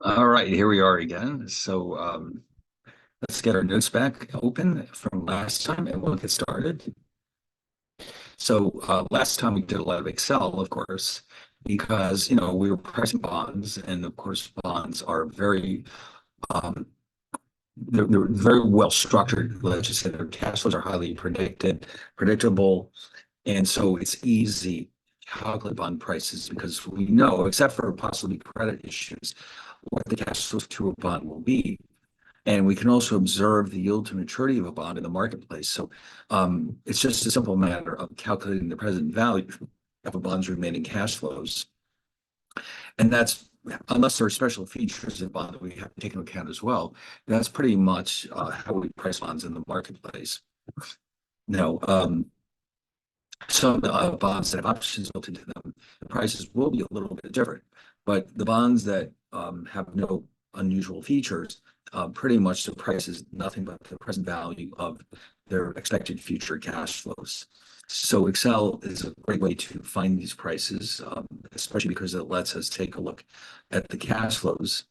All right, here we are again. Let's get our notes back open from last time and we'll get started. Last time we did a lot of Excel, of course, because we were pricing bonds, and of course bonds are um, they're very well structured. Let's just say their cash flows are highly predictable, and so it's easy to calculate bond prices because we know, except for possibly credit issues, what the cash flows to a bond will be. And we can also observe the yield to maturity of a bond in the marketplace. It's just a simple matter of calculating the present value of a bond's remaining cash flows. And that's, unless there are special features in bond that we have to take into account as well, that's pretty much how we price bonds in the marketplace. Now, some bonds that have options built into them, the prices will be a little bit different. But the bonds that have no unusual features, pretty much the price is nothing but the present value of their expected future cash flows. So Excel is a great way to find these prices, especially because it lets us take a look at the cash flows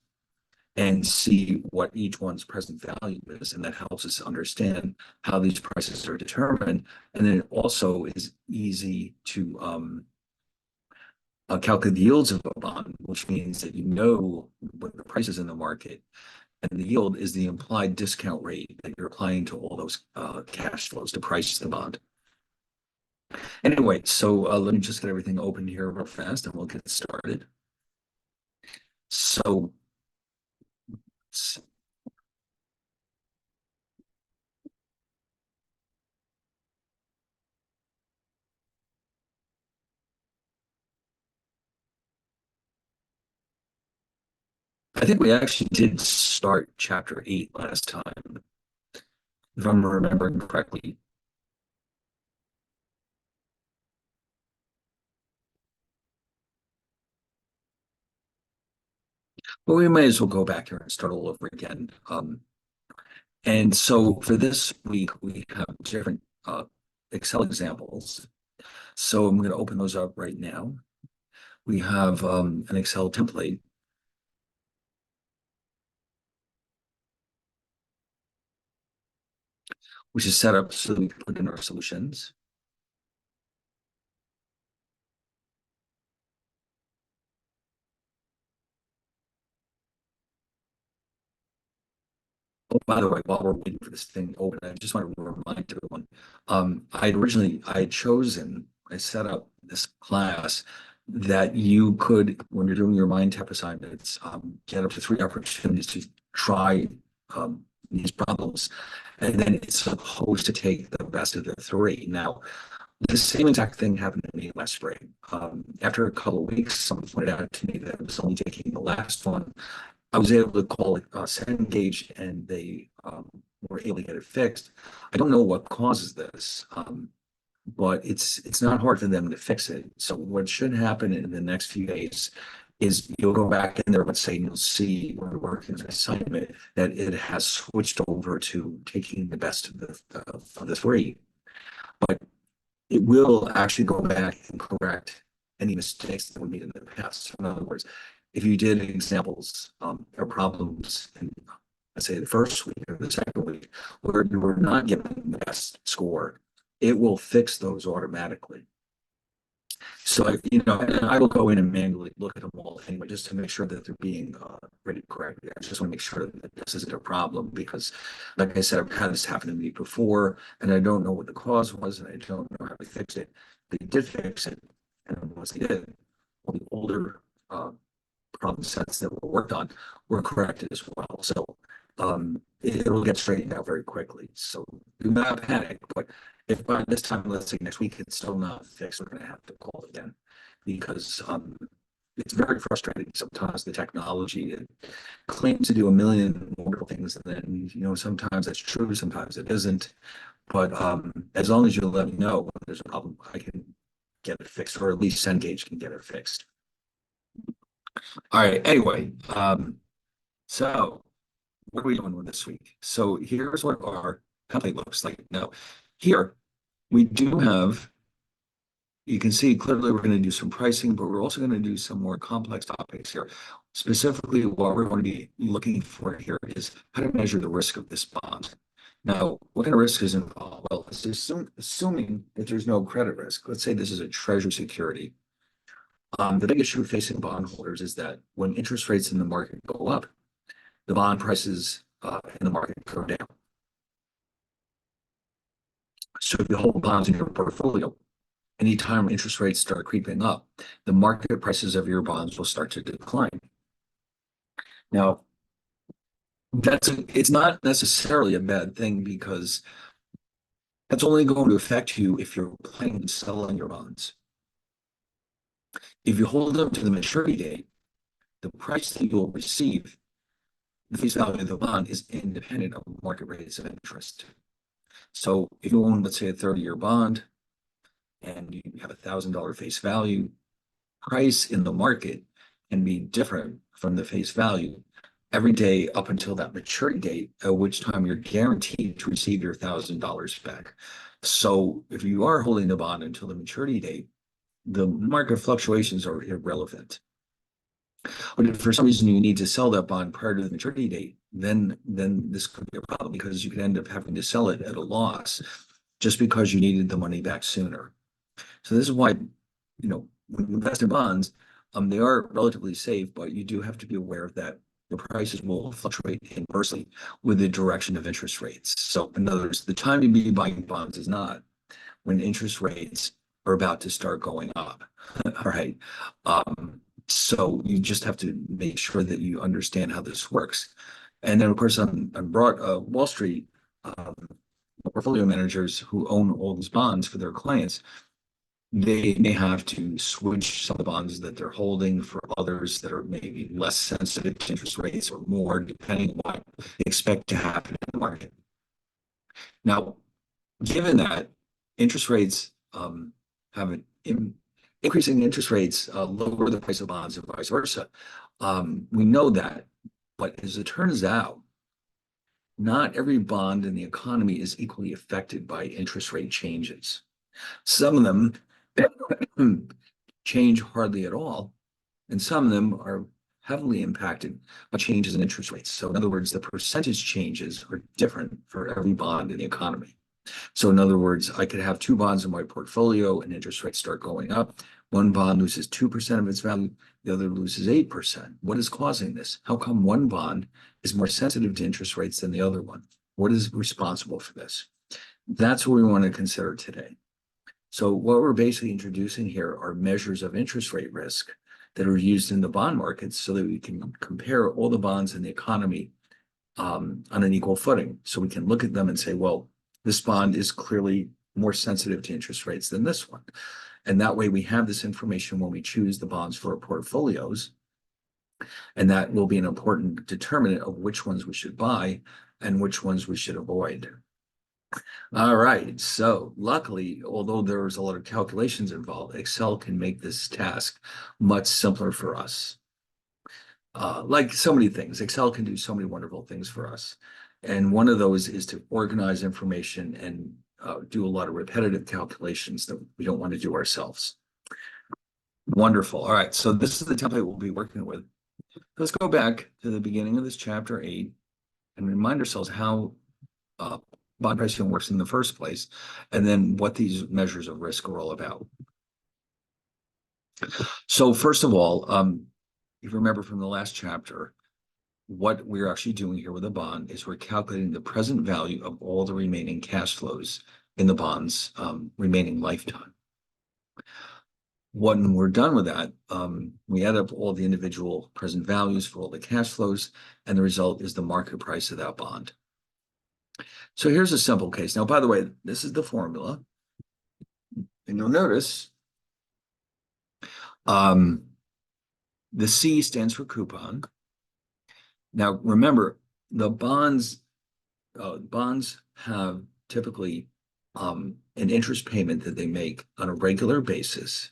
and see what each one's present value is. And that helps us understand how these prices are determined. And then it also is easy to calculate the yields of a bond, which means that you know what the price is in the market. And the yield is the implied discount rate that you're applying to all those cash flows to price the bond. Anyway, let me just get everything open here real fast and we'll get started. So I think we actually did start chapter 8 last time, if I'm remembering correctly. But we may as well go back here and start all over again. And so for this week, we have different Excel examples. So I'm going to open those up right now. We have an Excel template, which is set up so that we can put in our solutions. Oh, by the way, while we're waiting for this thing to open, I just want to remind everyone, I had chosen, I set up this class that you could, when you're doing your mind tap assignments, get up to 3 opportunities to try these problems. And then it's supposed to take the best of the 3. Now, the same exact thing happened to me last spring. After a couple of weeks, someone pointed out to me that it was only taking the last one. I was able to call it Cengage, and they were able to get it fixed. I don't know what causes this, but it's not hard for them to fix it. So what should happen in the next few days is you'll go back in there, let's say, and you'll see when we're working on an assignment that it has switched over to taking the best of the 3. But it will actually go back and correct any mistakes that were made in the past. So in other words, if you did examples or problems in, let's say, the first week or the second week where you were not given the best score, it will fix those automatically. So, I will go in and manually look at them all anyway, just to make sure that they're being rated correctly. I just want to make sure that this isn't a problem because, like I said, I've had this happen to me before, and I don't know what the cause was, and I don't know how they fixed it. They did fix it, and once they did, all the older problem sets that were worked on were corrected as well. So it'll get straightened out very quickly. So do not panic, but if by this time, let's say next week, it's still not fixed, we're going to have to call again because it's very frustrating. Sometimes the technology it claims to do a million wonderful things, and then sometimes that's true, sometimes it isn't. But as long as you let me know when there's a problem, I can get it fixed, or at least Cengage can get it fixed. All right. Anyway, so what are we doing with this week? So here's what our template looks like. Now, here we do have you can see clearly we're going to do some pricing, but we're also going to do some more complex topics here. Specifically, what we're going to be looking for here is how to measure the risk of this bond. Now, what kind of risk is involved? Well, it's assuming that there's no credit risk. Let's say this is a treasury security. The big issue facing bondholders is that when interest rates in the market go up, the bond prices in the market go down. So if you hold bonds in your portfolio, anytime interest rates start creeping up, the market prices of your bonds will start to decline. Now, it's not necessarily a bad thing because that's only going to affect you if you're planning on selling your bonds. If you hold them to the maturity date, the price that you'll receive, the face value of the bond, is independent of market rates of interest. So if you own, let's say, a 30-year bond and you have $1,000 face value, price in the market can be different from the face value every day up until that maturity date, at which time you're guaranteed to receive your $1,000 back. So if you are holding the bond until the maturity date, the market fluctuations are irrelevant. But if for some reason you need to sell that bond prior to the maturity date, then this could be a problem because you could end up having to sell it at a loss just because you needed the money back sooner. So this is why, when you invest in bonds, they are relatively safe, but you do have to be aware that the prices will fluctuate inversely with the direction of interest rates. So in other words, the time to be buying bonds is not when interest rates are about to start going up. All right. So you just have to make sure that you understand how this works. And then, of course, on Wall Street, portfolio managers who own all these bonds for their clients, they may have to switch some of the bonds that they're holding for others that are maybe less sensitive to interest rates or more, depending on what they expect to happen in the market. Now, given that interest rates have an increasing interest rates lower the price of bonds and vice versa, we know that. But as it turns out, not every bond in the economy is equally affected by interest rate changes. Some of them change hardly at all, and some of them are heavily impacted by changes in interest rates. So in other words, the percentage changes are different for every bond in the economy. So in other words, I could have two bonds in my portfolio and interest rates start going up. One bond loses 2% of its value, the other loses 8%. What is causing this? How come one bond is more sensitive to interest rates than the other one? What is responsible for this? That's what we want to consider today. So what we're basically introducing here are measures of interest rate risk that are used in the bond markets so that we can compare all the bonds in the economy on an equal footing. So we can look at them and say, well, this bond is clearly more sensitive to interest rates than this one. And that way we have this information when we choose the bonds for our portfolios. And that will be an important determinant of which ones we should buy and which ones we should avoid. All right, so luckily, although there's a lot of calculations involved, Excel can make this task much simpler for us. Like so many things, Excel can do so many wonderful things for us. And one of those is to organize information and do a lot of repetitive calculations that we don't want to do ourselves. Wonderful. All right, so this is the template we'll be working with. Let's go back to the beginning of this chapter 8 and remind ourselves how bond pricing works in the first place, and then what these measures of risk are all about. So first of all, if you remember from the last chapter, what we're actually doing here with a bond is we're calculating the present value of all the remaining cash flows in the bond's remaining lifetime. When we're done with that, we add up all the individual present values for all the cash flows, and the result is the market price of that bond. So here's a simple case. Now, by the way, this is the formula. And you'll notice the C stands for coupon. Now, remember, the bonds have typically an interest payment that they make on a regular basis.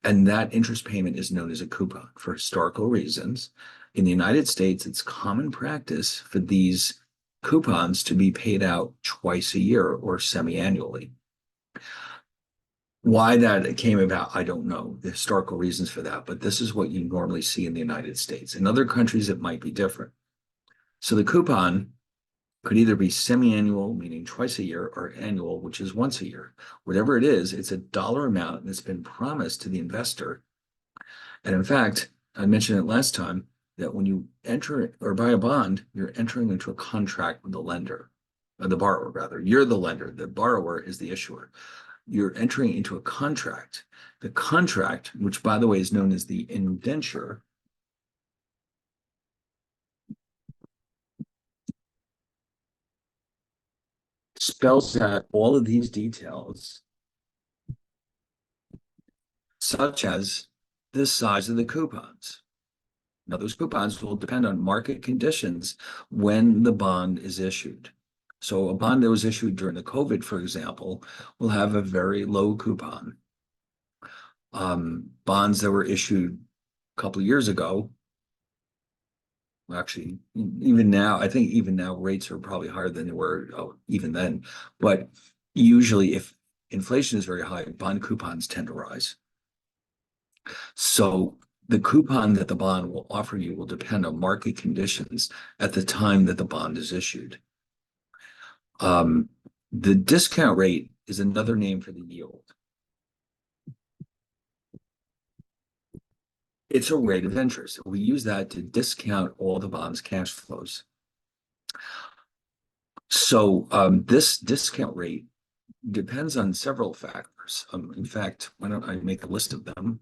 And that interest payment is known as a coupon for historical reasons. In the United States, it's common practice for these coupons to be paid out twice a year or semi-annually. Why that came about, I don't know the historical reasons for that, but this is what you normally see in the United States. In other countries, it might be different. So the coupon could either be semi-annual, meaning twice a year, or annual, which is once a year. Whatever it is, it's a dollar amount that's been promised to the investor. And in fact, I mentioned it last time that when you enter or buy a bond, you're entering into a contract with the lender, or the borrower rather. You're the lender. The borrower is the issuer. You're entering into a contract. The contract, which by the way is known as the indenture, spells out all of these details, such as the size of the coupons. Now, those coupons will depend on market conditions when the bond is issued. So a bond that was issued during the COVID, for example, will have a very low coupon. Bonds that were issued a couple of years ago, well, actually, even now, I think even now rates are probably higher than they were even then. But usually, if inflation is very high, bond coupons tend to rise. So the coupon that the bond will offer you will depend on market conditions at the time that the bond is issued. Um, the discount rate is another name for the yield. It's a rate of interest. We use that to discount all the bond's cash flows. So this discount rate depends on several factors. In fact, why don't I make a list of them?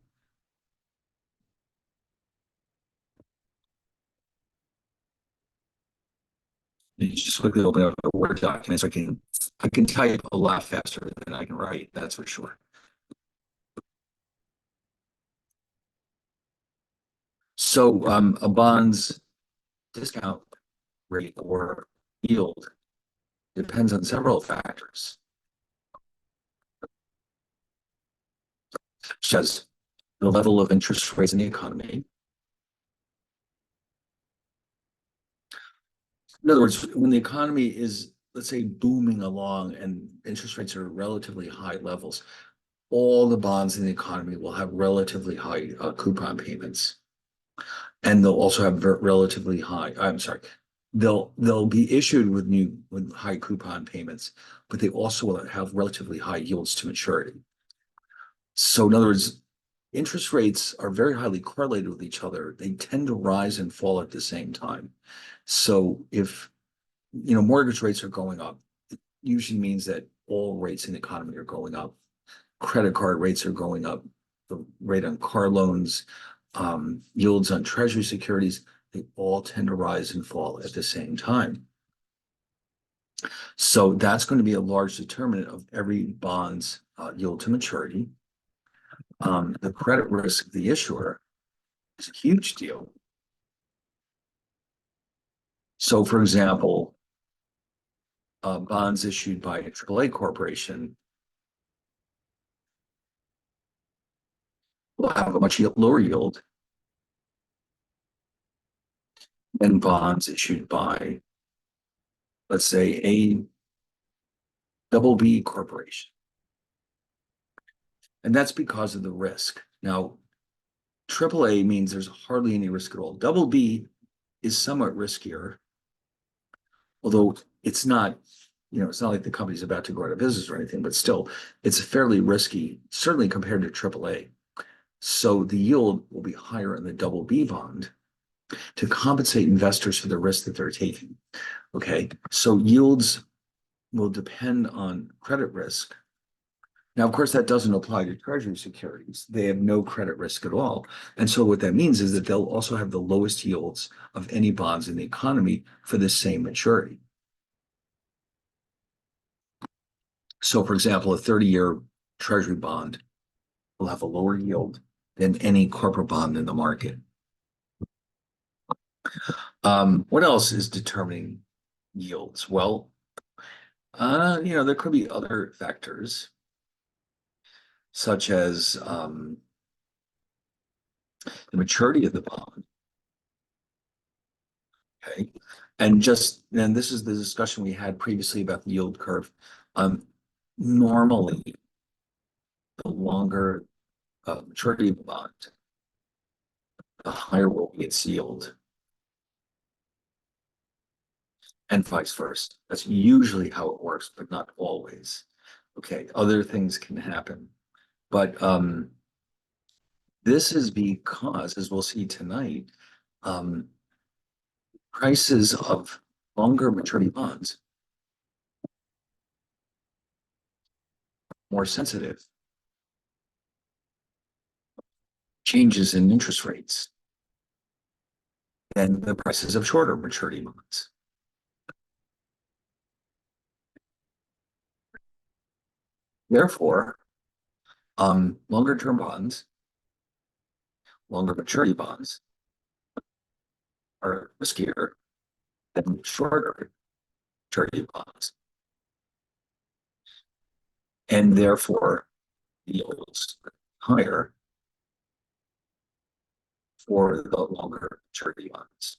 You just quickly open up a Word document so I can type a lot faster than I can write, that's for sure. So a bond's discount rate or yield depends on several factors, such as the level of interest rates in the economy. In other words, when the economy is, let's say, booming along and interest rates are relatively high levels, all the bonds in the economy will have relatively high coupon payments. And they'll also have relatively high, I'm sorry, they'll be issued with high coupon payments, but they also will have relatively high yields to maturity. So in other words, interest rates are very highly correlated with each other. They tend to rise and fall at the same time. So if mortgage rates are going up, it usually means that all rates in the economy are going up. Credit card rates are going up. The rate on car loans, yields on treasury securities, they all tend to rise and fall at the same time. So that's going to be a large determinant of every bond's yield to maturity. The credit risk of the issuer is a huge deal. So, for example, bonds issued by a AAA corporation will have a much lower yield than bonds issued by, let's say, a double B corporation. And that's because of the risk. Now, AAA means there's hardly any risk at all. Double B is somewhat riskier, although it's not, it's not like the company's about to go out of business or anything, but still, it's fairly risky, certainly compared to AAA. So the yield will be higher in the double B bond to compensate investors for the risk that they're taking. Okay, so yields will depend on credit risk. Now, of course, that doesn't apply to treasury securities. They have no credit risk at all. And so what that means is that they'll also have the lowest yields of any bonds in the economy for the same maturity. So, for example, a 30-year treasury bond will have a lower yield than any corporate bond in the market. What else is determining yields? Well, there could be other factors, such as the maturity of the bond. Okay. And this is the discussion we had previously about the yield curve. Normally, the longer maturity of the bond, the higher will be its yield, and vice versa. That's usually how it works, but not always. Okay, other things can happen, but this is because, as we'll see tonight, um, prices of longer maturity bonds more sensitive. Changes in interest rates than the prices of shorter maturity bonds. Therefore, longer term bonds, longer maturity bonds are riskier than shorter maturity bonds, and therefore yields higher for the longer maturity bonds.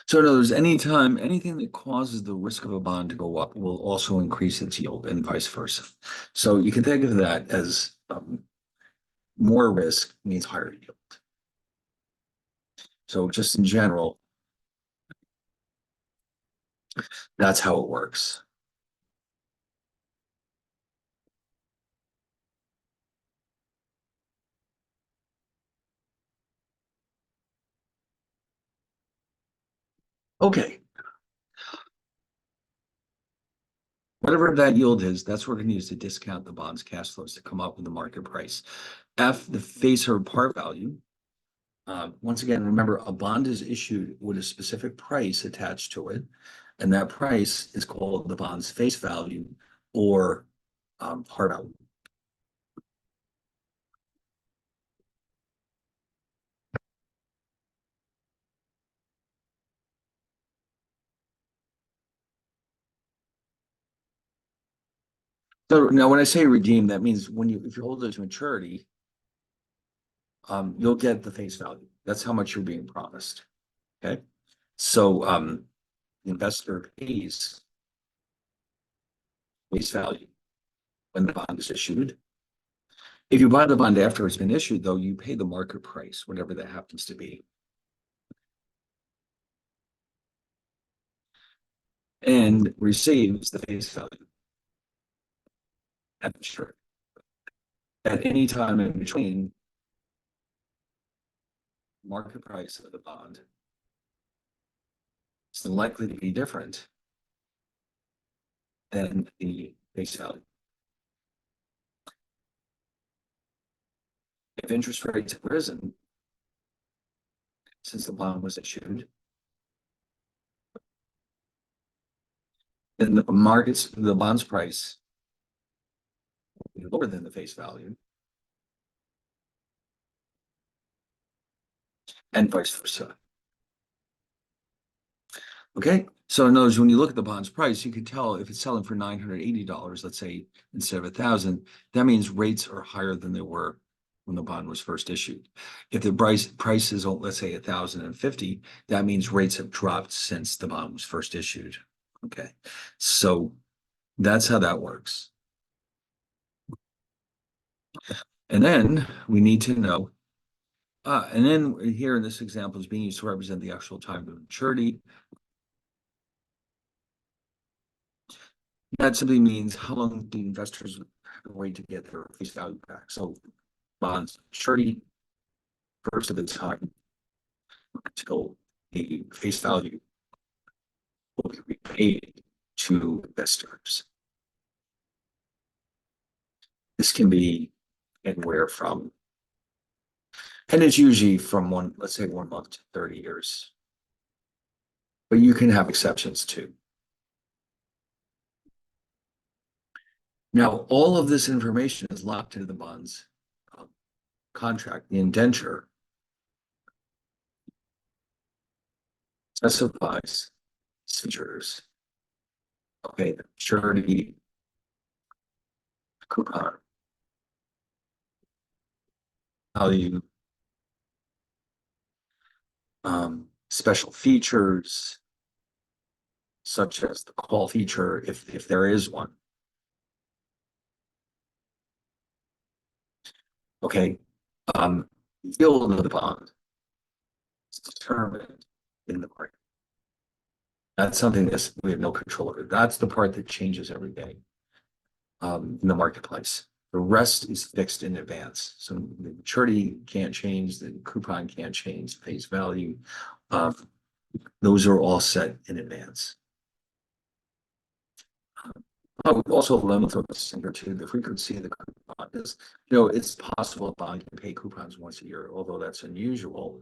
So in other words, anytime anything that causes the risk of a bond to go up will also increase its yield and vice versa. So you can think of that as more risk means higher yield. So just in general, that's how it works. Okay, whatever that yield is, that's what we're going to use to discount the bond's cash flows to come up with the market price. F, the face or par value. Once again, remember, a bond is issued with a specific price attached to it, and that price is called the bond's face value or par value. So now when I say redeem, that means if you hold it to maturity, you'll get the face value. That's how much you're being promised. Okay. So the investor pays face value when the bond is issued. If you buy the bond after it's been issued, though, you pay the market price, whatever that happens to be. And receives the face value at maturity. At any time in between market price of the bond is likely to be different than the face value. If interest rates have risen since the bond was issued, then the bond's price will be lower than the face value, and vice versa. Okay, so in other words, when you look at the bond's price, you can tell if it's selling for $980, let's say, instead of 1,000, that means rates are higher than they were when the bond was first issued. If the price is, let's say, 1,050, that means rates have dropped since the bond was first issued. Okay, so that's how that works. And then we need to know, and then here in this example is being used to represent the actual time of maturity. That simply means how long the investors have to wait to get their face value back. So bonds maturity first of the time until the face value will be repaid to investors. This can be anywhere from, and it's usually from let's say 1 month to 30 years. But you can have exceptions too. Now, all of this information is locked into the bonds contract. The indenture specifies features. Okay, the maturity, coupon, value, special features, such as the call feature, if there is one. Okay. Yield of the bond is determined in the market. That's something that we have no control over. That's the part that changes every day in the marketplace. The rest is fixed in advance. So the maturity can't change, the coupon can't change, face value. Um, those are all set in advance. I would also let me throw this in here too. The frequency of the coupon is, it's possible a bond can pay coupons once a year, although that's unusual.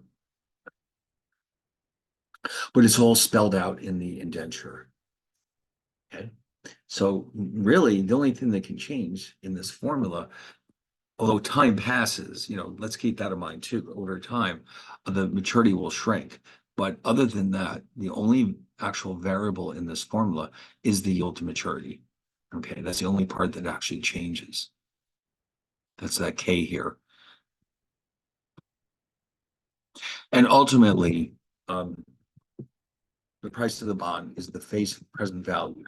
But it's all spelled out in the indenture. Okay. So really, the only thing that can change in this formula, although time passes, let's keep that in mind too. Over time, the maturity will shrink. But other than that, the only actual variable in this formula is the yield to maturity. Okay, that's the only part that actually changes. That's that K here. And ultimately, the price of the bond is the face present value.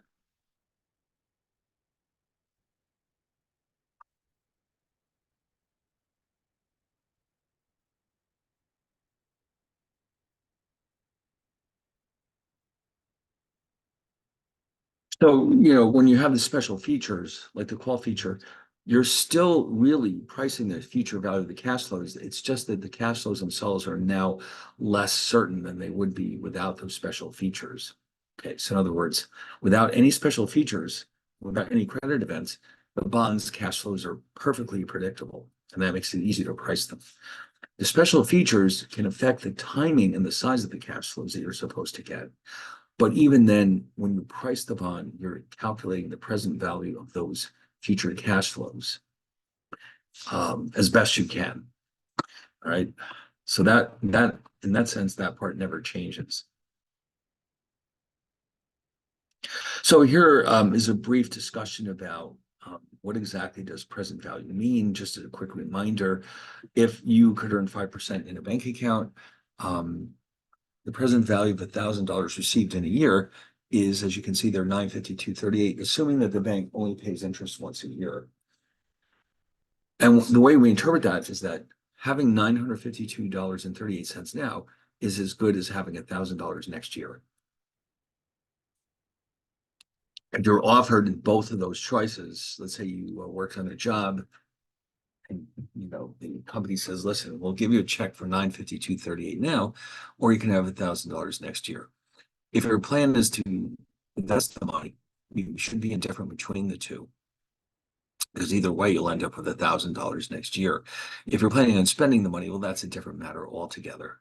So, when you have the special features like the call feature, you're still really pricing the future value of the cash flows. It's just that the cash flows themselves are now less certain than they would be without those special features. Okay, so in other words, without any special features, without any credit events, the bonds cash flows are perfectly predictable, and that makes it easy to price them. The special features can affect the timing and the size of the cash flows that you're supposed to get. But even then, when you price the bond, you're calculating the present value of those future cash flows as best you can. All right. So that in that sense, that part never changes. So here is a brief discussion about what exactly does present value mean. Just as a quick reminder, if you could earn 5% in a bank account, the present value of $1,000 received in a year is, as you can see there, $952.38, assuming that the bank only pays interest once a year. And the way we interpret that is that having $952.38 now is as good as having $1,000 next year. If you're offered both of those choices, let's say you work on a job and the company says, listen, we'll give you a check for $952.38 now, or you can have $1,000 next year. If your plan is to invest the money, you should be indifferent between the two, because either way you'll end up with $1,000 next year. If you're planning on spending the money, well, that's a different matter altogether.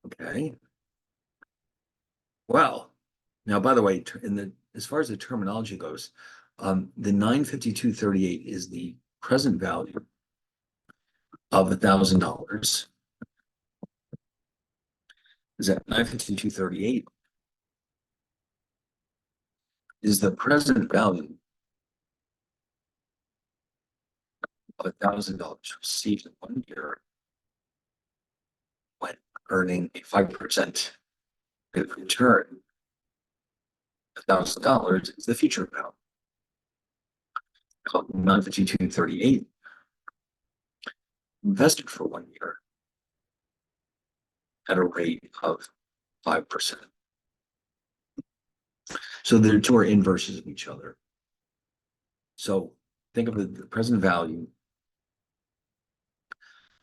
Okay. Well, now, by the way, as far as the terminology goes, the 952.38 is the present value of $1,000. Is that 952.38 is the present value of $1,000 received in 1 year when earning a 5% rate of return. $1,000 is the future value. Called 952.38 invested for 1 year at a rate of 5%. So the two are inverses of each other. So think of the present value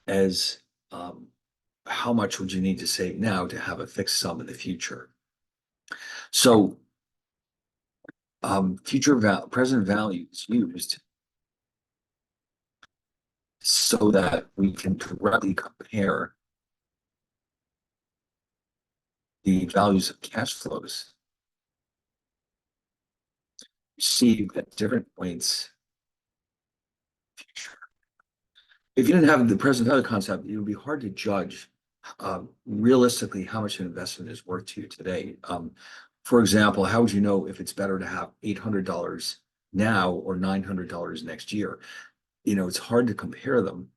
as how much would you need to save now to have a fixed sum in the future. So present value is used so that we can directly compare the values of cash flows received at different points in the future. If you didn't have the present value concept, it would be hard to judge realistically how much an investment is worth to you today. For example, how would you know if it's better to have $800 now or $900 next year? It's hard to compare them.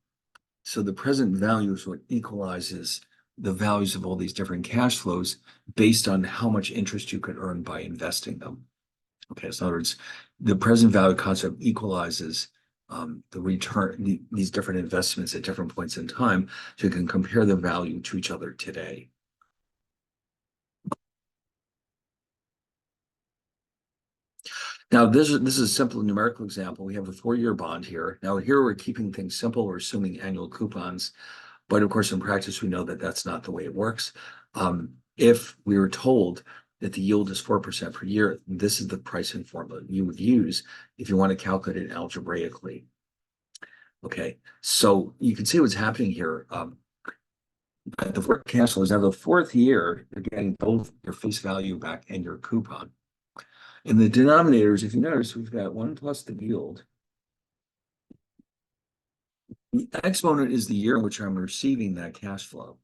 So the present value is what equalizes the values of all these different cash flows based on how much interest you could earn by investing them. Okay, so in other words, the present value concept equalizes the return, these different investments at different points in time, so you can compare the value to each other today. Now, this is a simple numerical example. We have a 4-year bond here. Now, here we're keeping things simple. We're assuming annual coupons. But of course, in practice, we know that that's not the way it works. If we were told that the yield is 4% per year, this is the pricing formula you would use if you want to calculate it algebraically. Okay, so you can see what's happening here. The forecast flows. Now, the 4th year, you're getting both your face value back and your coupon. In the denominators, if you notice, we've got 1 plus the yield. The exponent is the year in which I'm receiving that cash flow.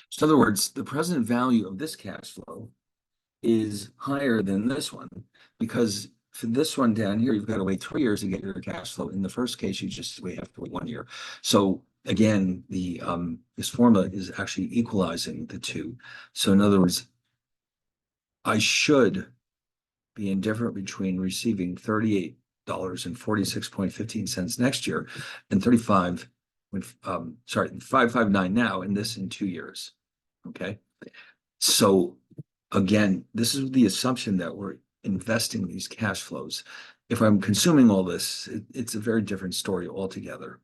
So in other words, the present value of this cash flow is higher than this one, because for this one down here, you've got to wait 3 years to get your cash flow. In the first case, you just have to wait 1 year. So again, this formula is actually equalizing the two. So in other words, I should be indifferent between receiving $38.46.15 next year and 559 now, and this in 2 years. Okay. So again, this is the assumption that we're investing these cash flows. If I'm consuming all this, it's a very different story altogether.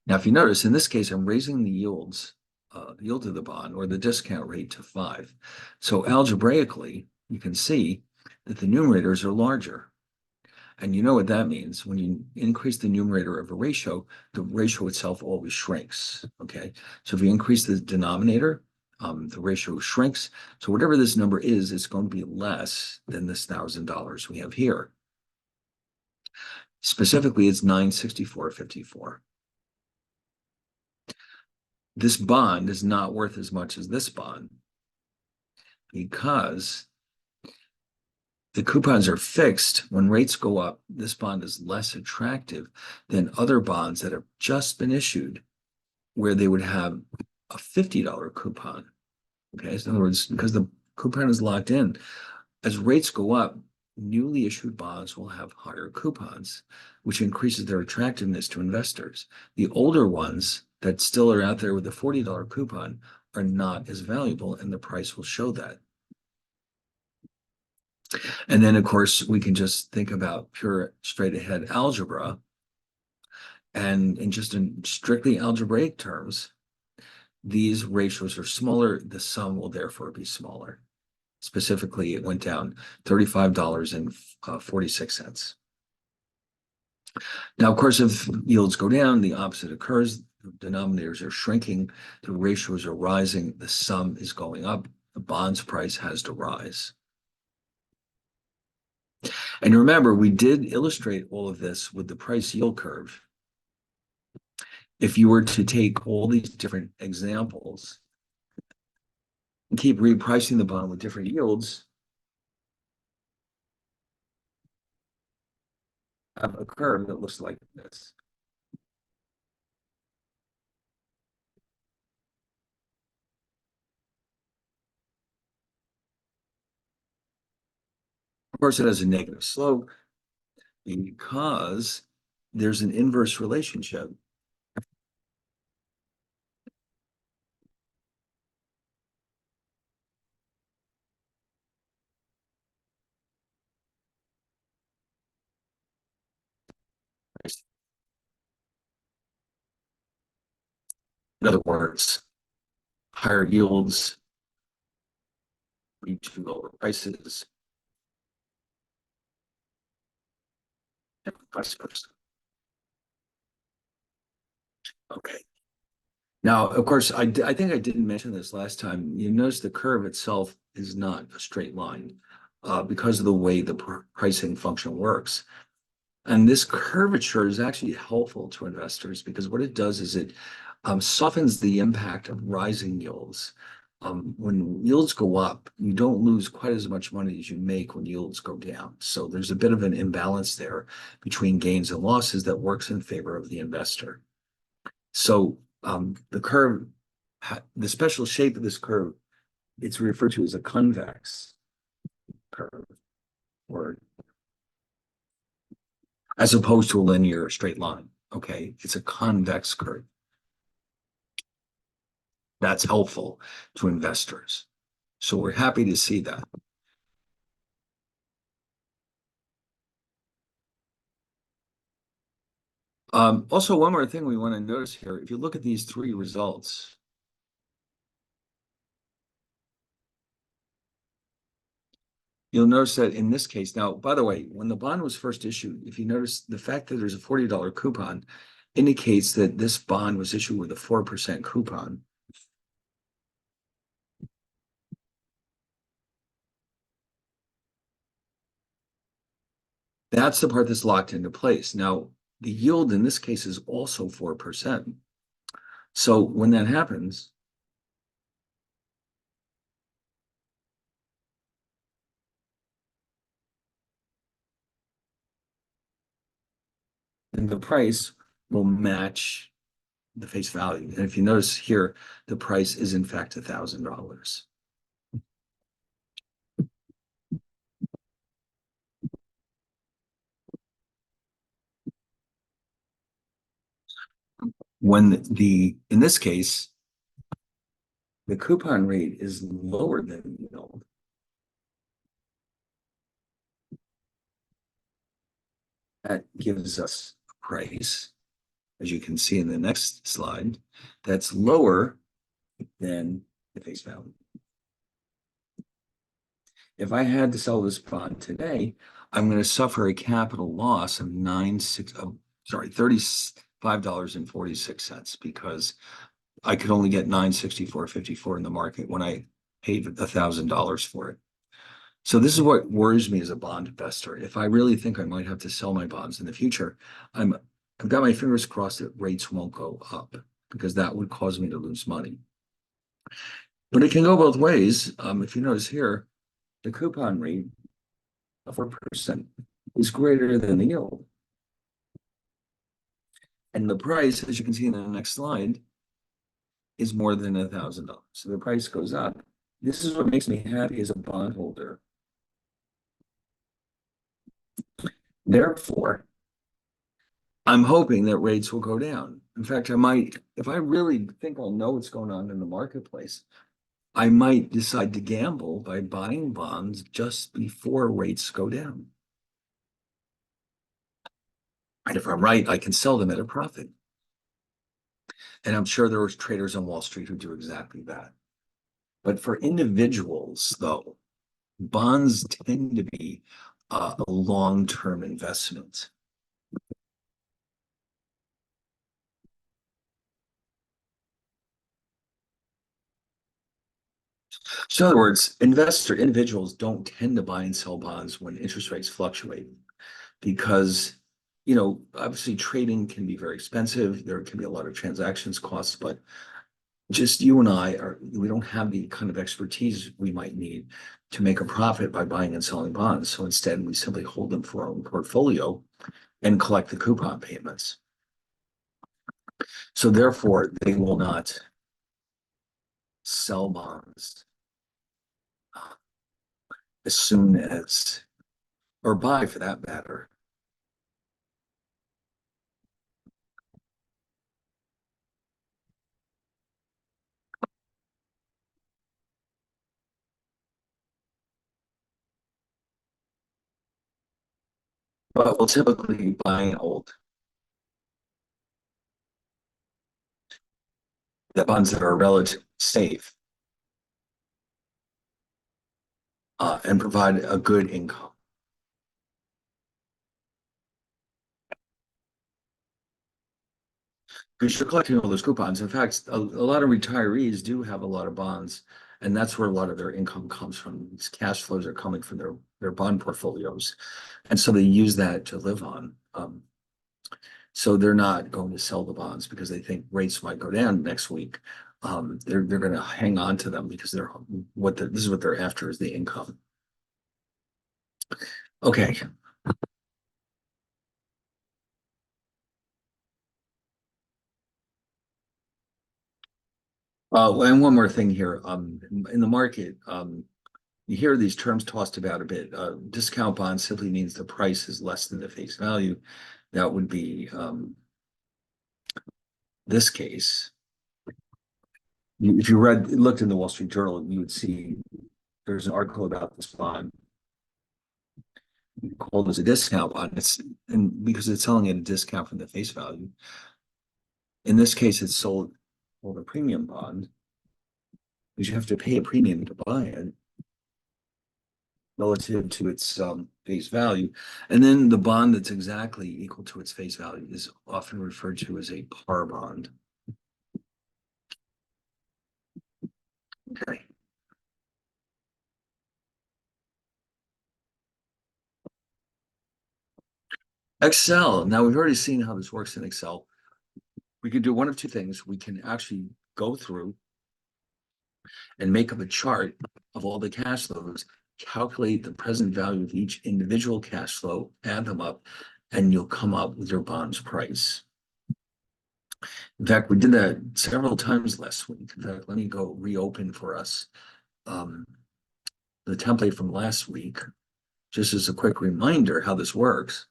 Now, if you notice, in this case, I'm raising the yield of the bond or the discount rate to 5. So algebraically, you can see that the numerators are larger. And you know what that means. When you increase the numerator of a ratio, the ratio itself always shrinks. Okay. So if you increase the denominator, the ratio shrinks. So whatever this number is, it's going to be less than this $1,000 we have here. Specifically, it's $964.54. This bond is not worth as much as this bond because the coupons are fixed. When rates go up, this bond is less attractive than other bonds that have just been issued where they would have a $50 coupon. Okay, so in other words, because the coupon is locked in, as rates go up, newly issued bonds will have higher coupons, which increases their attractiveness to investors. The older ones that still are out there with a $40 coupon are not as valuable, and the price will show that. And then, of course, we can just think about pure straight ahead algebra. And in strictly algebraic terms, these ratios are smaller. The sum will therefore be smaller. Specifically, it went down $35.46. Now, of course, if yields go down, the opposite occurs. The denominators are shrinking, the ratios are rising, the sum is going up, the bond's price has to rise. And remember, we did illustrate all of this with the price yield curve. If you were to take all these different examples and keep repricing the bond with different yields, have a curve that looks like this. Of course, it has a negative slope because there's an inverse relationship. In other words, higher yields lead to lower prices, and vice versa. Okay. Now, of course, I think I didn't mention this last time. You notice the curve itself is not a straight line because of the way the pricing function works. And this curvature is actually helpful to investors because what it does is it softens the impact of rising yields. when yields go up, you don't lose quite as much money as you make when yields go down. So there's a bit of an imbalance there between gains and losses that works in favor of the investor. So the curve, the special shape of this curve, it's referred to as a convex curve, or as opposed to a linear straight line. Okay, it's a convex curve. That's helpful to investors. So we're happy to see that. Also, one more thing we want to notice here, if you look at these three results, you'll notice that in this case, now, by the way, when the bond was first issued, if you notice the fact that there's a $40 coupon indicates that this bond was issued with a 4% coupon. That's the part that's locked into place. Now, the yield in this case is also 4%. So when that happens, then the price will match the face value. And if you notice here, the price is in fact $1,000. When in this case, the coupon rate is lower than yield, that gives us a price, as you can see in the next slide, that's lower than the face value. If I had to sell this bond today, I'm going to suffer a capital loss of $35.46 because I could only get $964.54 in the market when I paid $1,000 for it. So this is what worries me as a bond investor. If I really think I might have to sell my bonds in the future, I've got my fingers crossed that rates won't go up because that would cause me to lose money. But it can go both ways. If you notice here, the coupon rate of 4% is greater than the yield. And the price, as you can see in the next slide, is more than $1,000. So the price goes up. This is what makes me happy as a bondholder. Therefore, I'm hoping that rates will go down. In fact, I might, if I really think I'll know what's going on in the marketplace, I might decide to gamble by buying bonds just before rates go down. And if I'm right, I can sell them at a profit. And I'm sure there are traders on Wall Street who do exactly that. But for individuals, though, bonds tend to be a long-term investment. So in other words, individuals don't tend to buy and sell bonds when interest rates fluctuate because, obviously trading can be very expensive. There can be a lot of transactions costs, but just you and we don't have the kind of expertise we might need to make a profit by buying and selling bonds. So instead, we simply hold them for our own portfolio and collect the coupon payments. So therefore, they will not sell bonds as soon as, or buy for that matter. But will typically buy and hold the bonds that are relatively safe and provide a good income. Because you're collecting all those coupons. In fact, a lot of retirees do have a lot of bonds, and that's where a lot of their income comes from. These cash flows are coming from their bond portfolios, and so they use that to live on. So they're not going to sell the bonds because they think rates might go down next week. they're going to hang on to them because this is what they're after is the income. Okay. And one more thing here. In the market, you hear these terms tossed about a bit. Discount bond simply means the price is less than the face value. That would be this case. If you looked in the Wall Street Journal, you would see there's an article about this bond called as a discount bond. And because it's selling at a discount from the face value. In this case, it's sold a premium bond, because you have to pay a premium to buy it relative to its face value. And then the bond that's exactly equal to its face value is often referred to as a par bond. Okay. Excel. Now we've already seen how this works in Excel. We could do one of two things. We can actually go through and make up a chart of all the cash flows, calculate the present value of each individual cash flow, add them up, and you'll come up with your bond's price. In fact, we did that several times last week. In fact, let me go reopen for us the template from last week, just as a quick reminder how this works.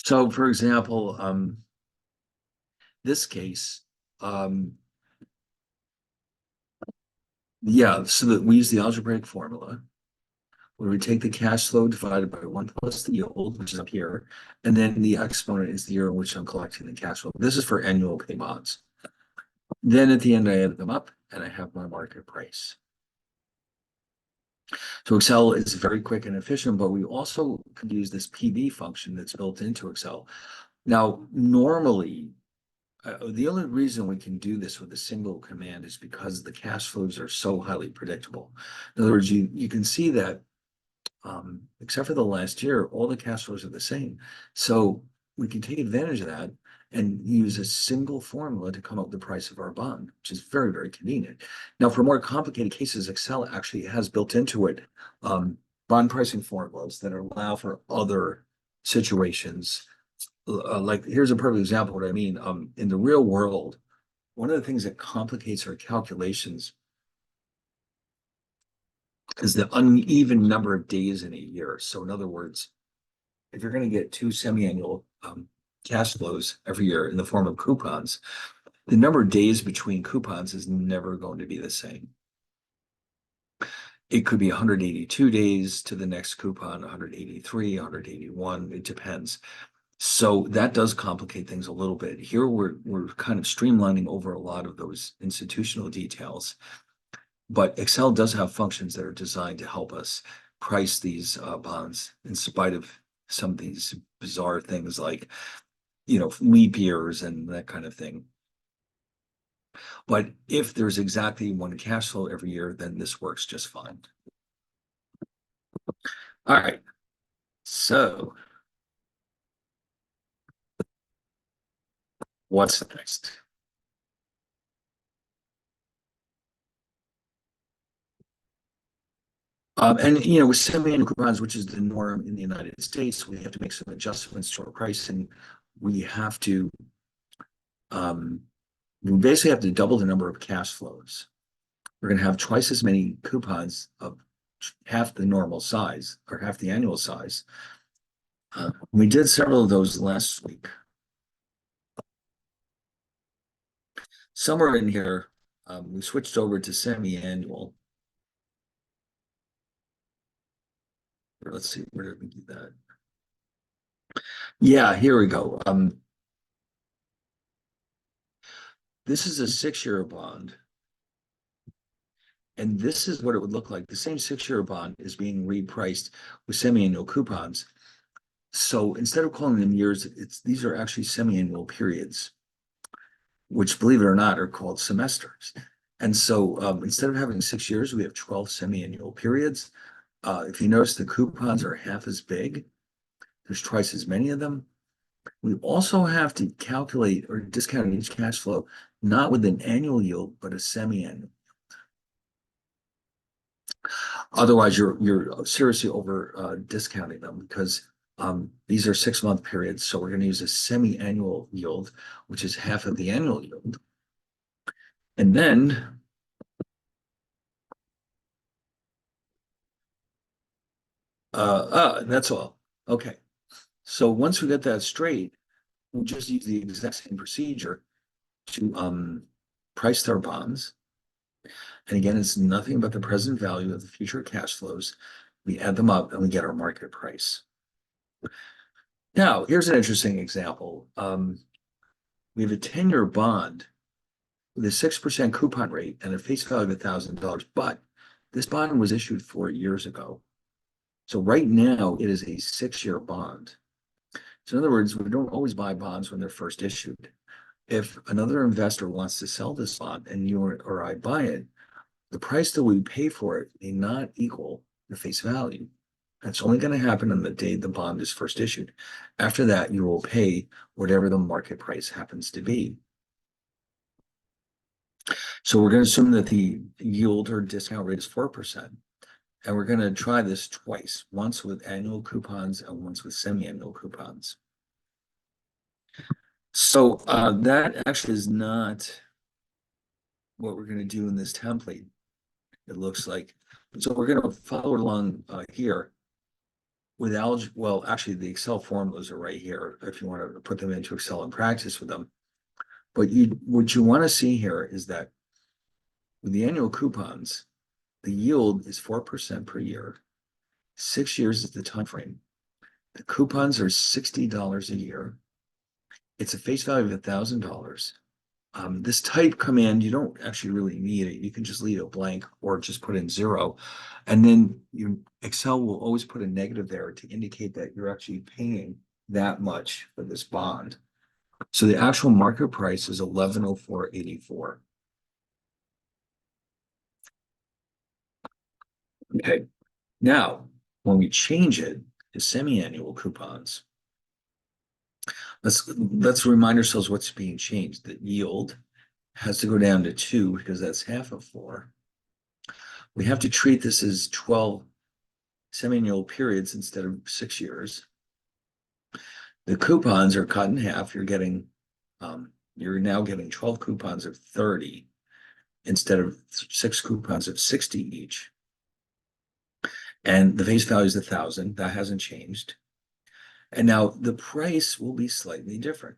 So, for example, this case, yeah, so that we use the algebraic formula where we take the cash flow divided by 1 plus the yield, which is up here, and then the exponent is the year in which I'm collecting the cash flow. This is for annual pay bonds. Then at the end, I add them up and I have my market price. So Excel is very quick and efficient, but we also could use this PV function that's built into Excel. Now, normally, the only reason we can do this with a single command is because the cash flows are so highly predictable. In other words, you can see that except for the last year, all the cash flows are the same. So we can take advantage of that and use a single formula to come up with the price of our bond, which is very, very convenient. Now, for more complicated cases, Excel actually has built into it bond pricing formulas that allow for other situations. Like here's a perfect example of what I mean. In the real world, one of the things that complicates our calculations is the uneven number of days in a year. So in other words, if you're going to get two semi-annual cash flows every year in the form of coupons, the number of days between coupons is never going to be the same. It could be 182 days to the next coupon, 183, 181, it depends. So that does complicate things a little bit. Here we're kind of streamlining over a lot of those institutional details. But Excel does have functions that are designed to help us price these bonds in spite of some of these bizarre things like, leap years and that kind of thing. But if there's exactly one cash flow every year, then this works just fine. All right. So what's next? And with semi-annual coupons, which is the norm in the United States, we have to make some adjustments to our pricing. We have to we basically have to double the number of cash flows. We're going to have twice as many coupons of half the normal size or half the annual size. We did several of those last week. Somewhere in here, we switched over to semi-annual. Let's see, where did we do that? Yeah, here we go. This is a 6-year bond. And this is what it would look like. The same 6-year bond is being repriced with semi-annual coupons. So instead of calling them years, these are actually semi-annual periods, which, believe it or not, are called semesters. And so instead of having 6 years, we have 12 semi-annual periods. If you notice, the coupons are half as big. There's twice as many of them. We also have to calculate or discount each cash flow, not with an annual yield, but a semi-annual. Otherwise, you're seriously over discounting them because these are 6-month periods. So we're going to use a semi-annual yield, which is half of the annual yield. And then that's all. Okay. So once we get that straight, we just use the exact same procedure to price their bonds. And again, it's nothing but the present value of the future cash flows. We add them up and we get our market price. Now, here's an interesting example. We have a 10-year bond with a 6% coupon rate and a face value of $1,000, but this bond was issued 4 years ago. So right now it is a 6-year bond. So in other words, we don't always buy bonds when they're first issued. If another investor wants to sell this bond and you or I buy it, the price that we pay for it may not equal the face value. That's only going to happen on the day the bond is first issued. After that, you will pay whatever the market price happens to be. So we're going to assume that the yield or discount rate is 4%. And we're going to try this twice, once with annual coupons and once with semi-annual coupons. So that actually is not what we're going to do in this template, it looks like. So we're going to follow it along here with algebra. Well, actually, the Excel formulas are right here if you want to put them into Excel and practice with them. But what you want to see here is that with the annual coupons, the yield is 4% per year. 6 years is the time frame. The coupons are $60 a year. It's a face value of $1,000. This type command, you don't actually really need it. You can just leave it blank or just put in 0. And then Excel will always put a negative there to indicate that you're actually paying that much for this bond. So the actual market price is $1104.84. Okay. Now, when we change it to semi-annual coupons, let's remind ourselves what's being changed. The yield has to go down to 2 because that's half of 4. We have to treat this as 12 semi-annual periods instead of 6 years. The coupons are cut in half. You're now getting 12 coupons of 30 instead of 6 coupons of 60 each. And the face value is 1,000. That hasn't changed. And now the price will be slightly different.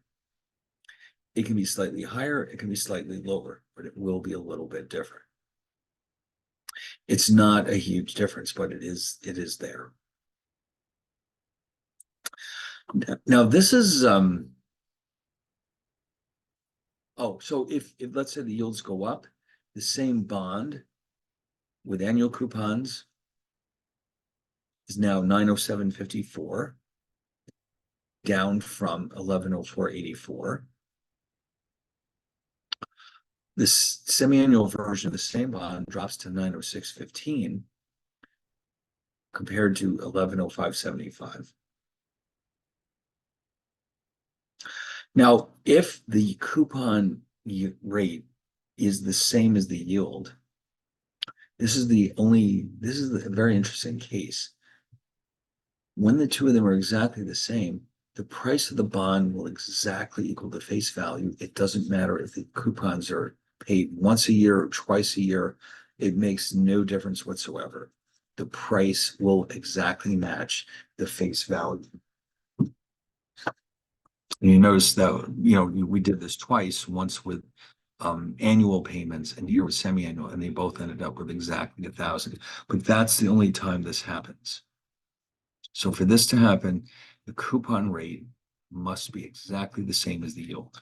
It can be slightly higher, it can be slightly lower, but it will be a little bit different. It's not a huge difference, but it is there. Now this is so if let's say the yields go up, the same bond with annual coupons is now 907.54, down from 1104.84. This semi-annual version of the same bond drops to 906.15 compared to 1105.75. Now, if the coupon rate is the same as the yield, this is a very interesting case. When the two of them are exactly the same, the price of the bond will exactly equal the face value. It doesn't matter if the coupons are paid once a year or twice a year. It makes no difference whatsoever. The price will exactly match the face value. And you notice that, we did this twice, once with annual payments and here with semi-annual, and they both ended up with exactly 1,000. But that's the only time this happens. So for this to happen, the coupon rate must be exactly the same as the yield.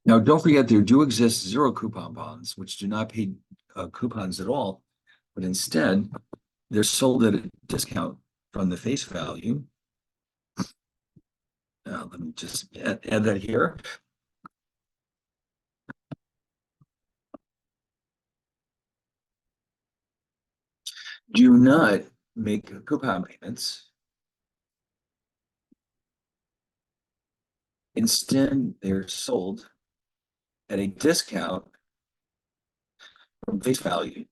Now, don't forget, there do exist zero coupon bonds, which do not pay coupons at all, but instead they're sold at a discount from the face value. Let me just add that here. Do not make coupon payments. Instead, they're sold at a discount from face value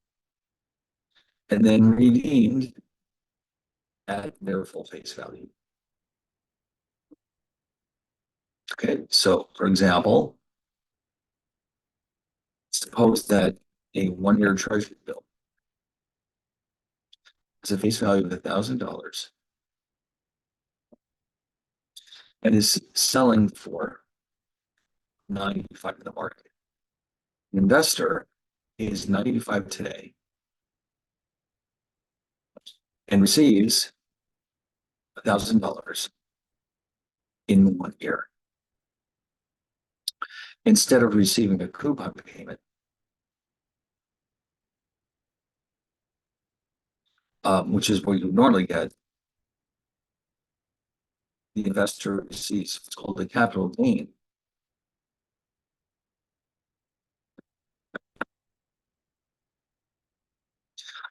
and then redeemed at their full face value. Okay, so for example, suppose that a 1 year treasury bill has a face value of $1,000 and is selling for 95 in the market. The investor is 95 today and receives $1,000 in 1 year. Instead of receiving a coupon payment, which is what you normally get, the investor receives what's called a capital gain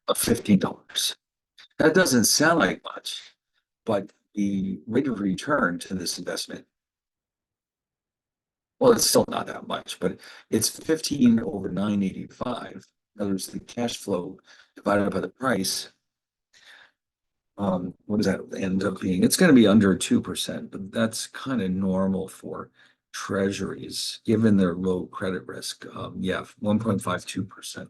of $15. That doesn't sound like much, but the rate of return to this investment, well, it's still not that much, but it's 15 over 985. In other words, the cash flow divided by the price. What does that end up being? It's going to be under 2%, but that's kind of normal for treasuries, given their low credit risk. Yeah, 1.52%.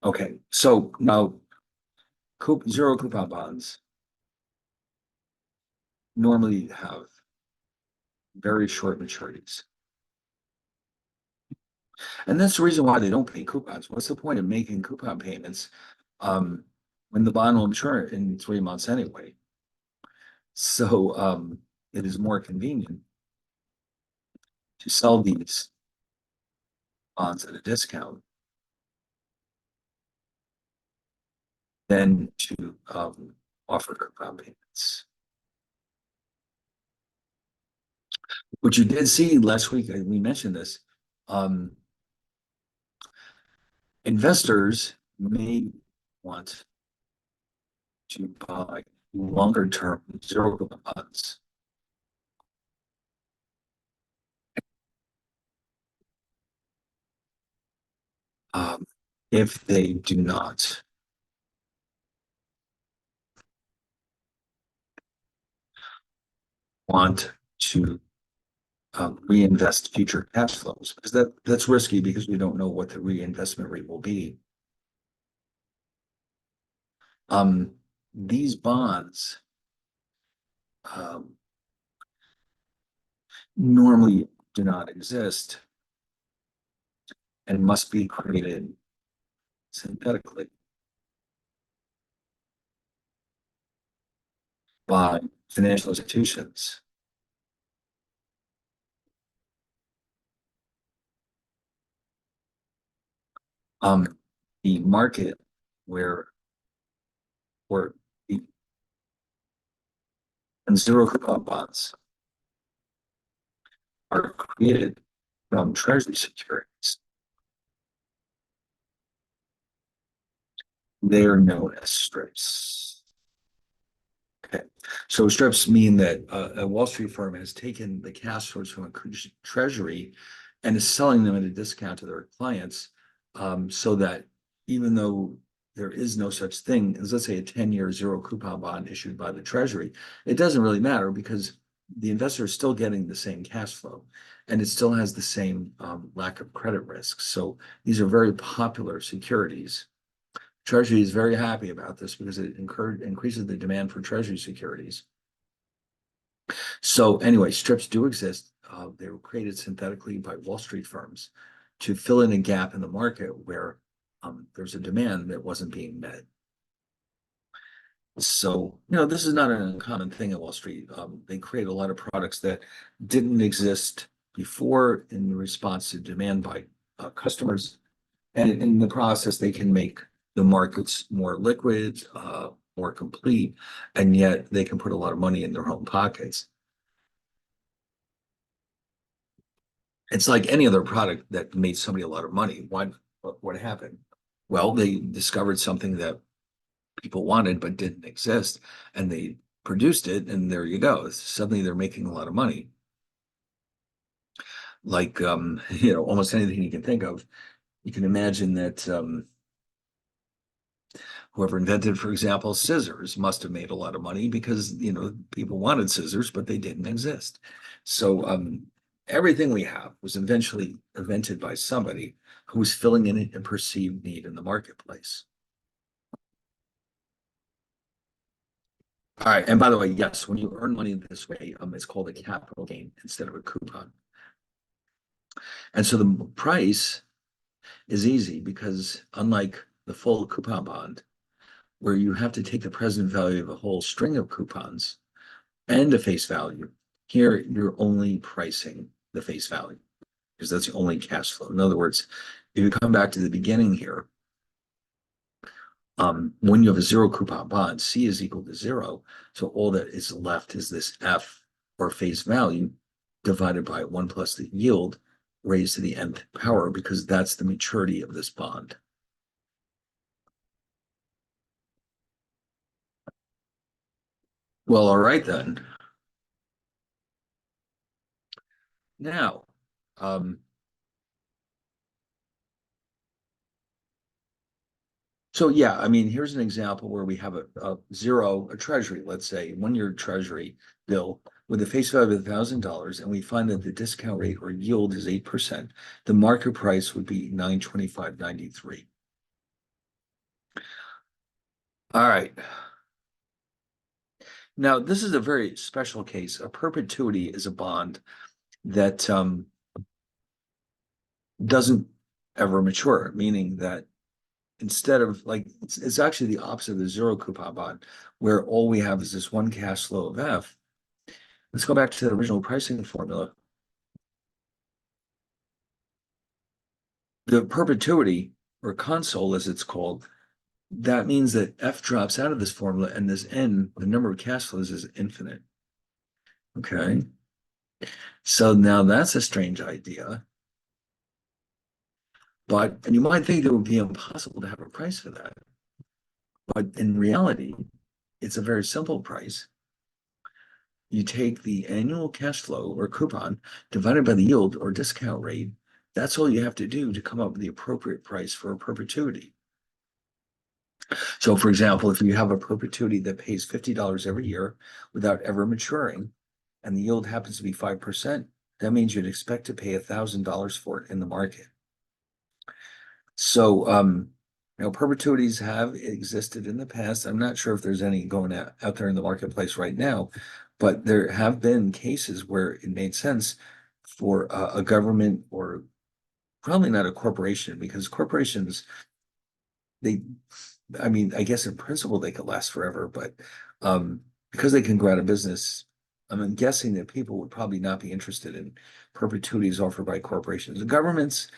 Okay, so now zero coupon bonds normally have very short maturities. And that's the reason why they don't pay coupons. What's the point of making coupon payments when the bond will mature in 3 months anyway? So it is more convenient to sell these bonds at a discount than to offer coupon payments. What you did see last week, we mentioned this, investors may want to buy longer term zero coupon bonds. If they do not want to reinvest future cash flows, because that's risky because we don't know what the reinvestment rate will be. These bonds normally do not exist and must be created synthetically by financial institutions. The market where the and zero coupon bonds are created from treasury securities. They are known as strips. Okay, so strips mean that a Wall Street firm has taken the cash flows from a treasury and is selling them at a discount to their clients, so that even though there is no such thing as, let's say, a 10-year zero coupon bond issued by the treasury, it doesn't really matter because the investor is still getting the same cash flow and it still has the same lack of credit risk. So these are very popular securities. Treasury is very happy about this because it increases the demand for treasury securities. So anyway, strips do exist. They were created synthetically by Wall Street firms to fill in a gap in the market where there's a demand that wasn't being met. So, this is not an uncommon thing at Wall Street. They create a lot of products that didn't exist before in response to demand by customers. And in the process, they can make the markets more liquid, more complete, and yet they can put a lot of money in their own pockets. It's like any other product that made somebody a lot of money. What happened? Well, they discovered something that people wanted but didn't exist, and they produced it, and there you go. Suddenly they're making a lot of money. Like almost anything you can think of. You can imagine that whoever invented, for example, scissors must have made a lot of money because people wanted scissors, but they didn't exist. So everything we have was eventually invented by somebody who was filling in a perceived need in the marketplace. All right, and by the way, yes, when you earn money this way, it's called a capital gain instead of a coupon. And so the price is easy because unlike the full coupon bond, where you have to take the present value of a whole string of coupons and a face value, here you're only pricing the face value because that's the only cash flow. In other words, if you come back to the beginning here, when you have a zero coupon bond, C is equal to zero. So all that is left is this F or face value divided by 1 plus the yield raised to the nth power because that's the maturity of this bond. Well, all right then. Now, um, so yeah, I mean, here's an example where we have a treasury, let's say 1 year treasury bill with a face value of $1,000, and we find that the discount rate or yield is 8%. The market price would be 925.93. All right. Now, this is a very special case. A perpetuity is a bond that doesn't ever mature, meaning that instead of like it's actually the opposite of the zero coupon bond, where all we have is this one cash flow of F. Let's go back to the original pricing formula. The perpetuity or console, as it's called, that means that F drops out of this formula and this N, the number of cash flows, is infinite. Okay. So now that's a strange idea. And you might think it would be impossible to have a price for that. But in reality, it's a very simple price. You take the annual cash flow or coupon divided by the yield or discount rate. That's all you have to do to come up with the appropriate price for a perpetuity. So, for example, if you have a perpetuity that pays $50 every year without ever maturing, and the yield happens to be 5%, that means you'd expect to pay $1,000 for it in the market. So, perpetuities have existed in the past. I'm not sure if there's any going out there in the marketplace right now, but there have been cases where it made sense for a government or probably not a corporation, because corporations, they, I mean, I guess in principle they could last forever, but because they can go out of business, I'm guessing that people would probably not be interested in perpetuities offered by corporations. The governments,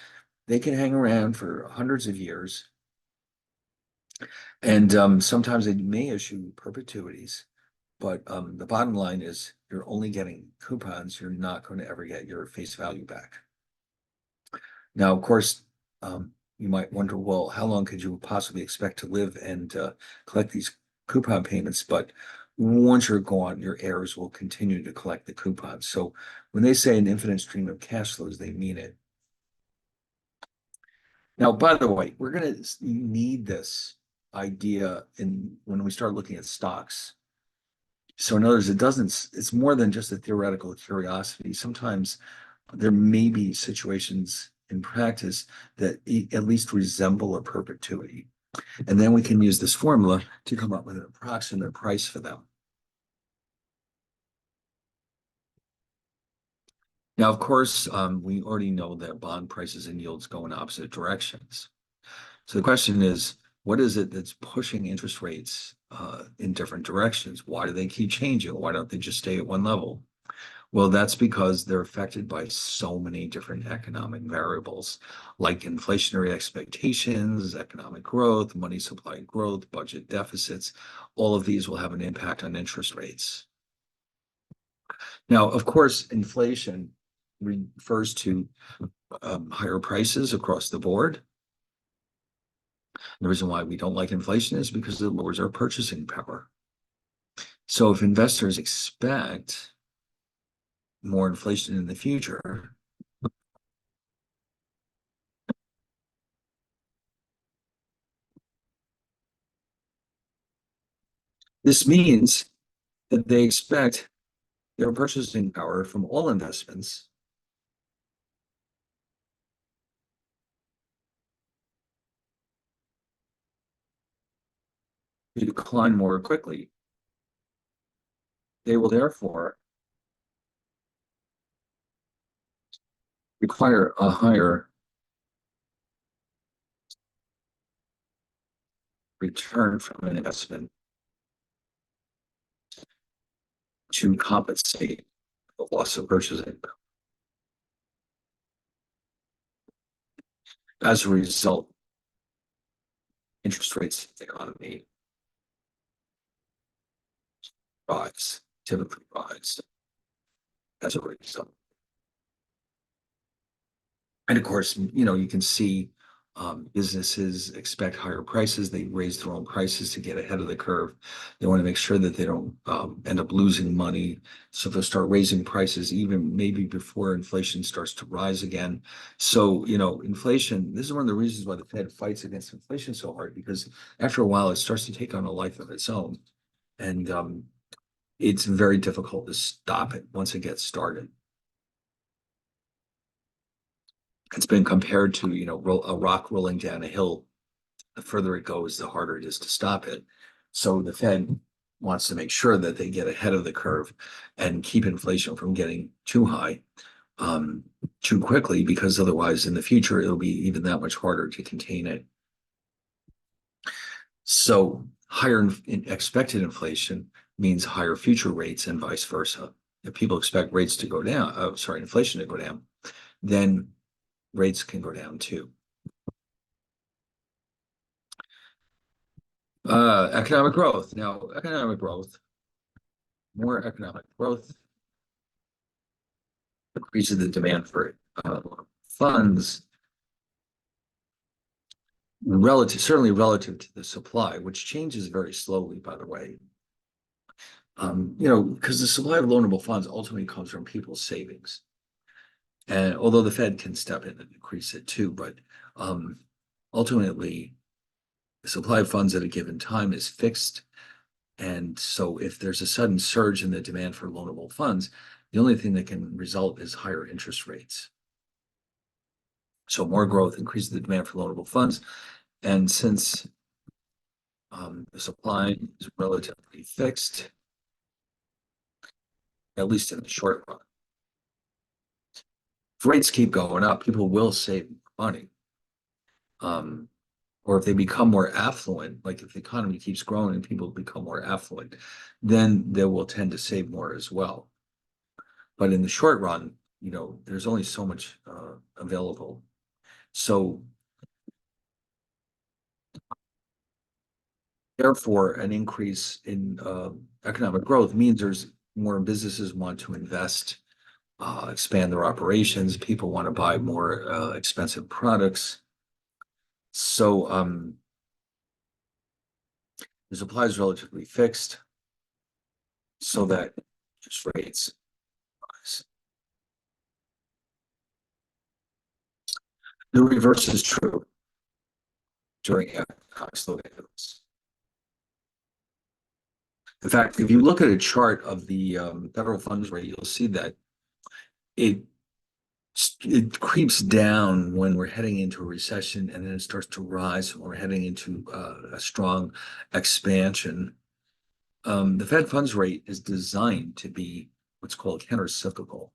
they can hang around for hundreds of years. And sometimes they may issue perpetuities, but the bottom line is you're only getting coupons. You're not going to ever get your face value back. Now, of course, you might wonder, well, how long could you possibly expect to live and collect these coupon payments? But once you're gone, your heirs will continue to collect the coupons. So when they say an infinite stream of cash flows, they mean it. Now, by the way, we're going to need this idea when we start looking at stocks. So in other words, it's more than just a theoretical curiosity. Sometimes there may be situations in practice that at least resemble a perpetuity. And then we can use this formula to come up with an approximate price for them. Now, of course, we already know that bond prices and yields go in opposite directions. So the question is, what is it that's pushing interest rates in different directions? Why do they keep changing? Why don't they just stay at one level? Well, that's because they're affected by so many different economic variables, like inflationary expectations, economic growth, money supply growth, budget deficits. All of these will have an impact on interest rates. Now, of course, inflation refers to higher prices across the board. The reason why we don't like inflation is because it lowers our purchasing power. So if investors expect more inflation in the future, this means that they expect their purchasing power from all investments to decline more quickly. They will therefore require a higher return from an investment to compensate the loss of purchasing power. As a result, interest rates in the economy rise, typically rise as a result. And of course, you can see businesses expect higher prices. They raise their own prices to get ahead of the curve. They want to make sure that they don't end up losing money. So they'll start raising prices even maybe before inflation starts to rise again. So, inflation, this is one of the reasons why the Fed fights against inflation so hard, because after a while it starts to take on a life of its own. And it's very difficult to stop it once it gets started. It's been compared to, a rock rolling down a hill. The further it goes, the harder it is to stop it. So the Fed wants to make sure that they get ahead of the curve and keep inflation from getting too high um, too quickly, because otherwise in the future, it'll be even that much harder to contain it. So higher expected inflation means higher future rates and vice versa. If people expect rates to go down, inflation to go down, then rates can go down too. Economic growth. Now, more economic growth increases the demand for funds certainly relative to the supply, which changes very slowly, by the way. Because the supply of loanable funds ultimately comes from people's savings. And although the Fed can step in and increase it too, but ultimately the supply of funds at a given time is fixed. And so if there's a sudden surge in the demand for loanable funds, the only thing that can result is higher interest rates. So more growth increases the demand for loanable funds. And since the supply is relatively fixed, at least in the short run, if rates keep going up, people will save money. Or if they become more affluent, like if the economy keeps growing and people become more affluent, then they will tend to save more as well. But in the short run, there's only so much available. So therefore, an increase in economic growth means there's more businesses want to invest, expand their operations. People want to buy more expensive products. So the supply is relatively fixed, so that interest rates rise. The reverse is true during economic slowdowns. In fact, if you look at a chart of the federal funds rate, you'll see that it it creeps down when we're heading into a recession, and then it starts to rise when we're heading into a strong expansion. The Fed funds rate is designed to be what's called countercyclical,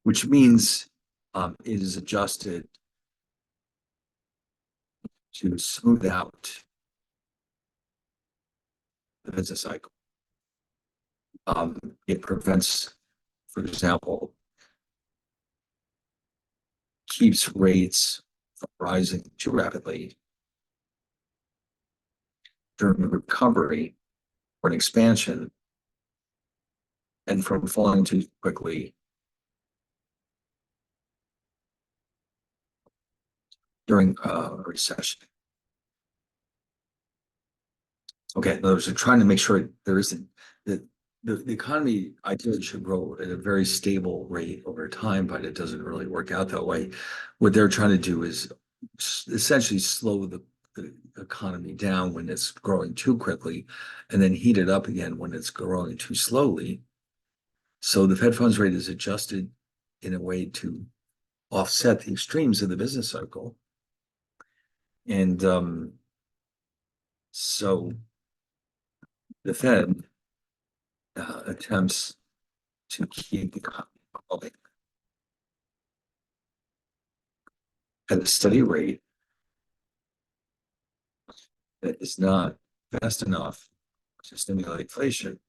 which means it is adjusted to smooth out the business cycle. It prevents, for example, keeps rates from rising too rapidly during a recovery or an expansion. and from falling too quickly during a recession. Okay, in other words, they're trying to make sure there isn't that the economy ideally should grow at a very stable rate over time, but it doesn't really work out that way. What they're trying to do is essentially slow the economy down when it's growing too quickly, and then heat it up again when it's growing too slowly. So the Fed funds rate is adjusted in a way to offset the extremes of the business cycle. And so the Fed attempts to keep the economy growing at a steady rate that is not fast enough to stimulate inflation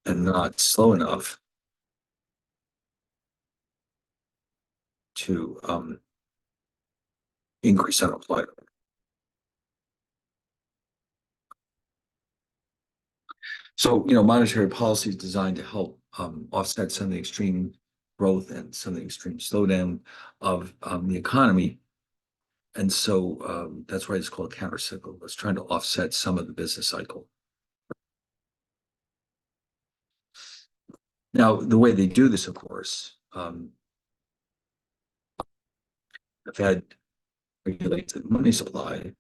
and not slow enough to increase unemployment. So, monetary policy is designed to help offset some of the extreme growth and some of the extreme slowdown of the economy. And so that's why it's called countercyclical. It's trying to offset some of the business cycle. Now, the way they do this, of course, the Fed regulates the money supply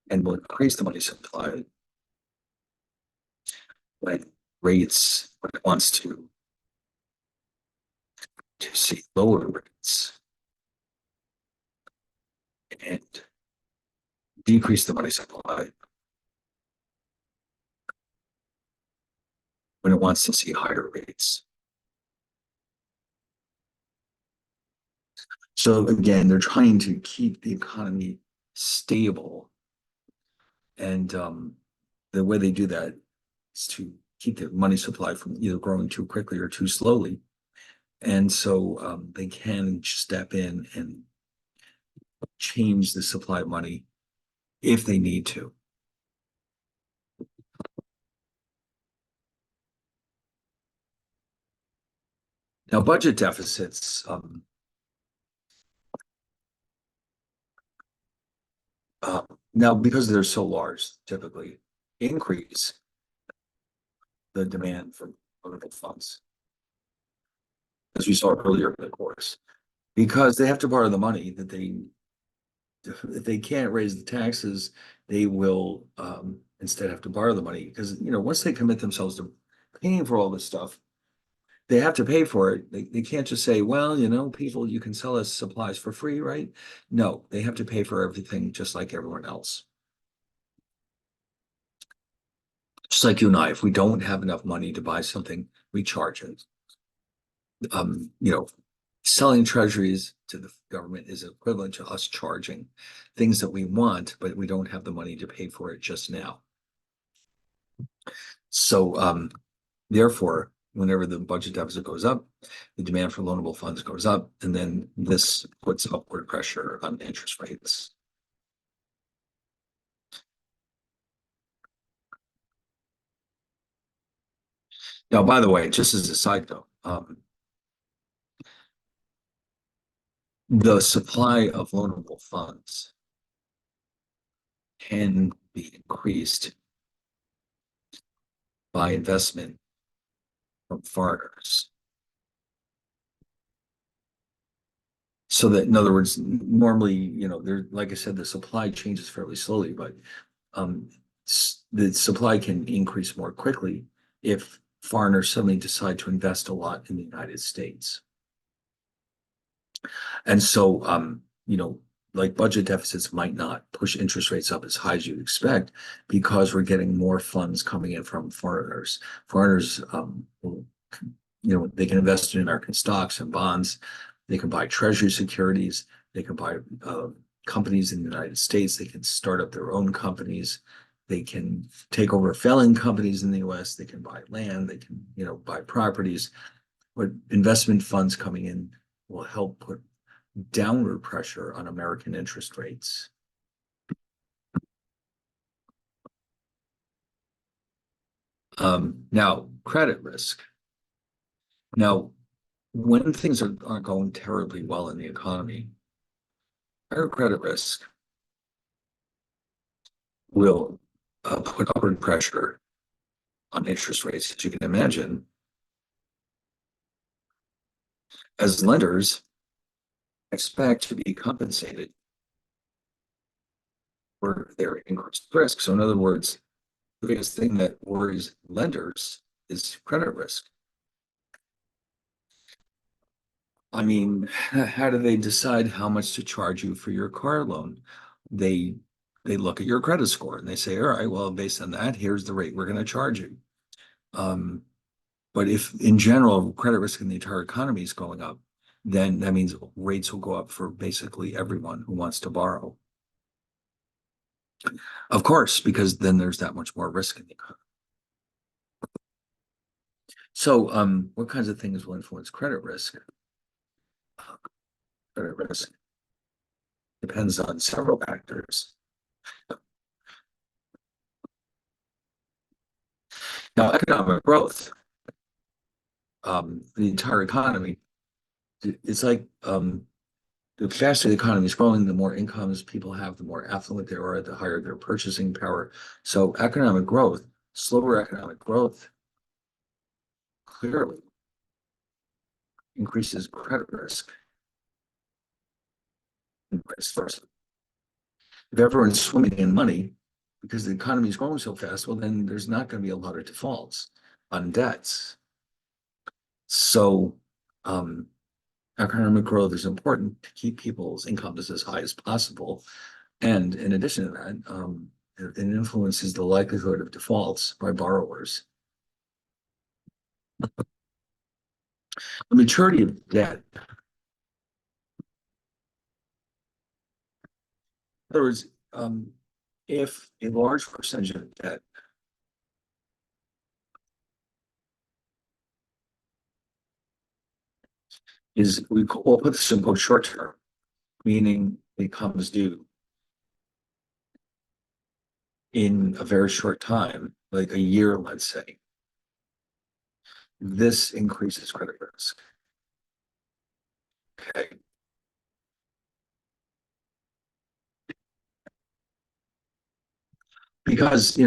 and will increase the money supply when when it wants to see lower rates and decrease the money supply when it wants to see higher rates. So again, they're trying to keep the economy stable. And the way they do that is to keep the money supply from either growing too quickly or too slowly. And so they can step in and change the supply of money if they need to. Now, budget deficits, now because they're so large, typically increase the demand for political funds, as we saw earlier in the course, because they have to borrow the money that they, if they can't raise the taxes, they will instead have to borrow the money because, once they commit themselves to paying for all this stuff, they have to pay for it. They can't just say, well, people, you can sell us supplies for free, right? No, they have to pay for everything just like everyone else. Just like you and I, if we don't have enough money to buy something, we charge it. Um, you know, Selling treasuries to the government is equivalent to us charging things that we want, but we don't have the money to pay for it just now. So therefore, whenever the budget deficit goes up, the demand for loanable funds goes up, and then this puts upward pressure on interest rates. Now, by the way, just as a side note, the supply of loanable funds can be increased by investment from foreigners. So that, in other words, normally, there, like I said, the supply changes fairly slowly, but um, the supply can increase more quickly if foreigners suddenly decide to invest a lot in the United States. And so, like budget deficits might not push interest rates up as high as you'd expect because we're getting more funds coming in from foreigners. Foreigners, they can invest in American stocks and bonds. They can buy treasury securities. They can buy companies in the United States. They can start up their own companies. They can take over failing companies in the US. They can buy land. They can, buy properties. But investment funds coming in will help put downward pressure on American interest rates. Now, credit risk. Now, when things aren't going terribly well in the economy, higher credit risk will put upward pressure on interest rates, as you can imagine. As lenders expect to be compensated for their increased risk. So, in other words, the biggest thing that worries lenders is credit risk. I mean, how do they decide how much to charge you for your car loan? They they look at your credit score and they say, all right, well, based on that, here's the rate we're going to charge you. Um, but if in general credit risk in the entire economy is going up, then that means rates will go up for basically everyone who wants to borrow. Of course, because then there's that much more risk in the economy. So, what kinds of things will influence credit risk? Credit risk depends on several factors. Now, economic growth, the entire economy, it's like the faster the economy is growing, the more incomes people have, the more affluent they are, the higher their purchasing power. So, economic growth, slower economic growth, clearly increases credit risk and vice versa. If everyone's swimming in money because the economy is growing so fast, well, then there's not going to be a lot of defaults on debts. So, um, economic growth is important to keep people's incomes as high as possible. And in addition to that, it influences the likelihood of defaults by borrowers. The maturity of debt, in other words, if a large percentage of debt we'll put this in quote short term, meaning it comes due in a very short time, like a year, let's say, this increases credit risk. Okay. Because,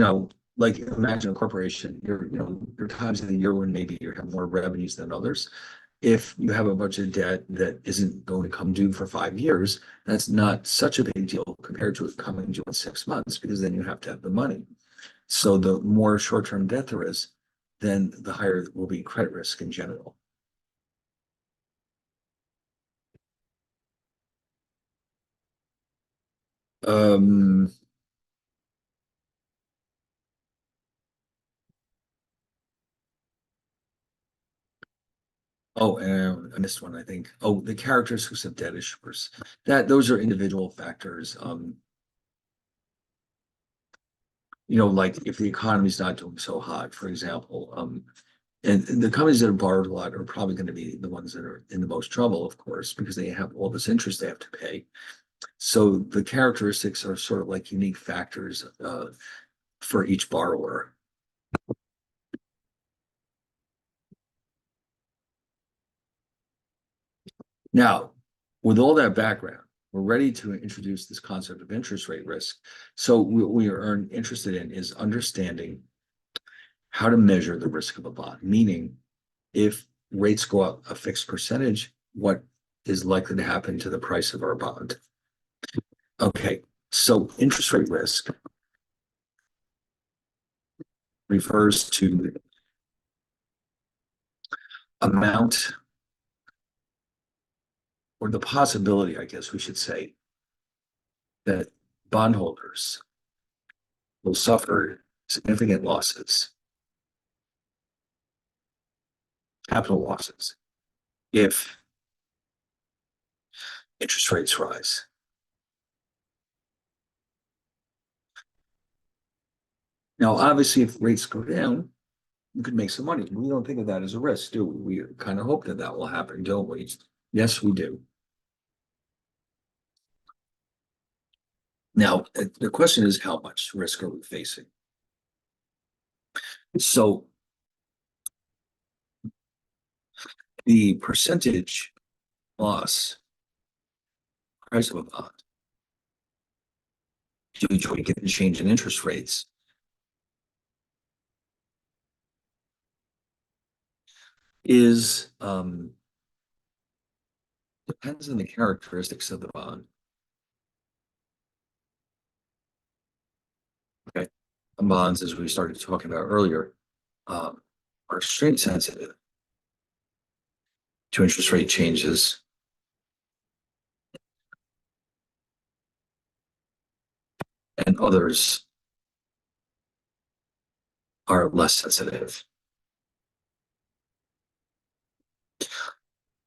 like imagine a corporation, there are times in the year when maybe you have more revenues than others. If you have a bunch of debt that isn't going to come due for 5 years, that's not such a big deal compared to it coming due in 6 months, because then you have to have the money. So the more short-term debt there is, then the higher will be credit risk in general. Um, I missed one, I think. Oh, the characteristics of debt issuers. Those are individual factors. Like if the economy's not doing so hot, for example, and the companies that have borrowed a lot are probably going to be the ones that are in the most trouble, of course, because they have all this interest they have to pay. So the characteristics are sort of like unique factors for each borrower. Now, with all that background, we're ready to introduce this concept of interest rate risk. So what we are interested in is understanding how to measure the risk of a bond, meaning if rates go up a fixed percentage, what is likely to happen to the price of our bond? Okay, so interest rate risk refers to the amount or the possibility, I guess we should say, that bondholders will suffer significant losses, capital losses, if interest rates rise. Now, obviously, if rates go down, you could make some money. We don't think of that as a risk, do we? We kind of hope that that will happen, don't we? Yes, we do. Now, the question is, how much risk are we facing? So the percentage loss price of a bond due to a given change in interest rates is depends on the characteristics of the bond. Okay. Bonds, as we started talking about earlier, um, are extremely sensitive to interest rate changes, and others are less sensitive.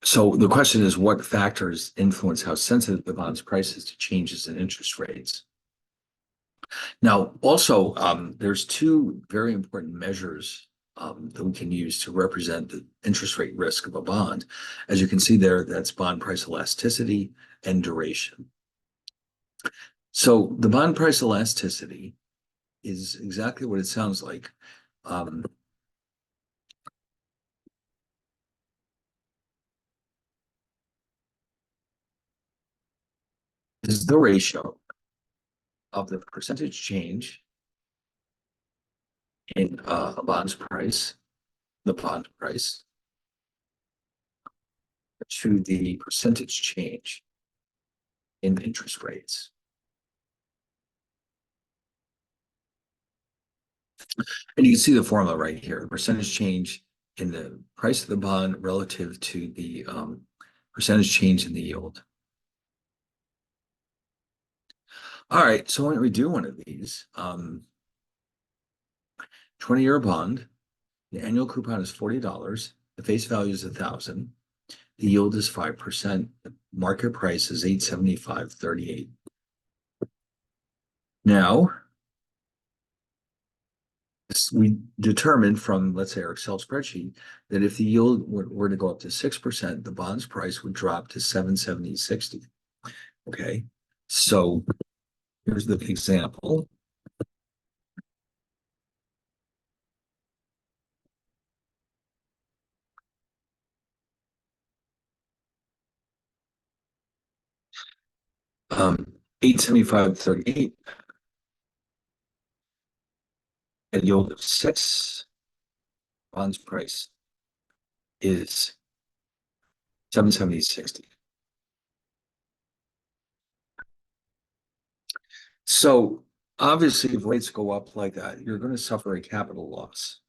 So the question is, what factors influence how sensitive the bond's price is to changes in interest rates? Now, also, there's two very important measures that we can use to represent the interest rate risk of a bond. As you can see there, that's bond price elasticity and duration. So the bond price elasticity is exactly what it sounds like. Um, is the ratio of the percentage change in a bond's price, the bond price, to the percentage change in interest rates. And you can see the formula right here, the percentage change in the price of the bond relative to the percentage change in the yield. All right, so why don't we do one of these? 20-year bond, the annual coupon is $40, the face value is 1,000, the yield is 5%, the market price is 875.38. Now, we determined from, let's say, our Excel spreadsheet that if the yield were to go up to 6%, the bond's price would drop to 770.60. Okay, so here's the example. Um, 875.38 at yield of 6, bond's price is 770.60. So obviously, if rates go up like that, you're going to suffer a capital loss.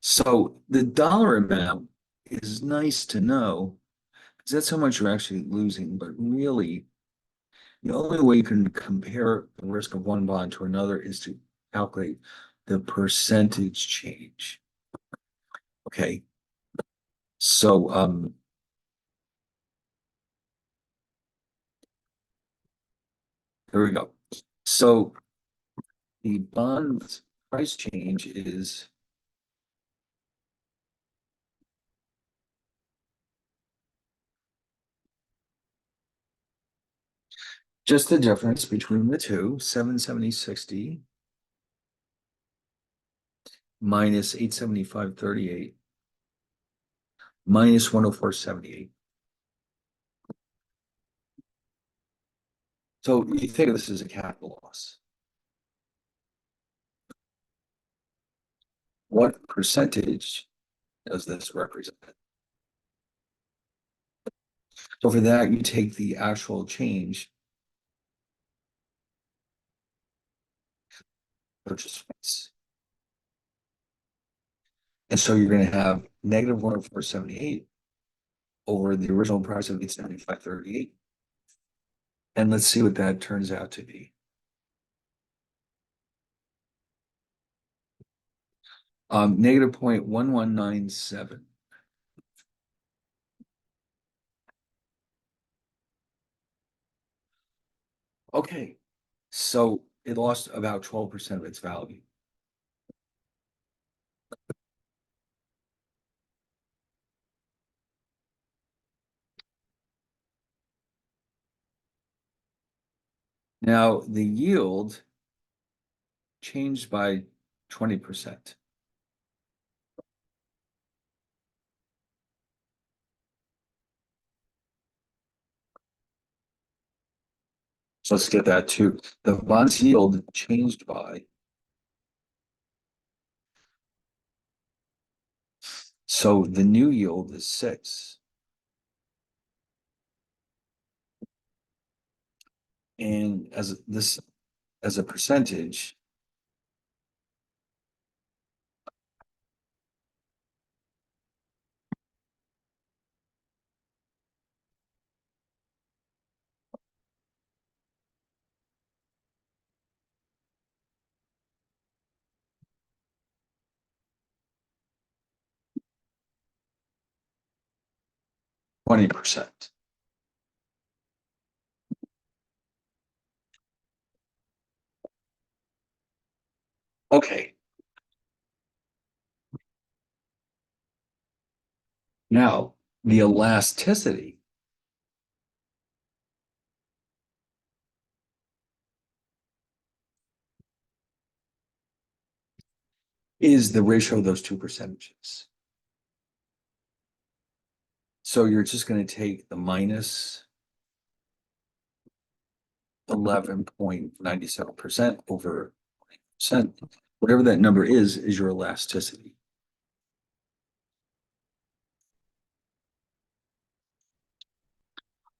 So the dollar amount is nice to know because that's how much you're actually losing. But really, the only way you can compare the risk of one bond to another is to calculate the percentage change. Okay. So there we go. So the bond price change is just the difference between the two, 770.60 minus 875.38 minus 104.78. So you think of this as a capital loss. What percentage does this represent? So for that, you take the actual change purchase price. And so you're going to have negative 104.78 over the original price of 875.38. And let's see what that turns out to be. Negative 0.1197. Okay, so it lost about 12% of its value. Now the yield changed by 20%. So let's get that too. The bonds yield changed by. So the new yield is 6. And as a percentage, 20%. Okay. Now the elasticity is the ratio of those two percentages. So you're just going to take the minus 11.97% over percent. Whatever that number is your elasticity.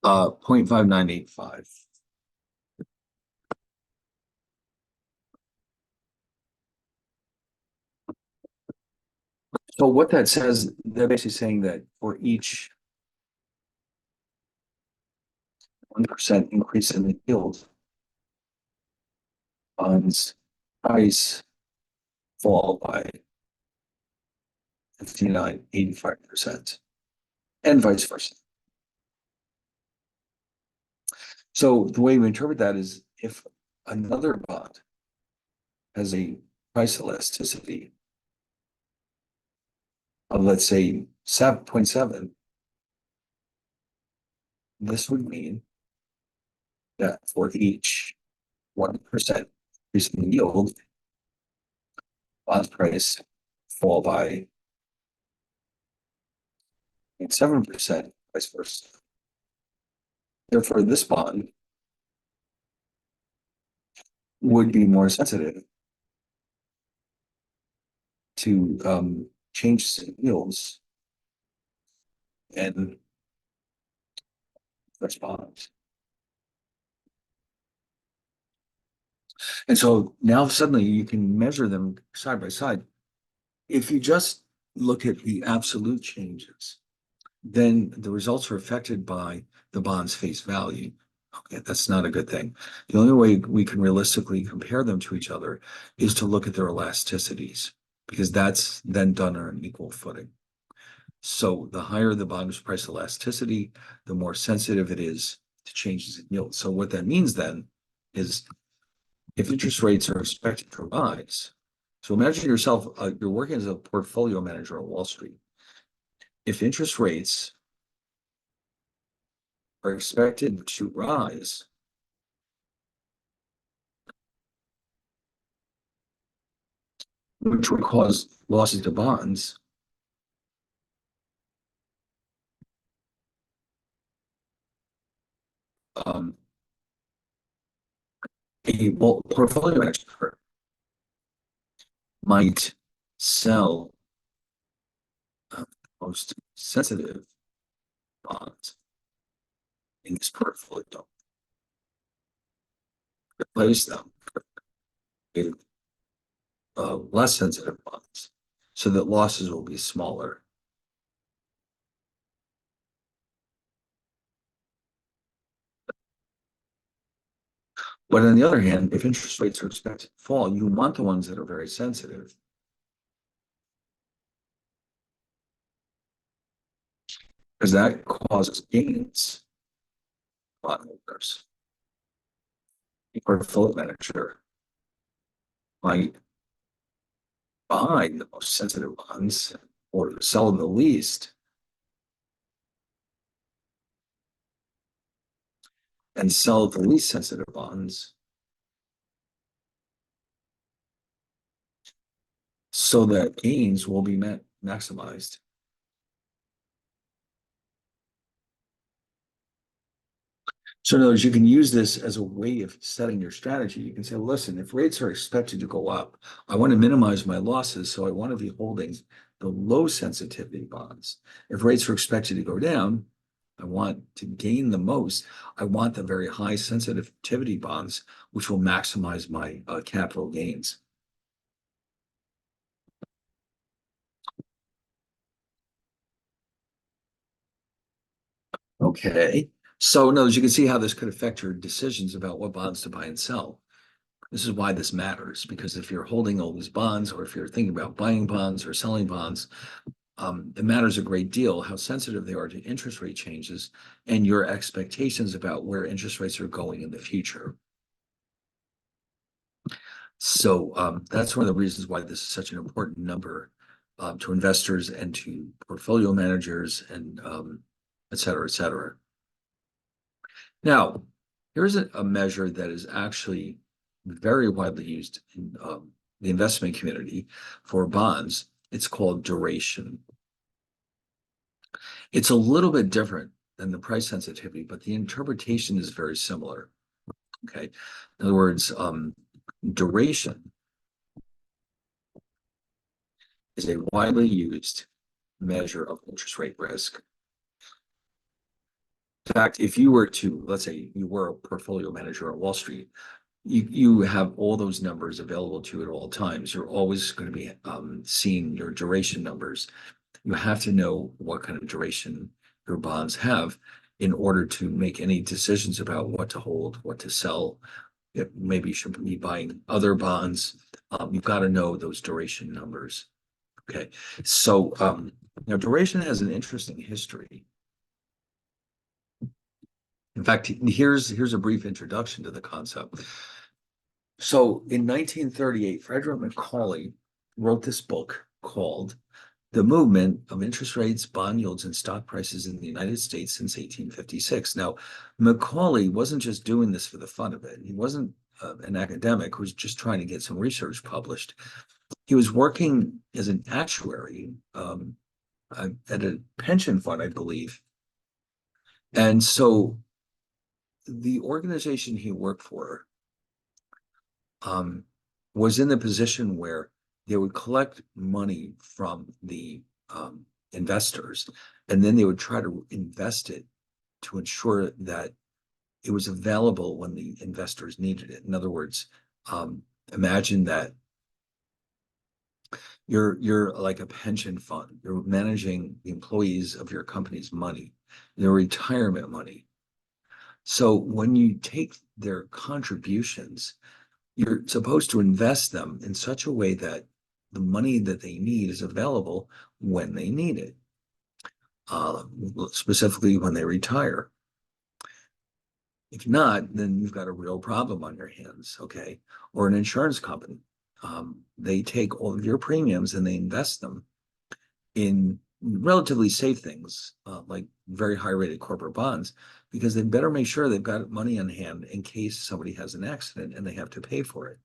0.5985. So what that says, they're basically saying that for each 1% increase in the yield, bonds price fall by 59.85%, and vice versa. So the way we interpret that is if another bond has a price elasticity of, let's say, 7.7, this would mean that for each 1% increase in yield, bond price fall by 0.7%, vice versa. Therefore, this bond would be more sensitive to changes in yields and response. And so now suddenly you can measure them side by side. If you just look at the absolute changes, then the results are affected by the bond's face value. Okay, that's not a good thing. The only way we can realistically compare them to each other is to look at their elasticities, because that's then done on an equal footing. So the higher the bond's price elasticity, the more sensitive it is to changes in yield. So what that means then is if interest rates are expected to rise, so imagine yourself, you're working as a portfolio manager on Wall Street. If interest rates are expected to rise, which would cause losses to bonds, um, a portfolio manager might sell most sensitive bonds in this portfolio, replace them with less sensitive bonds so that losses will be smaller. But on the other hand, if interest rates are expected to fall, you want the ones that are very sensitive, because that causes gains on bondholders. A portfolio manager might buy the most sensitive bonds or sell the least and sell the least sensitive bonds so that gains will be maximized. So in other words, you can use this as a way of setting your strategy. You can say, listen, if rates are expected to go up, I want to minimize my losses, so I want to be holding the low sensitivity bonds. If rates are expected to go down, I want to gain the most. I want the very high sensitivity bonds, which will maximize my capital gains. Okay. So in other words, you can see how this could affect your decisions about what bonds to buy and sell. This is why this matters, because if you're holding all these bonds, or if you're thinking about buying bonds or selling bonds, it matters a great deal how sensitive they are to interest rate changes and your expectations about where interest rates are going in the future. So that's one of the reasons why this is such an important number to investors and to portfolio managers and et cetera, et cetera. Now, here's a measure that is actually very widely used in the investment community for bonds. It's called duration. It's a little bit different than the price sensitivity, but the interpretation is very similar. Okay. In other words, duration is a widely used measure of interest rate risk. In fact, if you were to, let's say you were a portfolio manager at Wall Street, you have all those numbers available to you at all times. You're always going to be seeing your duration numbers. You have to know what kind of duration your bonds have in order to make any decisions about what to hold, what to sell. Maybe you should be buying other bonds. You've got to know those duration numbers. Okay, so now duration has an interesting history. In fact, here's a brief introduction to the concept. So in 1938, Frederick Macaulay wrote this book called The Movement of Interest Rates, Bond Yields, and Stock Prices in the United States since 1856. Now, Macaulay wasn't just doing this for the fun of it. He wasn't an academic who was just trying to get some research published. He was working as an actuary at a pension fund, I believe. And so the organization he worked for was in the position where they would collect money from the investors, and then they would try to invest it to ensure that it was available when the investors needed it. In other words, imagine that you're like a pension fund. You're managing the employees of your company's money, their retirement money. So when you take their contributions, you're supposed to invest them in such a way that the money that they need is available when they need it, specifically when they retire. If not, then you've got a real problem on your hands, okay? Or an insurance company. They take all of your premiums and they invest them in relatively safe things, like very high rated corporate bonds, because they better make sure they've got money on hand in case somebody has an accident and they have to pay for it.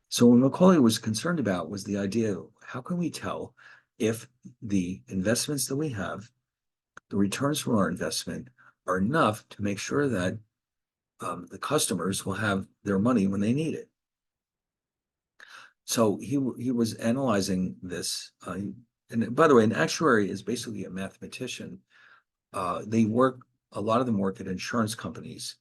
So what Macaulay was concerned about was the idea, how can we tell if the investments that we have, the returns from our investment, are enough to make sure that the customers will have their money when they need it. So he was analyzing this. And by the way, an actuary is basically a mathematician. They work, a lot of them work at insurance companies.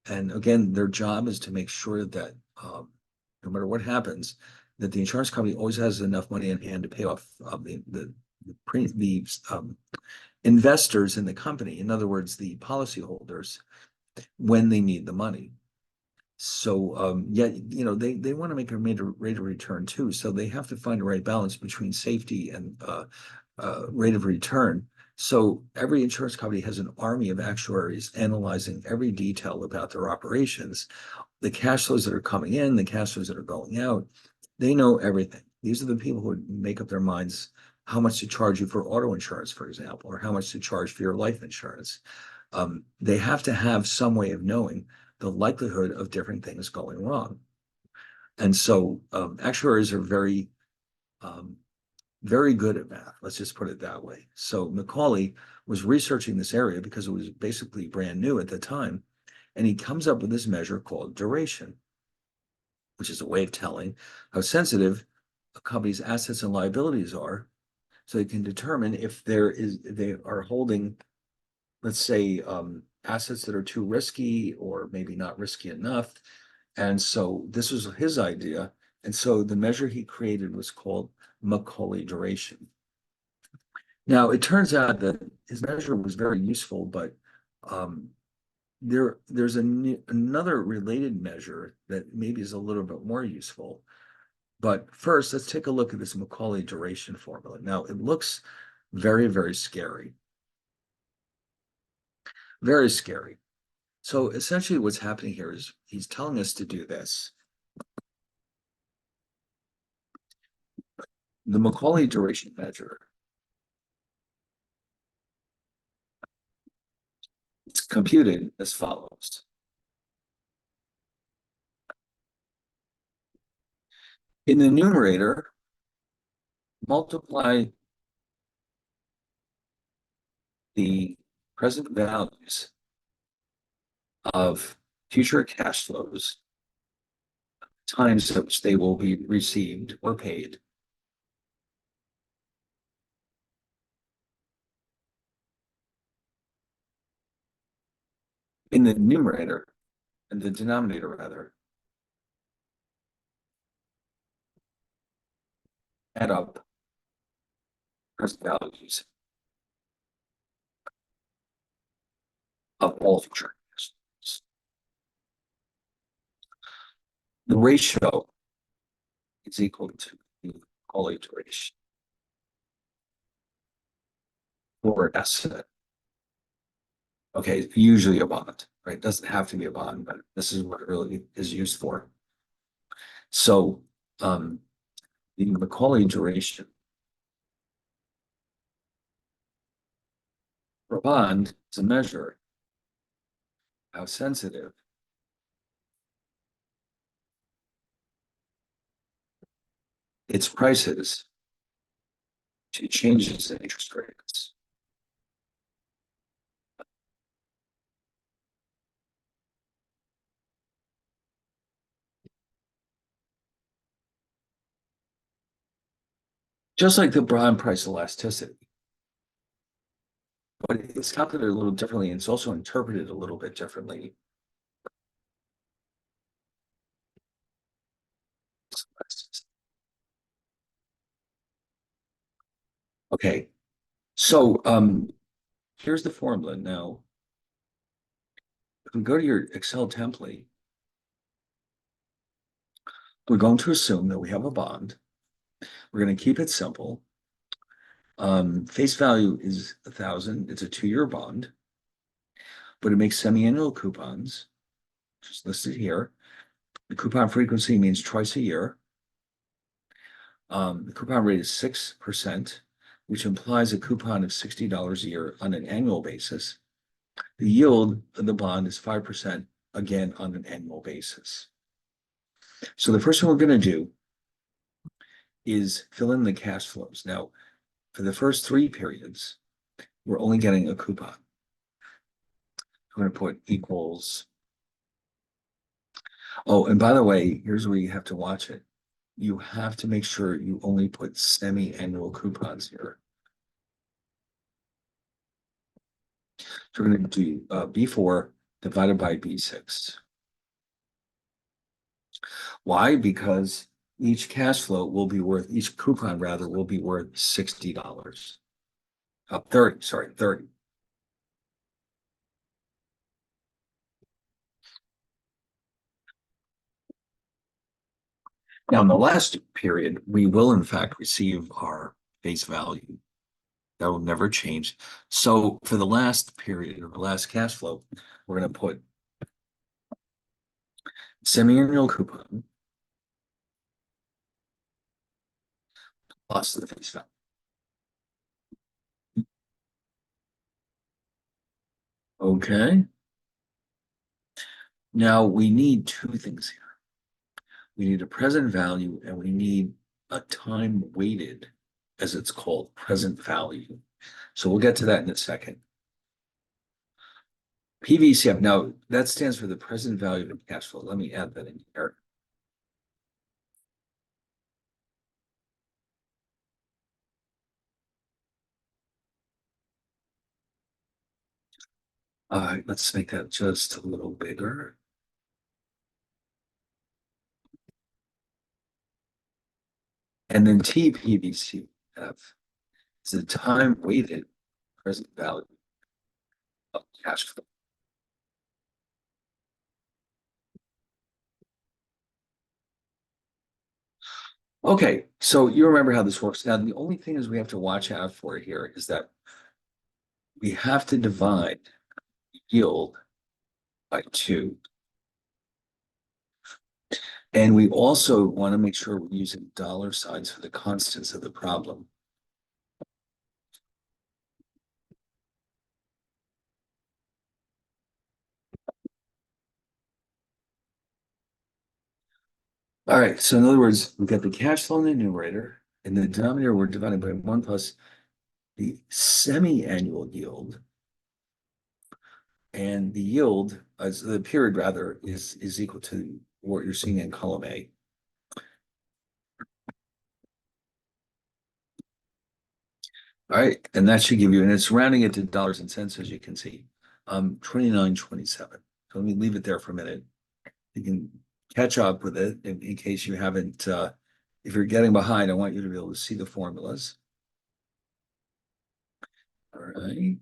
And again, their job is to make sure that no matter what happens, that the insurance company always has enough money in hand to pay off the investors in the company. In other words, the policyholders, when they need the money. So yeah, they want to make a rate of return too. So they have to find the right balance between safety and rate of return. So every insurance company has an army of actuaries analyzing every detail about their operations, the cash flows that are coming in, the cash flows that are going out. They know everything. These are the people who make up their minds how much to charge you for auto insurance, for example, or how much to charge for your life insurance. They have to have some way of knowing the likelihood of different things going wrong. And so actuaries are very um, very good at math. Let's just put it that way. So Macaulay was researching this area because it was basically brand new at the time. And he comes up with this measure called duration, which is a way of telling how sensitive a company's assets and liabilities are. So they can determine if they are holding, let's say, assets that are too risky or maybe not risky enough. And so this was his idea. And so the measure he created was called Macaulay duration. Now, it turns out that his measure was very useful, but um, there's another related measure that maybe is a little bit more useful. But first, let's take a look at this Macaulay duration formula. Now, it looks very, very scary, very scary. So essentially what's happening here is he's telling us to do this. The Macaulay duration measure, it's computed as follows. In the numerator, multiply the present values of future cash flows times at which they will be received or paid. In the numerator, and the denominator rather, add up present values of all future cash flows. The ratio is equal to the Macaulay duration for an asset. Okay, usually a bond, right? It doesn't have to be a bond, but this is what it really is used for. So the Macaulay duration for a bond is a measure how sensitive its prices to changes in interest rates. Just like the bond price elasticity. But it's calculated a little differently, and it's also interpreted a little bit differently. Okay, so here's the formula. Now, if we go to your Excel template, we're going to assume that we have a bond. We're going to keep it simple. Face value is 1,000. It's a 2-year bond, but it makes semi-annual coupons, just listed here. The coupon frequency means twice a year. The coupon rate is 6%, which implies a coupon of $60 a year on an annual basis. The yield of the bond is 5%, again on an annual basis. So the first thing we're going to do is fill in the cash flows. Now, for the first 3 periods, we're only getting a coupon. We're going to put equals. Oh, and by the way, here's where you have to watch it. You have to make sure you only put semi-annual coupons here. So we're going to do B4 divided by B6. Why? Because each coupon rather will be worth $60. 30. Now, in the last period, we will in fact receive our face value. That will never change. So for the last period or the last cash flow, we're going to put semi-annual coupon plus the face value. Okay. Now we need 2 things here. We need a present value and we need a time weighted, as it's called, present value. So we'll get to that in a second. PVCF, now that stands for the present value of cash flow. Let me add that in here. Let's make that just a little bigger. And then TPVCF is the time weighted present value of cash flow. Okay, so you remember how this works. Now, the only thing is we have to watch out for here is that we have to divide yield by 2. And we also want to make sure we're using dollar signs for the constants of the problem. All right, so in other words, we've got the cash flow in the numerator, and the denominator we're dividing by 1 plus the semi-annual yield. And the yield, as the period rather, is equal to what you're seeing in column A. All right, and that should give you, and it's rounding it to dollars and cents, as you can see, 29.27. So let me leave it there for a minute. You can catch up with it in case you haven't, if you're getting behind, I want you to be able to see the formulas. All right.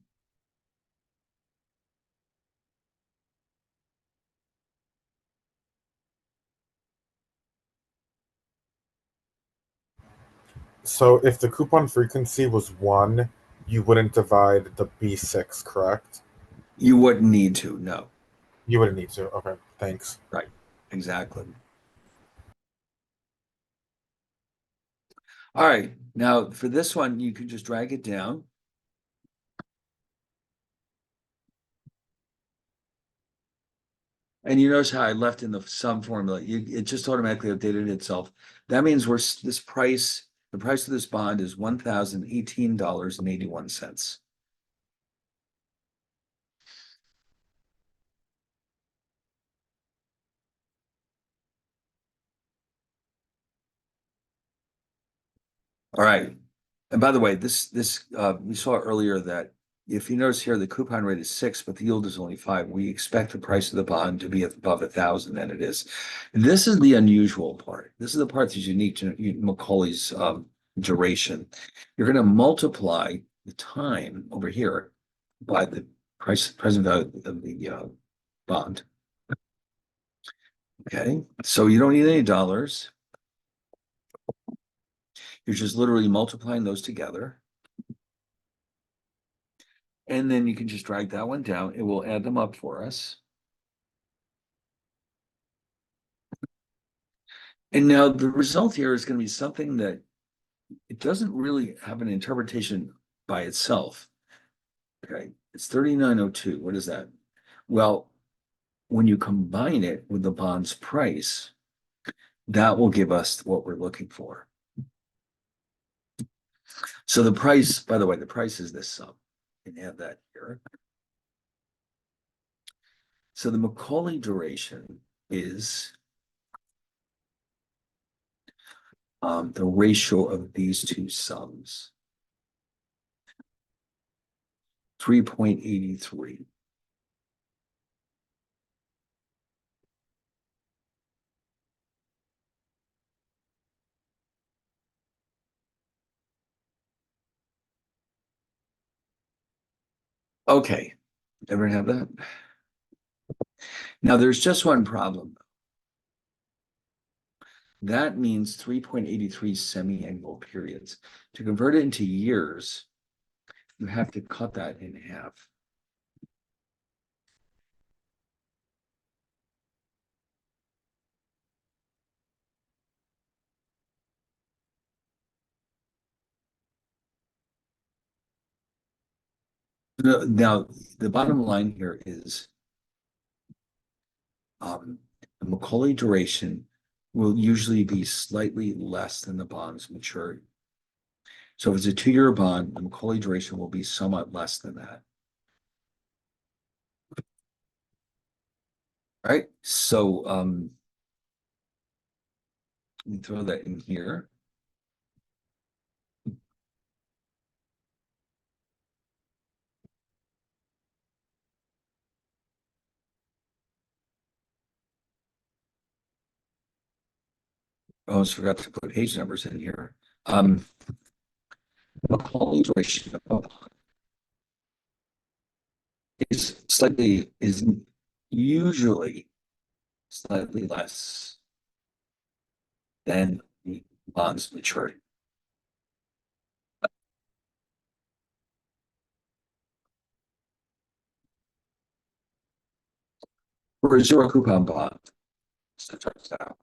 So if the coupon frequency was 1, you wouldn't divide the B6, correct? You wouldn't need to, no. You wouldn't need to. Okay, thanks. Right, exactly. All right, now for this one, you can just drag it down. And you notice how I left in the sum formula, it just automatically updated itself. That means the price of this bond is $1,018.81. All right. And by the way, we saw earlier that if you notice here, the coupon rate is 6, but the yield is only 5. We expect the price of the bond to be above 1,000, and it is. This is the unusual part. This is the part that's unique to Macaulay's duration. You're going to multiply the time over here by the present value of the bond. Okay, so you don't need any dollars. You're just literally multiplying those together. And then you can just drag that one down. It will add them up for us. And now the result here is going to be something that it doesn't really have an interpretation by itself. Okay, it's 3902. What is that? Well, when you combine it with the bond's price, that will give us what we're looking for. So the price, by the way, the price is this sum. You can add that here. So the Macaulay duration is the ratio of these two sums. 3.83. Okay, everyone have that? Now there's just one problem. That means 3.83 semi-annual periods. To convert it into years, you have to cut that in half. Now, the bottom line here is the Macaulay duration will usually be slightly less than the bond's maturity. So if it's a 2-year bond, the Macaulay duration will be somewhat less than that. All right, so let me throw that in here. I almost forgot to put page numbers in here. Macaulay duration is usually slightly less than the bond's maturity. For a zero coupon bond, so it turns out,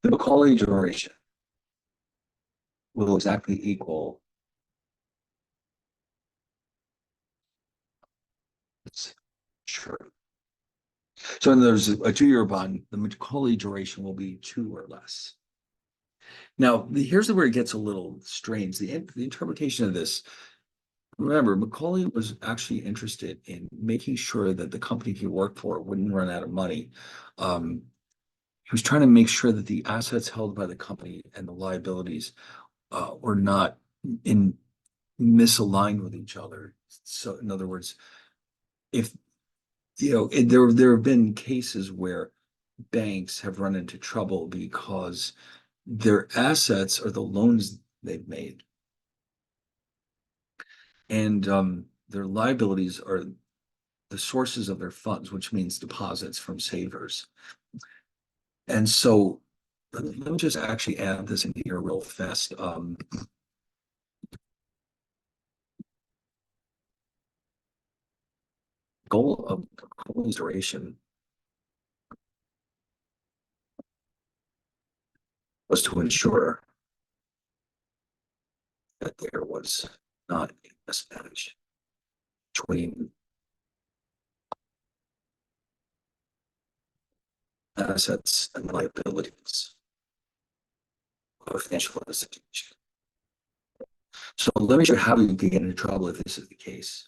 the Macaulay duration will exactly equal its maturity. So when there's a 2-year bond, the Macaulay duration will be 2 or less. Now, here's where it gets a little strange. The interpretation of this, remember, Macaulay was actually interested in making sure that the company he worked for wouldn't run out of money. He was trying to make sure that the assets held by the company and the liabilities were not in misaligned with each other. So, in other words, if there have been cases where banks have run into trouble because their assets are the loans they've made, and their liabilities are the sources of their funds, which means deposits from savers. And so, let me just actually add this in here real fast. Goal of Macaulay duration was to ensure that there was not a mismatch between assets and liabilities of a financial institution. So let me show you how you can get into trouble if this is the case.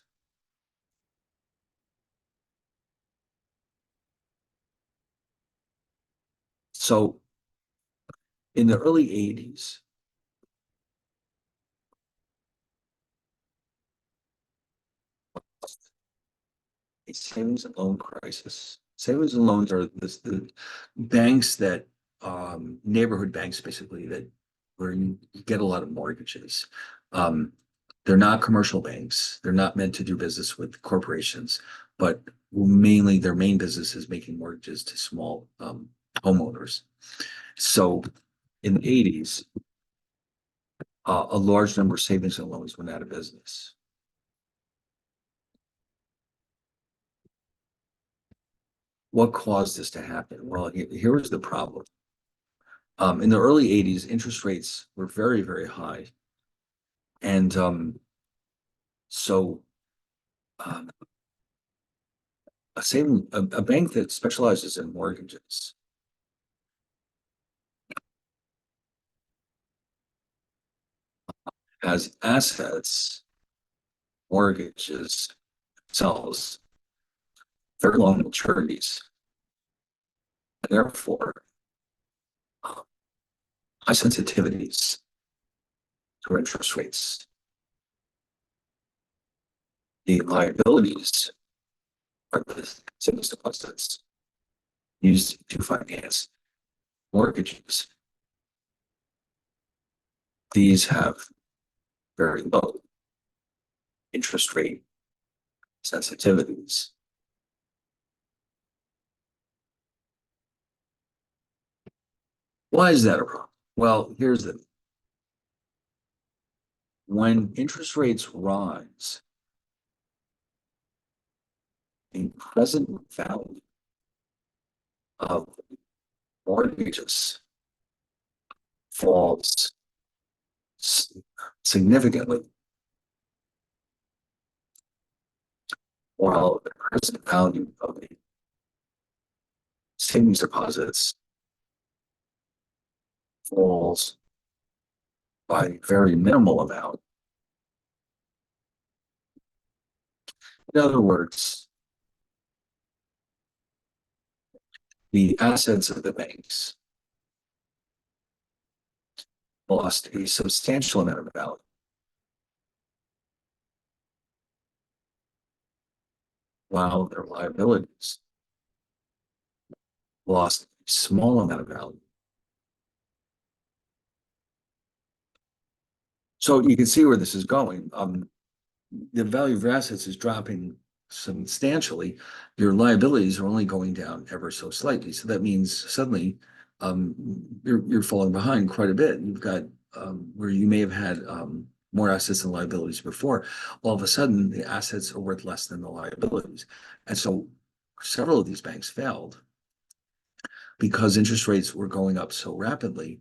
So in the early 80s, a savings and loan crisis. Savings and loans are the banks that neighborhood banks basically that where you get a lot of mortgages. Um, they're not commercial banks. They're not meant to do business with corporations, but mainly their main business is making mortgages to small homeowners. So in the 80s, a large number of savings and loans went out of business. What caused this to happen? Well, here was the problem. In the early 80s, interest rates were very, very high. And so um, a bank that specializes in mortgages has assets, mortgages, sells very long maturities. And therefore, uh, high sensitivities to interest rates. The liabilities are the savings deposits used to finance mortgages. These have very low interest rate sensitivities. Why is that a problem? Well, here's the when interest rates rise, the present value of mortgages falls significantly, while the present value of the savings deposits falls by very minimal amount. In other words, the assets of the banks lost a substantial amount of value, while their liabilities lost a small amount of value. So you can see where this is going. The value of your assets is dropping substantially. Your liabilities are only going down ever so slightly. So that means suddenly you're falling behind quite a bit. You've got where you may have had more assets than liabilities before. All of a sudden, the assets are worth less than the liabilities. And so several of these banks failed because interest rates were going up so rapidly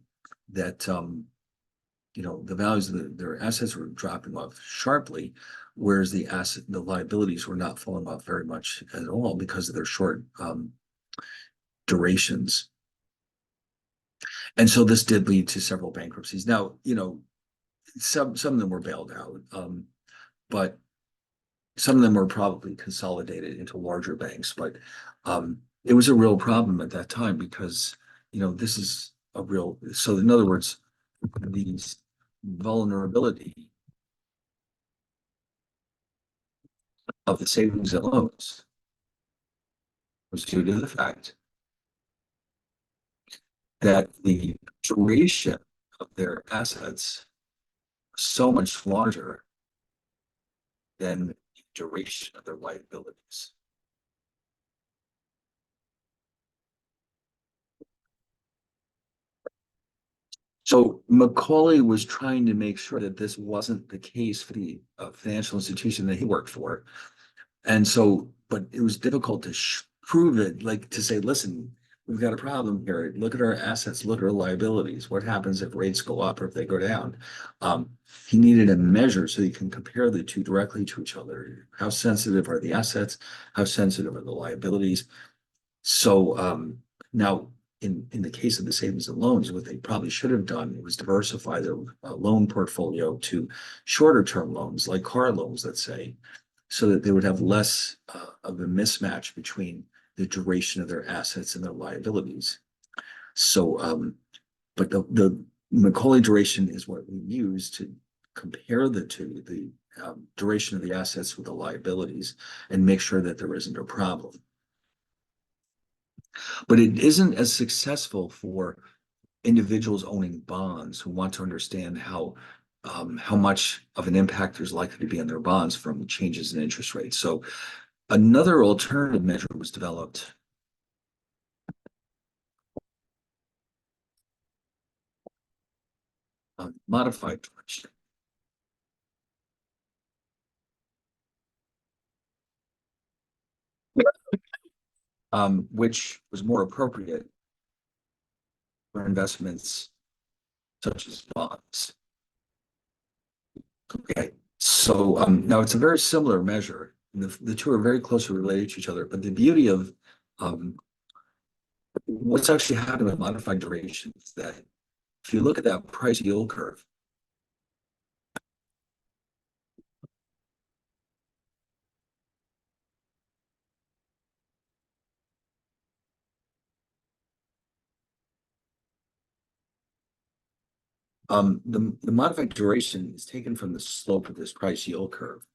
that the values of their assets were dropping off sharply, whereas the liabilities were not falling off very much at all because of their short durations. And so this did lead to several bankruptcies. Now, some of them were bailed out, but some of them were probably consolidated into larger banks. But it was a real problem at that time because this is a real. So in other words, these vulnerability of the savings and loans was due to the fact that the duration of their assets was so much larger than the duration of their liabilities. So Macaulay was trying to make sure that this wasn't the case for the financial institution that he worked for. And so, but it was difficult to prove it, like to say, listen, we've got a problem here. Look at our assets, look at our liabilities. What happens if rates go up or if they go down? He needed a measure so you can compare the two directly to each other. How sensitive are the assets? How sensitive are the liabilities? So now, in the case of the savings and loans, what they probably should have done was diversify their loan portfolio to shorter term loans, like car loans, let's say, so that they would have less of a mismatch between the duration of their assets and their liabilities. So, but the Macaulay duration is what we use to compare the two, the duration of the assets with the liabilities, and make sure that there isn't a problem. But it isn't as successful for individuals owning bonds who want to understand how much of an impact there's likely to be on their bonds from changes in interest rates. So another alternative measure was developed. Modified duration, which was more appropriate for investments such as bonds. Okay, so now it's a very similar measure. The two are very closely related to each other, but the beauty of what's actually happening with modified duration is that if you look at that price yield curve, the modified duration is taken from the slope of this price yield curve.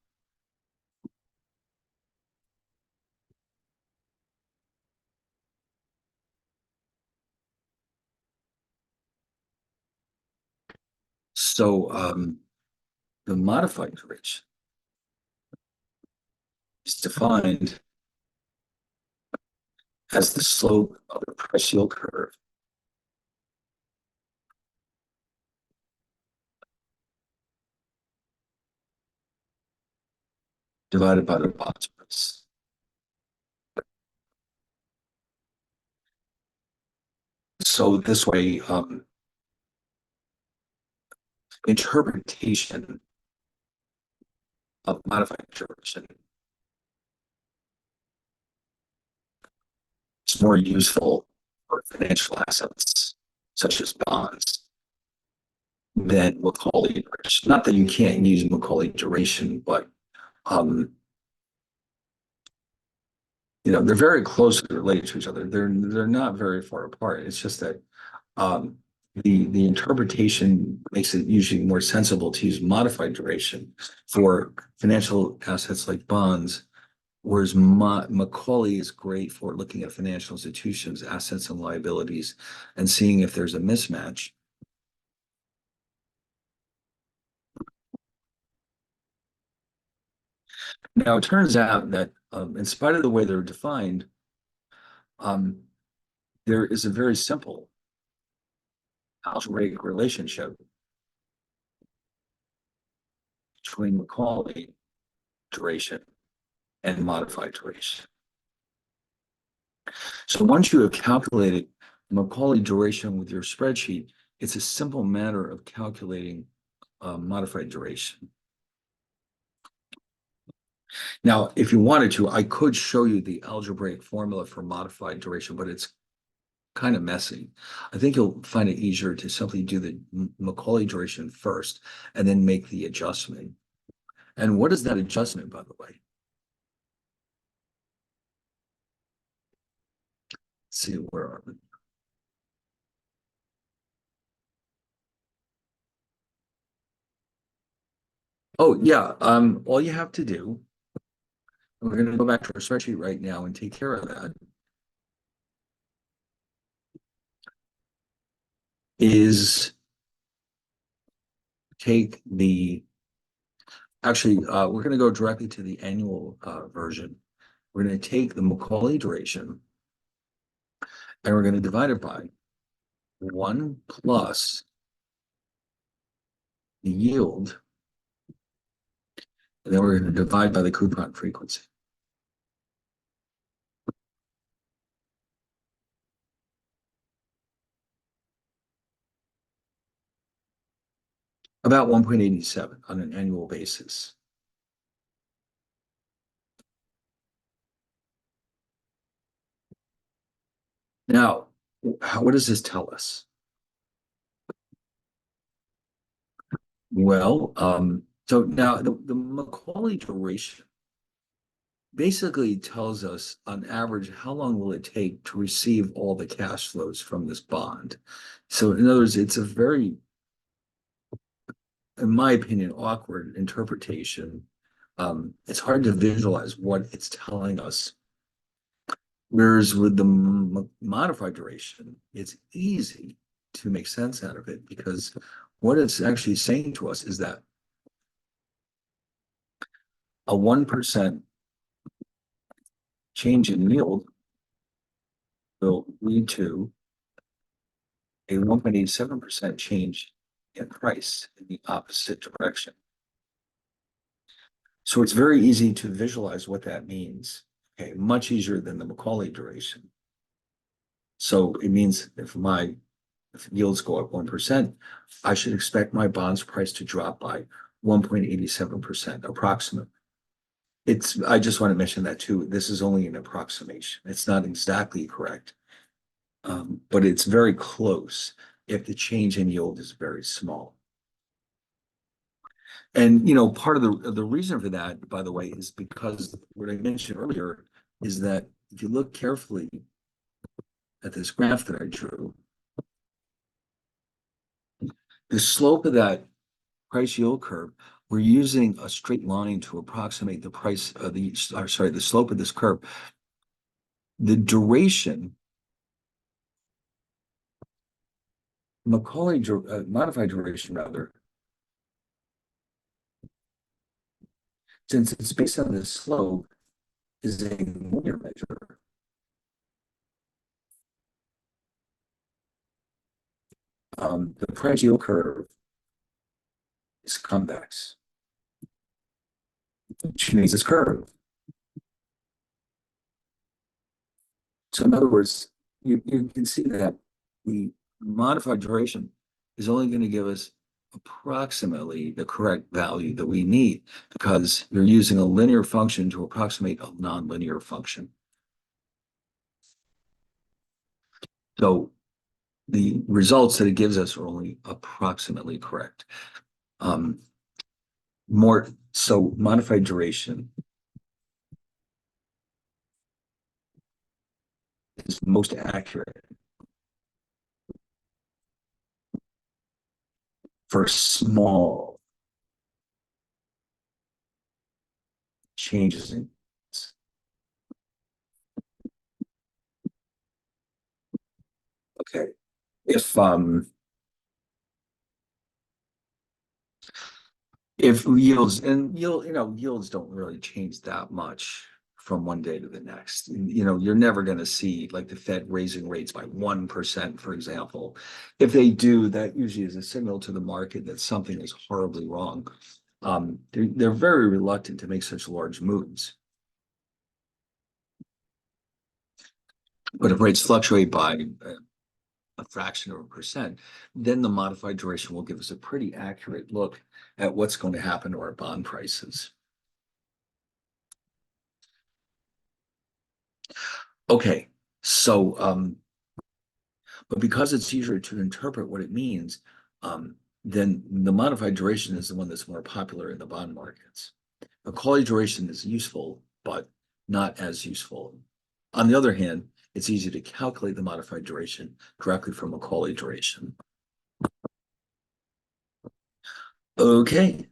So the modified duration is defined as the slope of the price yield curve divided by the bond price. So this way, interpretation of modified duration It's more useful for financial assets such as bonds than Macaulay duration. Not that you can't use Macaulay duration, but um, they're very closely related to each other. They're not very far apart. It's just that um, the interpretation makes it usually more sensible to use modified duration for financial assets like bonds, whereas Macaulay is great for looking at financial institutions, assets and liabilities, and seeing if there's a mismatch. Now, it turns out that in spite of the way they're defined, um, there is a very simple algebraic relationship between Macaulay duration and modified duration. So once you have calculated Macaulay duration with your spreadsheet, it's a simple matter of calculating modified duration. Now, if you wanted to, I could show you the algebraic formula for modified duration, but it's kind of messy. I think you'll find it easier to simply do the Macaulay duration first and then make the adjustment. And what is that adjustment, by the way? Let's see, where are we? Oh, yeah. All you have to do, we're going to go back to our spreadsheet right now and take care of that, is take the, actually, we're going to go directly to the annual version. We're going to take the Macaulay duration and we're going to divide it by 1 plus the yield, and then we're going to divide by the coupon frequency. About 1.87 on an annual basis. Now, what does this tell us? Well, so now the Macaulay duration basically tells us on average how long will it take to receive all the cash flows from this bond. So in other words, it's a very, in my opinion, awkward interpretation. It's hard to visualize what it's telling us. Whereas with the modified duration, it's easy to make sense out of it, because what it's actually saying to us is that a 1% change in yield will lead to a 1.87% change in price in the opposite direction. So it's very easy to visualize what that means. Okay, much easier than the Macaulay duration. So it means if yields go up 1%, I should expect my bonds price to drop by 1.87% approximately. I just want to mention that too. This is only an approximation. It's not exactly correct, but it's very close if the change in yield is very small. And part of the reason for that, by the way, is because what I mentioned earlier is that if you look carefully at this graph that I drew, the slope of that price yield curve, we're using a straight line to approximate the price of the slope of this curve. The duration, modified duration rather, since it's based on the slope, is a linear measure. The price yield curve is convex, which means it's curved. So in other words, you can see that the modified duration is only going to give us approximately the correct value that we need, because you're using a linear function to approximate a nonlinear function. So the results that it gives us are only approximately correct. Um, more so modified duration is most accurate for small changes in. Okay. If yields and yields don't really change that much from one day to the next. You're never going to see like the Fed raising rates by 1%, for example. If they do, that usually is a signal to the market that something is horribly wrong. They're very reluctant to make such large moves. But if rates fluctuate by a fraction of a percent, then the modified duration will give us a pretty accurate look at what's going to happen to our bond prices. Okay, so but because it's easier to interpret what it means, then the modified duration is the one that's more popular in the bond markets. Macaulay duration is useful, but not as useful. On the other hand, it's easy to calculate the modified duration directly from Macaulay duration. Okay,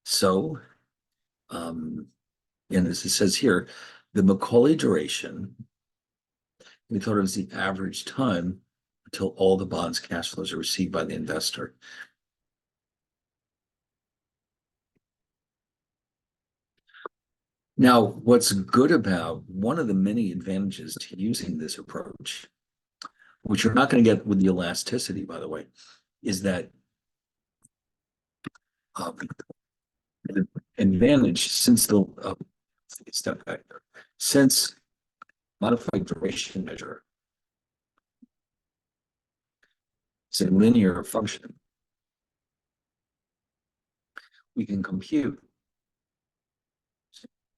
so, and as it says here, the Macaulay duration, we thought it was the average time until all the bonds cash flows are received by the investor. Now, what's good about one of the many advantages to using this approach, which you're not going to get with the elasticity, by the way, is that the advantage since the step back there, since modified duration measure is a linear function, we can compute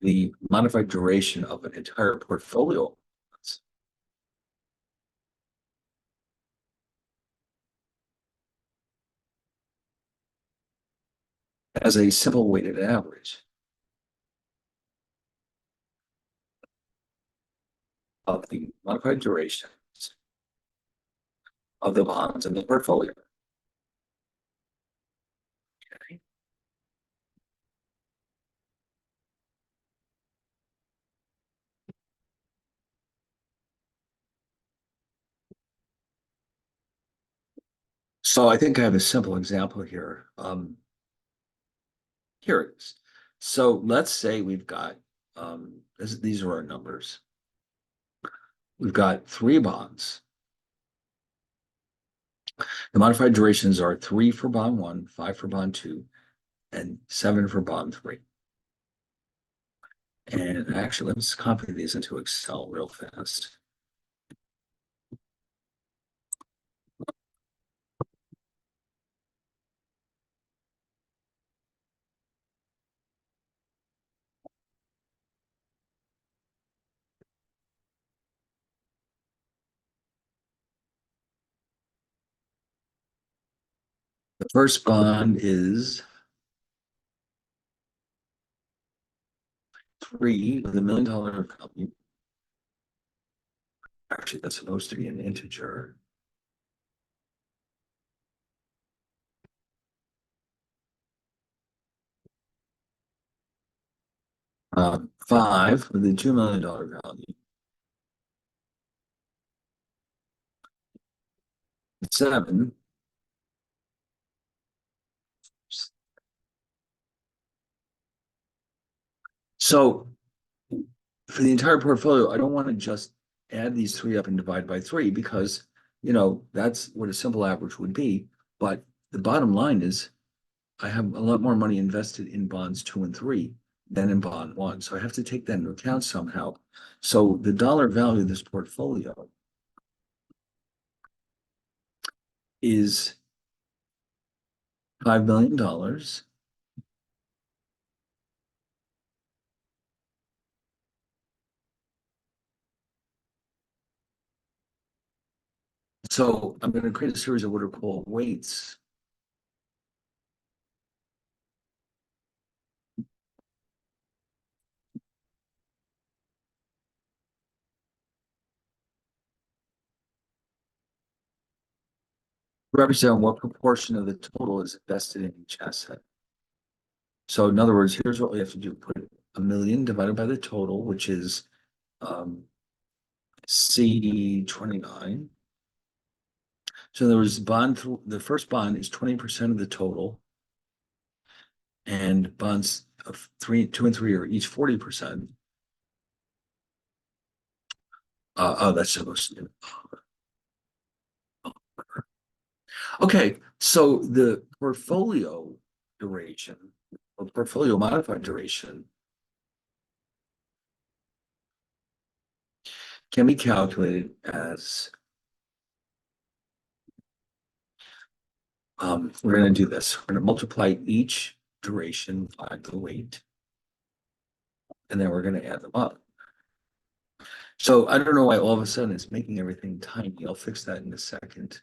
the modified duration of an entire portfolio as a simple weighted average of the modified durations of the bonds in the portfolio. Okay. So I think I have a simple example here. Here it is. So let's say we've got, these are our numbers. We've got 3 bonds. The modified durations are 3 for bond 1, 5 for bond 2, and 7 for bond 3. And actually, let's copy these into Excel real fast. The first bond is 3 with $1 million value. Actually, that's supposed to be an integer. Uh, 5 with a $2 million value. 7. So for the entire portfolio, I don't want to just add these 3 up and divide by 3 because, that's what a simple average would be. But the bottom line is I have a lot more money invested in bonds 2 and 3 than in bond 1. So I have to take that into account somehow. So the dollar value of this portfolio is $5 million. So I'm going to create a series of what are called weights. Represent what proportion of the total is invested in each asset. So in other words, here's what we have to do. Put 1 million divided by the total, which is C29. So there was the first bond is 20% of the total, and bonds of 2 and 3 are each 40%. Oh, that's supposed to be. Okay, so the portfolio duration or portfolio modified duration can be calculated as we're going to do this. We're going to multiply each duration by the weight, and then we're going to add them up. So I don't know why all of a sudden it's making everything tiny. I'll fix that in a second.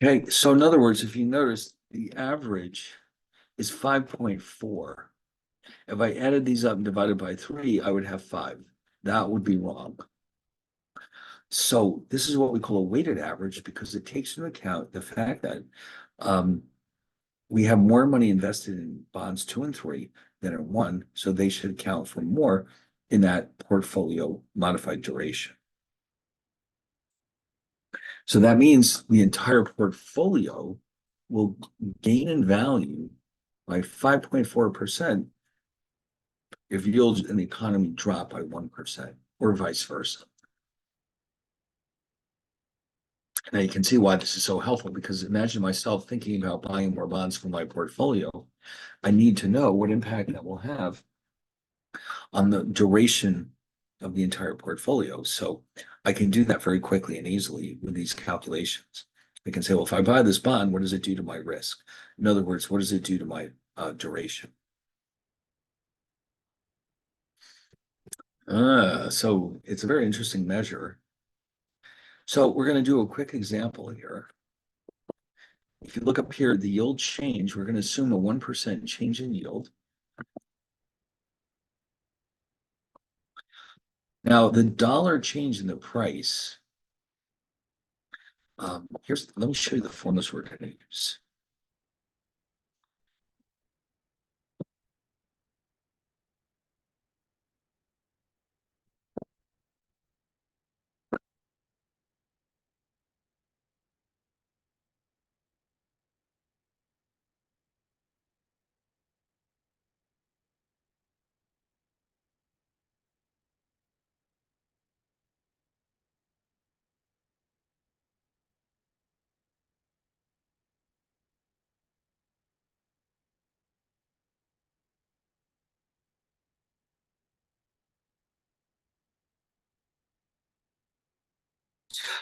Okay, so in other words, if you notice, the average is 5.4. If I added these up and divided by 3, I would have 5. That would be wrong. So this is what we call a weighted average because it takes into account the fact that we have more money invested in bonds 2 and 3 than in 1, so they should account for more in that portfolio modified duration. So that means the entire portfolio will gain in value by 5.4% if yields in the economy drop by 1%, or vice versa. Now you can see why this is so helpful, because imagine myself thinking about buying more bonds for my portfolio. I need to know what impact that will have on the duration of the entire portfolio. So I can do that very quickly and easily with these calculations. I can say, well, if I buy this bond, what does it do to my risk? In other words, what does it do to my duration? So it's a very interesting measure. So we're going to do a quick example here. If you look up here, the yield change, we're going to assume a 1% change in yield. Now, the dollar change in the price, let me show you the formulas we're going to use.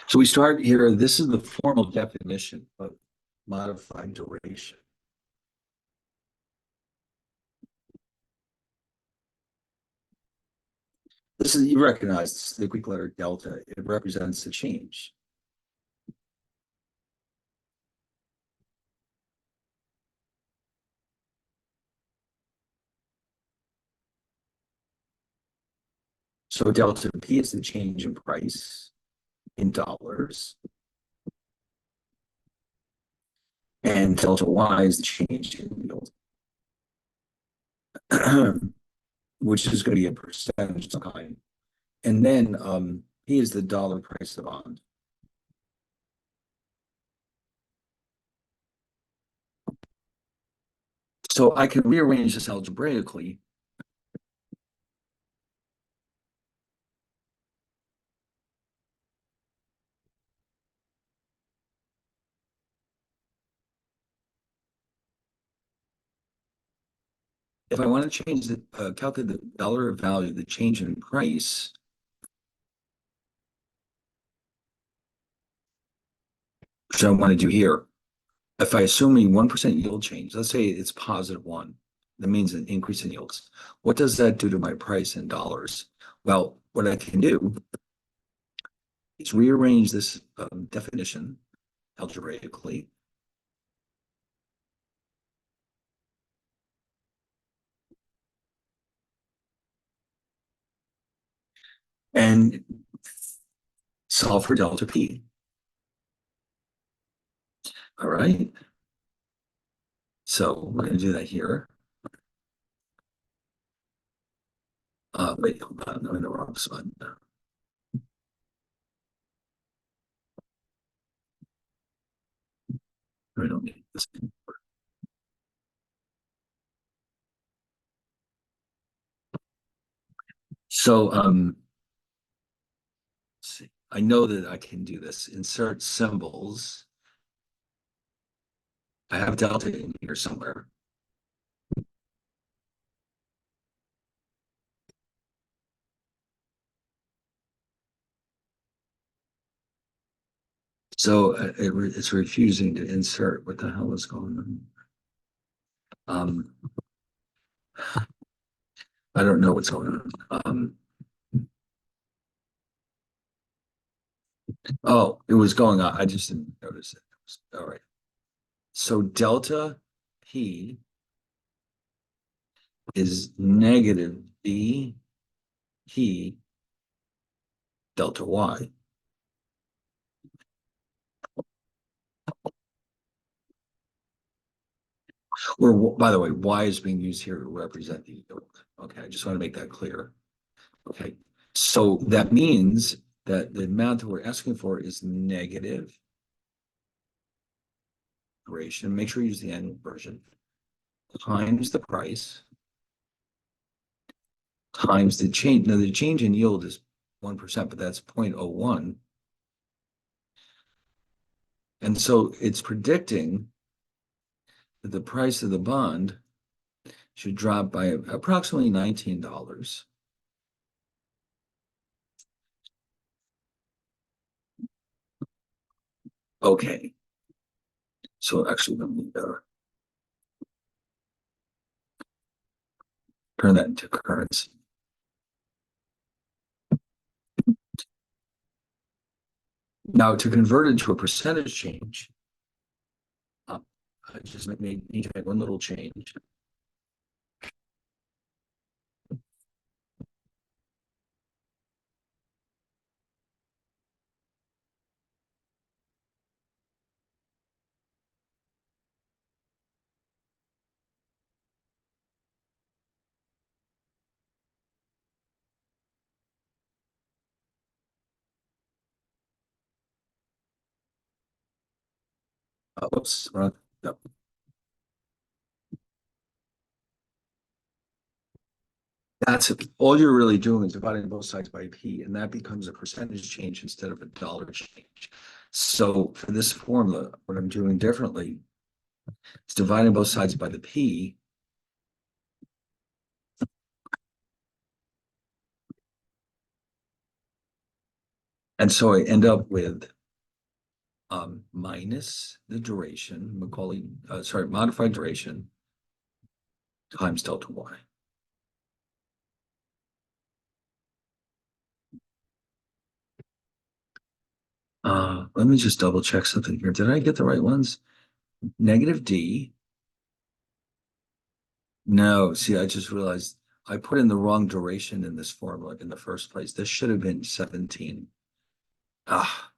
So we start here. This is the formal definition of modified duration. This is, you recognize this, the Greek letter delta. It represents the change. So delta P is the change in price in dollars. And delta Y is the change in yield, which is going to be a percentage of some kind. And then P is the dollar price of the bond. So I can rearrange this algebraically. if I want to change the, calculate the dollar value, the change in price, which I want to do here, if I assume a 1% yield change, let's say it's positive one, that means an increase in yields. What does that do to my price in dollars? Well, what I can do is rearrange this definition algebraically and solve for delta P. All right. So we're going to do that here. Wait, hold on, I'm in the wrong spot. I don't need this. So, let's see. I know that I can do this. Insert symbols. I have delta in here somewhere. So it's refusing to insert. What the hell is going on? I don't know what's going on. Oh, it was going on. I just didn't notice it. All right. So delta P is negative D P delta Y. Or by the way, Y is being used here to represent the yield. Okay, I just want to make that clear. Okay, so that means that the amount that we're asking for is negative duration. Make sure you use the annual version times the price times the change. Now the change in yield is 1%, but that's 0.01. And so it's predicting that the price of the bond should drop by approximately $19. Okay, so actually let me turn that into currency. Now to convert it to a percentage change, I just need to make one little change. Whoops, no. That's it. All you're really doing is dividing both sides by P, and that becomes a percentage change instead of a dollar change. So for this formula, what I'm doing differently is dividing both sides by the P. And so I end up with minus the duration, modified duration times delta Y. Let me just double check something here. Did I get the right ones? Negative D. No, see, I just realized I put in the wrong duration in this formula in the first place. This should have been 17. Ah,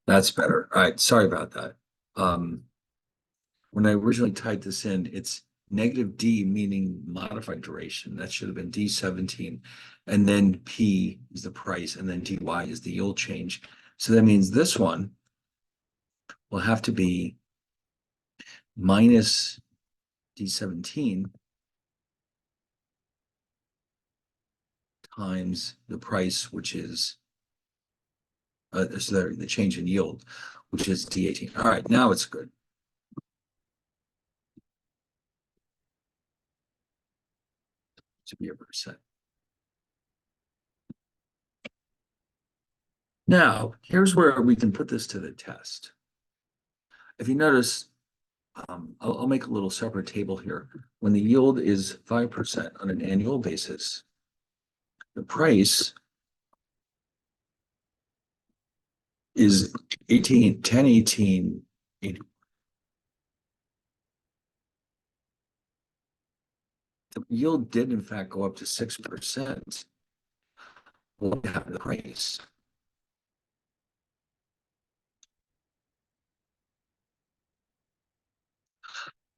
that's better. All right, sorry about that. When I originally typed this in, it's negative D, meaning modified duration. That should have been D17. And then P is the price, and then DY is the yield change. So that means this one will have to be minus D17 times the price, which is so the change in yield, which is D18. All right, now it's good. to be a percent. Now, here's where we can put this to the test. If you notice, I'll make a little separate table here. When the yield is 5% on an annual basis, the price is 1018.80. The yield did in fact go up to 6%. What happened to the price?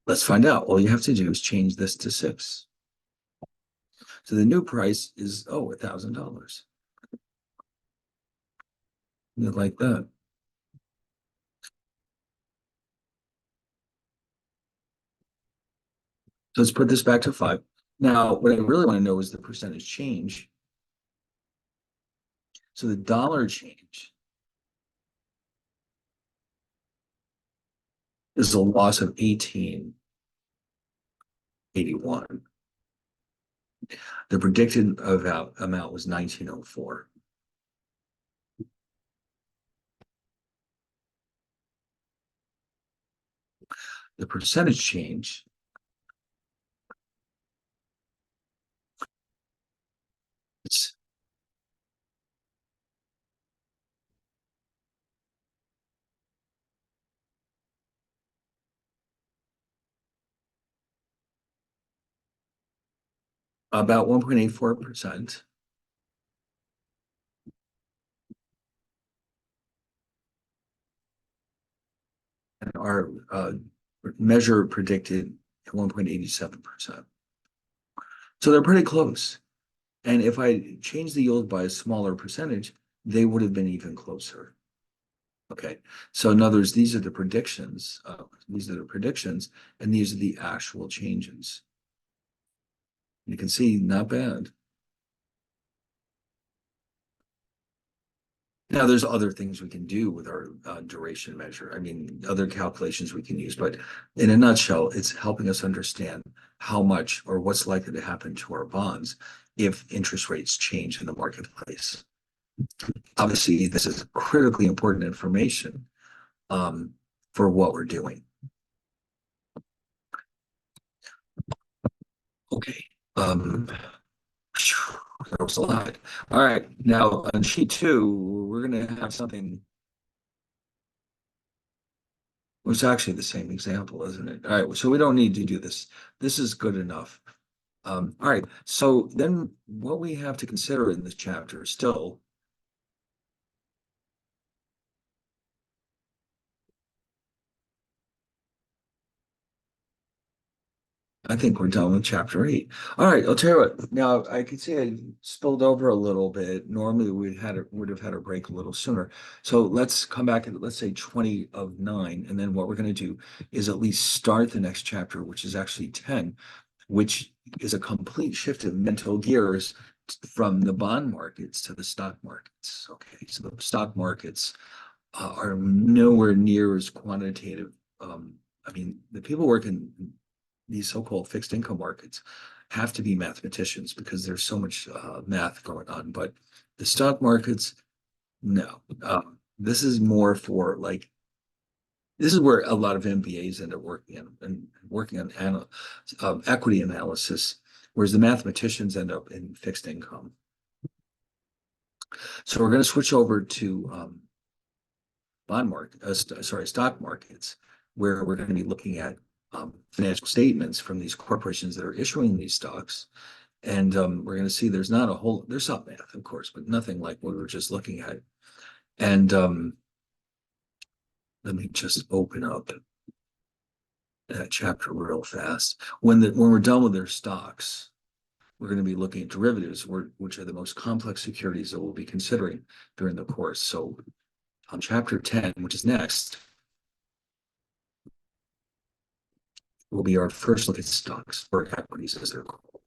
Let's find out. All you have to do is change this to 6. So the new price is, $1,000. Like that. So let's put this back to 5. Now, what I really want to know is the percentage change. So the dollar change is a loss of 1881. The predicted amount was 1904. The percentage change is about 1.84%. And our measure predicted 1.87%. So they're pretty close. And if I change the yield by a smaller percentage, they would have been even closer. Okay, so in other words, these are the predictions. These are the predictions, and these are the actual changes. You can see, not bad. Now, there's other things we can do with our duration measure. I mean, other calculations we can use, but in a nutshell, it's helping us understand how much or what's likely to happen to our bonds if interest rates change in the marketplace. Obviously, this is critically important information for what we're doing. Okay. That was a lot. All right. Now on sheet 2, we're going to have something. It's actually the same example, isn't it? All right. So we don't need to do this. This is good enough. All right. So then what we have to consider in this chapter still. I think we're done with chapter 8. All right, I'll tell you what. Now I can see I spilled over a little bit. Normally would have had a break a little sooner. So let's come back and let's say 20 of 9, and then what we're going to do is at least start the next chapter, which is actually 10, which is a complete shift of mental gears from the bond markets to the stock markets. Okay, so the stock markets are nowhere near as quantitative. I mean, the people working these so-called fixed income markets have to be mathematicians because there's so much math going on. But the stock markets, no. This is more for like, this is where a lot of MBAs end up working and working on equity analysis, whereas the mathematicians end up in fixed income. So we're going to switch over to stock markets, where we're going to be looking at financial statements from these corporations that are issuing these stocks. And we're going to see there's some math, of course, but nothing like what we were just looking at. And let me just open up that chapter real fast. When we're done with their stocks, we're going to be looking at derivatives, which are the most complex securities that we'll be considering during the course. So on chapter 10, which is next, will be our first look at stocks, or equities as they're called.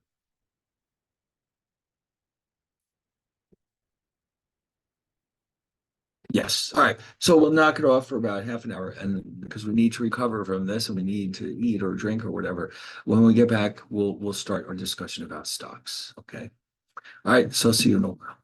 Yes. All right. So we'll knock it off for about half an hour, and because we need to recover from this and we need to eat or drink or whatever, when we get back, we'll start our discussion about stocks. Okay. All right. So see you in a while.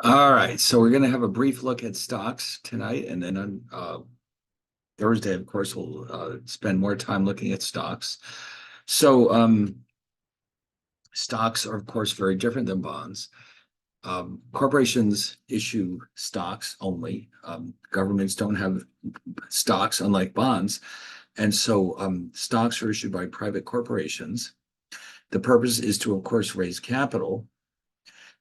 All right, so we're going to have a brief look at stocks tonight, and then on Thursday, of course, we'll spend more time looking at stocks. So, stocks are, of course, very different than bonds. Corporations issue stocks only. Governments don't have stocks, unlike bonds. And so, stocks are issued by private corporations. The purpose is to, of course, raise capital.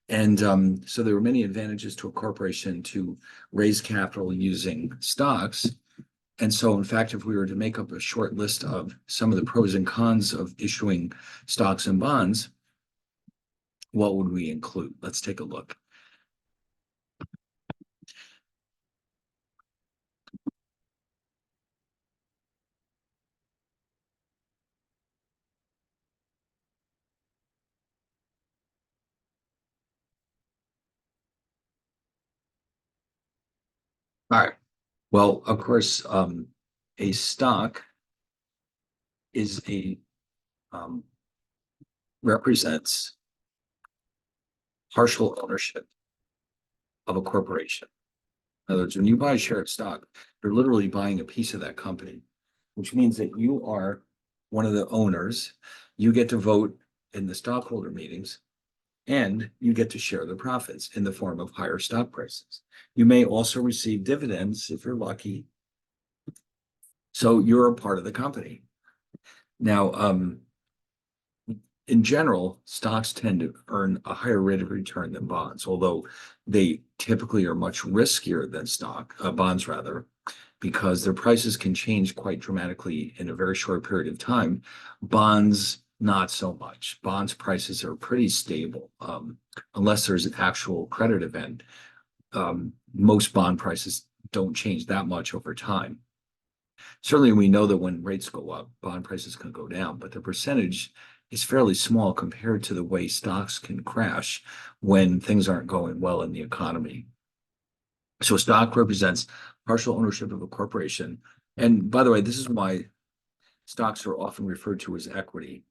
And so there are many advantages to a corporation to raise capital using stocks. And so, in fact, if we were to make up a short list of some of the pros and cons of issuing stocks and bonds, what would we include? Let's take a look. All right. Well, of course, a stock is a um, represents partial ownership of a corporation. In other words, when you buy a share of stock, you're literally buying a piece of that company, which means that you are one of the owners. You get to vote in the stockholder meetings, and you get to share the profits in the form of higher stock prices. You may also receive dividends if you're lucky. So you're a part of the company. Now, in general, stocks tend to earn a higher rate of return than bonds, although they typically are much riskier than bonds rather, because their prices can change quite dramatically in a very short period of time. Bonds, not so much. Bonds prices are pretty stable, unless there's an actual credit event. Most bond prices don't change that much over time. Certainly, we know that when rates go up, bond prices can go down, but the percentage is fairly small compared to the way stocks can crash when things aren't going well in the economy. So a stock represents partial ownership of a corporation. And by the way, this is why stocks are often referred to as equity,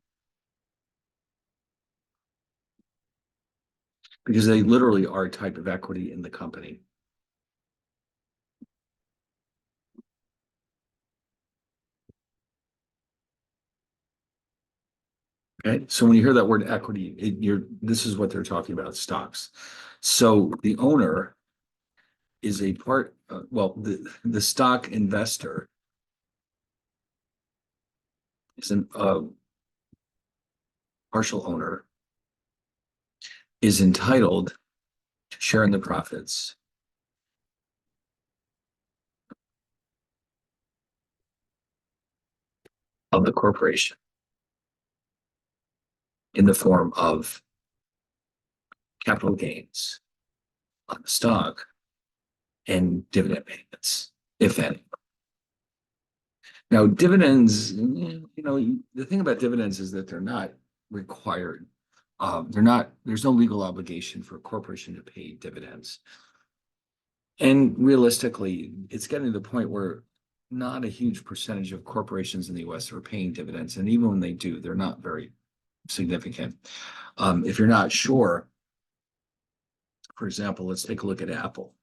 because they literally are a type of equity in the company. Okay, so when you hear that word equity, this is what they're talking about, stocks. So the owner is a part, well, the stock investor is a partial owner, is entitled to share in the profits of the corporation in the form of capital gains on the stock and dividend payments, if any. Now, dividends, the thing about dividends is that they're not required. There's no legal obligation for a corporation to pay dividends. And realistically, it's getting to the point where not a huge percentage of corporations in the US are paying dividends. And even when they do, they're not very significant. If you're not sure, for example, let's take a look at Apple.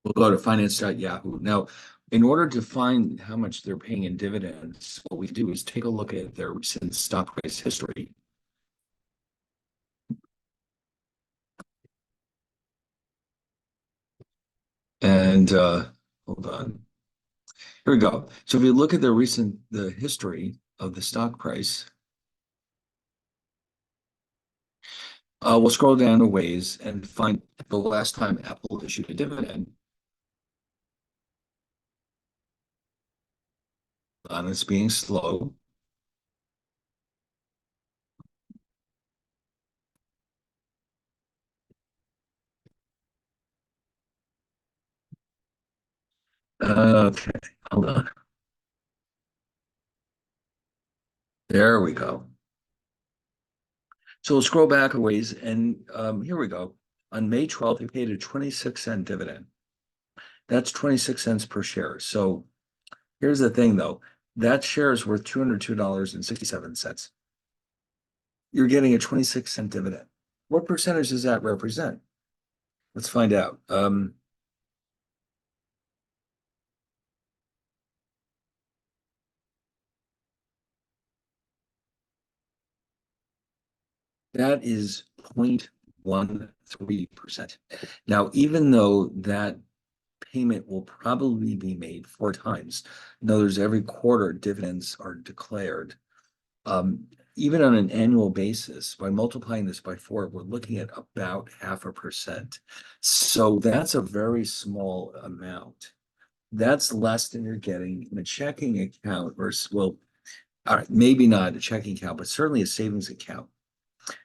We'll go to finance.yahoo. Now, in order to find how much they're paying in dividends, what we do is take a look at their recent stock price history. And hold on. Here we go. So if you look at the history of the stock price, we'll scroll down a ways and find the last time Apple issued a dividend. On it's being slow. Okay, hold on. There we go. So we'll scroll back a ways, and here we go. On May 12th, they paid a 26-cent dividend. That's 26 cents per share. So here's the thing though, that share is worth $202.67. You're getting a 26-cent dividend. What percentage does that represent? Let's find out. That is 0.13%. Now, even though that payment will probably be made 4 times, in other words, every quarter dividends are declared. Even on an annual basis, by multiplying this by 4, we're looking at about 0.5%. So that's a very small amount. That's less than you're getting in a checking account versus, well, all right, maybe not a checking account, but certainly a savings account.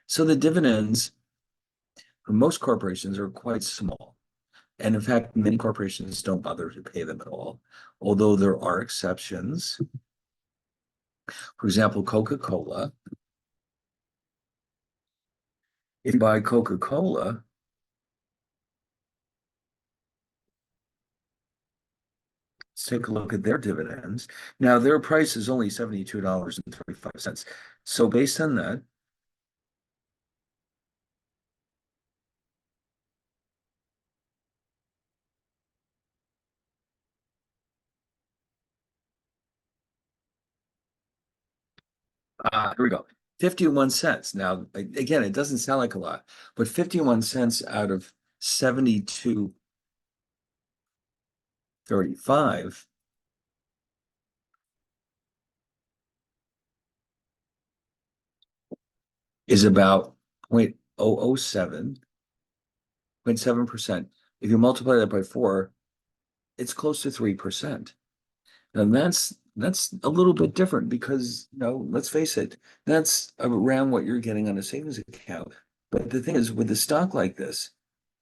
So the dividends for most corporations are quite small. And in fact, many corporations don't bother to pay them at all, although there are exceptions. For example, Coca-Cola. If you buy Coca-Cola, let's take a look at their dividends. Now, their price is only $72.35. So based on that, here we go. 51 cents. Now, again, it doesn't sound like a lot, but 51 cents out of 72.35 is about 0.007, 0.7%. If you multiply that by 4, it's close to 3%. And that's a little bit different because, let's face it, that's around what you're getting on a savings account. But the thing is, with a stock like this,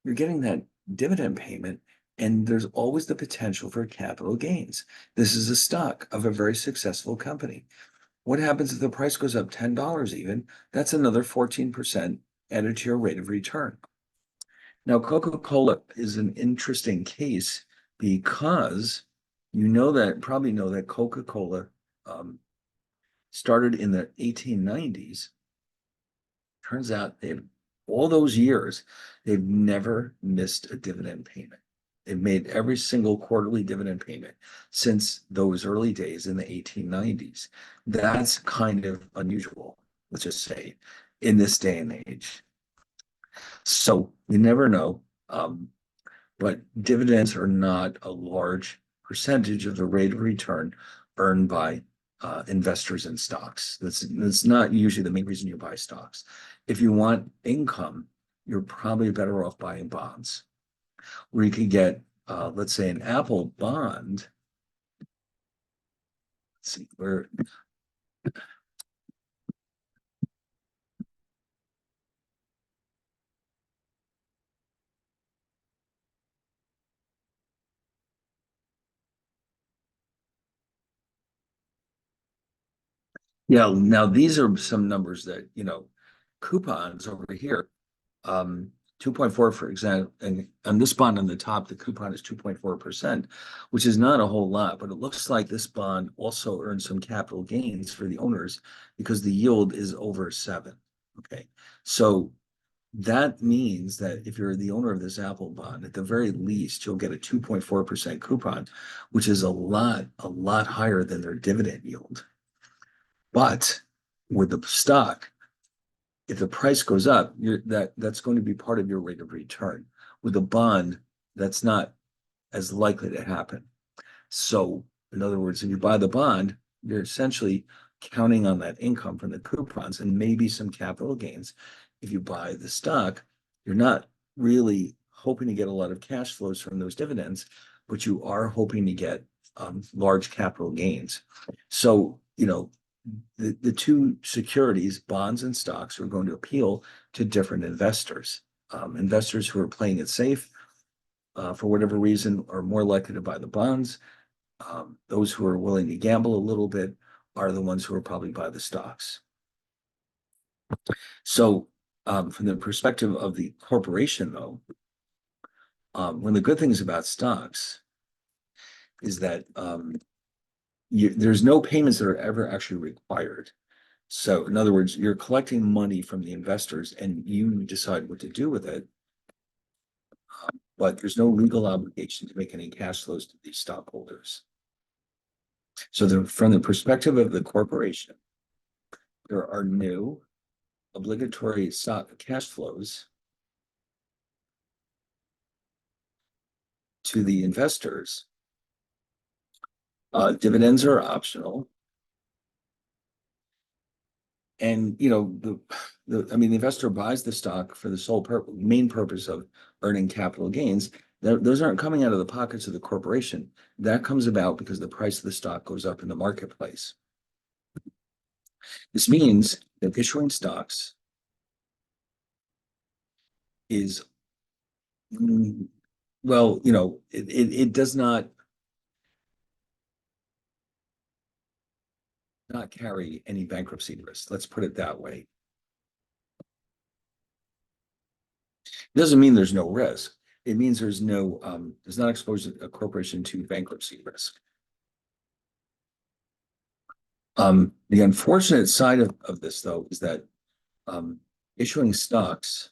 you're getting that dividend payment, and there's always the potential for capital gains. This is a stock of a very successful company. What happens if the price goes up $10 even? That's another 14% added to your rate of return. Now, Coca-Cola is an interesting case because probably know that Coca-Cola started in the 1890s. Turns out all those years, they've never missed a dividend payment. They've made every single quarterly dividend payment since those early days in the 1890s. That's kind of unusual, let's just say, in this day and age. So you never know. But dividends are not a large percentage of the rate of return earned by investors in stocks. That's not usually the main reason you buy stocks. If you want income, you're probably better off buying bonds, where you could get, let's say, an Apple bond. Let's see, where yeah, now these are some numbers that, coupons over here, 2.4, for example, and on this bond on the top, the coupon is 2.4%, which is not a whole lot, but it looks like this bond also earns some capital gains for the owners because the yield is over 7. Okay. So that means that if you're the owner of this Apple bond, at the very least, you'll get a 2.4% coupon, which is a lot higher than their dividend yield. But with the stock, if the price goes up, that's going to be part of your rate of return. With a bond, that's not as likely to happen. So, in other words, if you buy the bond, you're essentially counting on that income from the coupons and maybe some capital gains. If you buy the stock, you're not really hoping to get a lot of cash flows from those dividends, but you are hoping to get large capital gains. So, the two securities, bonds and stocks, are going to appeal to different investors. Investors who are playing it safe, for whatever reason, are more likely to buy the bonds. Those who are willing to gamble a little bit are the ones who are probably buy the stocks. So from the perspective of the corporation, though, one of the good things about stocks is that there's no payments that are ever actually required. So in other words, you're collecting money from the investors and you decide what to do with it. But there's no legal obligation to make any cash flows to these stockholders. So from the perspective of the corporation, there are no obligatory stock cash flows to the investors. Dividends are optional. And the investor buys the stock for the sole main purpose of earning capital gains. Those aren't coming out of the pockets of the corporation. That comes about because the price of the stock goes up in the marketplace. This means that issuing stocks is, well, it does not carry any bankruptcy risk. Let's put it that way. It doesn't mean there's no risk. It means there's not exposed a corporation to bankruptcy risk. The unfortunate side of this, though, is that issuing stocks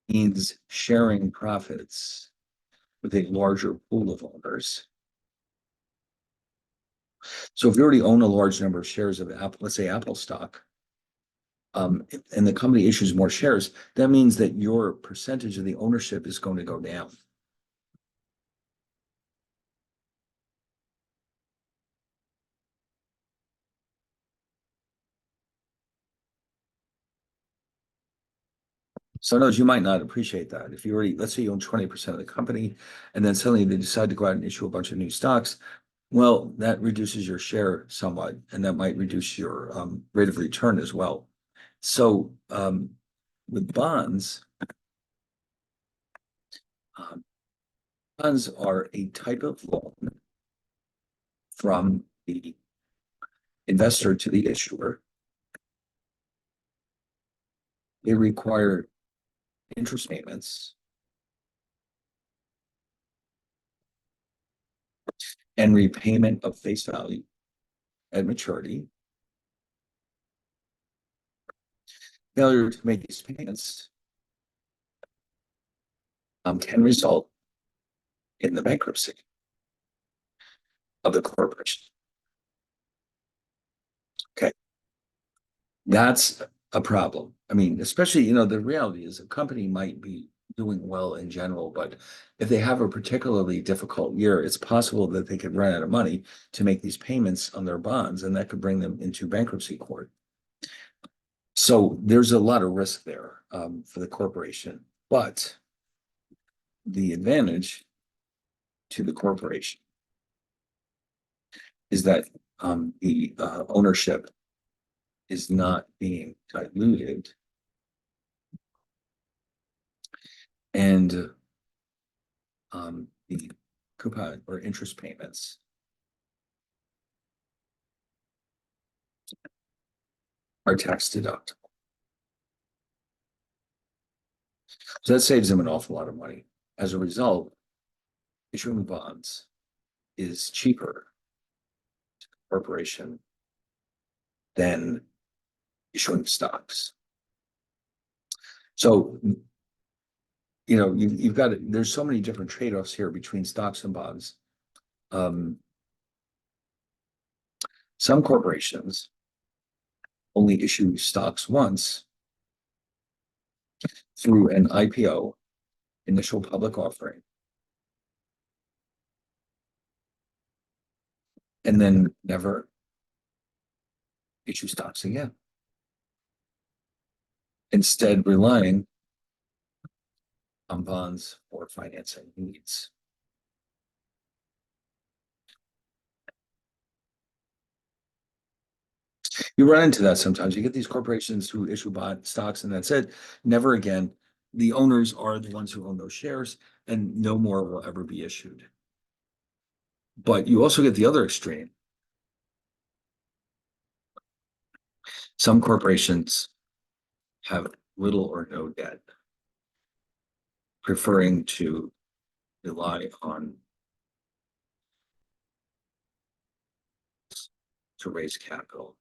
means sharing profits with a larger pool of owners. So if you already own a large number of shares of Apple, let's say Apple stock, and the company issues more shares, that means that your percentage of the ownership is going to go down. So in other words, you might not appreciate that. If you already, let's say you own 20% of the company, and then suddenly they decide to go out and issue a bunch of new stocks, well, that reduces your share somewhat, and that might reduce your rate of return as well. So with bonds, bonds are a type of loan from the investor to the issuer. They require interest payments and repayment of face value at maturity. Failure to make these payments can result in the bankruptcy of the corporation. Okay, that's a problem. I mean, especially, the reality is a company might be doing well in general, but if they have a particularly difficult year, it's possible that they could run out of money to make these payments on their bonds, and that could bring them into bankruptcy court. So there's a lot of risk there for the corporation, but the advantage to the corporation is that the ownership is not being diluted, and the coupon or interest payments are tax deductible. So that saves them an awful lot of money. As a result, issuing bonds is cheaper to the corporation than issuing stocks. So, you've got there's so many different trade-offs here between stocks and bonds. Some corporations only issue stocks once through an IPO, initial public offering, and then never issue stocks again. Instead, relying on bonds for financing needs. You run into that sometimes. You get these corporations who issue bond stocks, and that's it. Never again. The owners are the ones who own those shares, and no more will ever be issued. But you also get the other extreme. Some corporations have little or no debt, preferring to rely on to raise capital.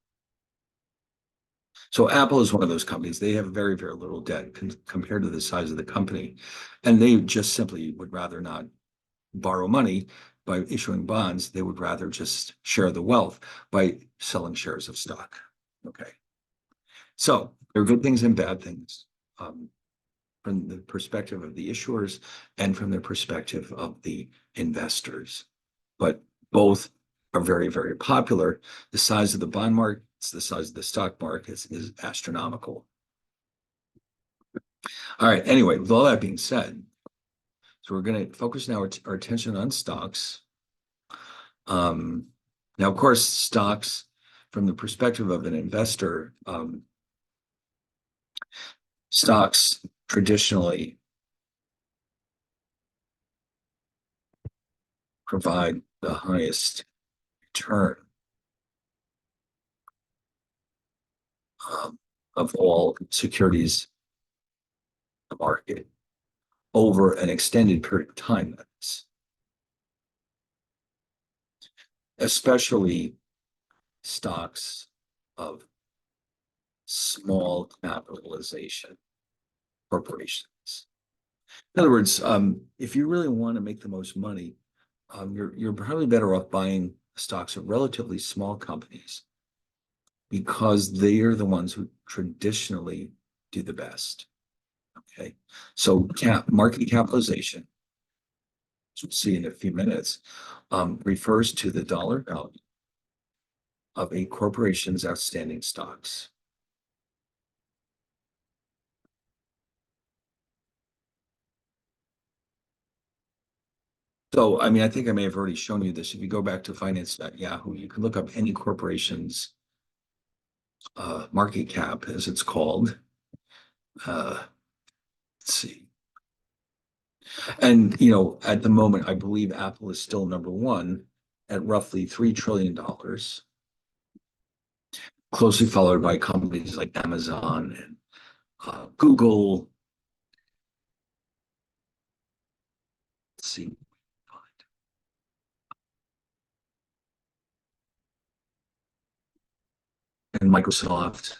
So Apple is one of those companies. They have very, very little debt compared to the size of the company. And they just simply would rather not borrow money by issuing bonds. They would rather just share the wealth by selling shares of stock. Okay. So there are good things and bad things from the perspective of the issuers and from the perspective of the investors. But both are very, very popular. The size of the bond markets, the size of the stock markets is astronomical. All right. Anyway, with all that being said, so we're going to focus now our attention on stocks. Now, of course, stocks, from the perspective of an investor, stocks traditionally provide the highest return of all securities in the market over an extended period of time. That's especially stocks of small capitalization corporations. In other words, if you really want to make the most money, you're probably better off buying stocks of relatively small companies because they are the ones who traditionally do the best. Okay, so market capitalization, as we'll see in a few minutes, refers to the dollar value of a corporation's outstanding stocks. So, I mean, I think I may have already shown you this. If you go back to finance.yahoo, you can look up any corporation's market cap, as it's called. Let's see. And, at the moment, I believe Apple is still number one at roughly $3 trillion, closely followed by companies like Amazon and Google. Let's see. And Microsoft.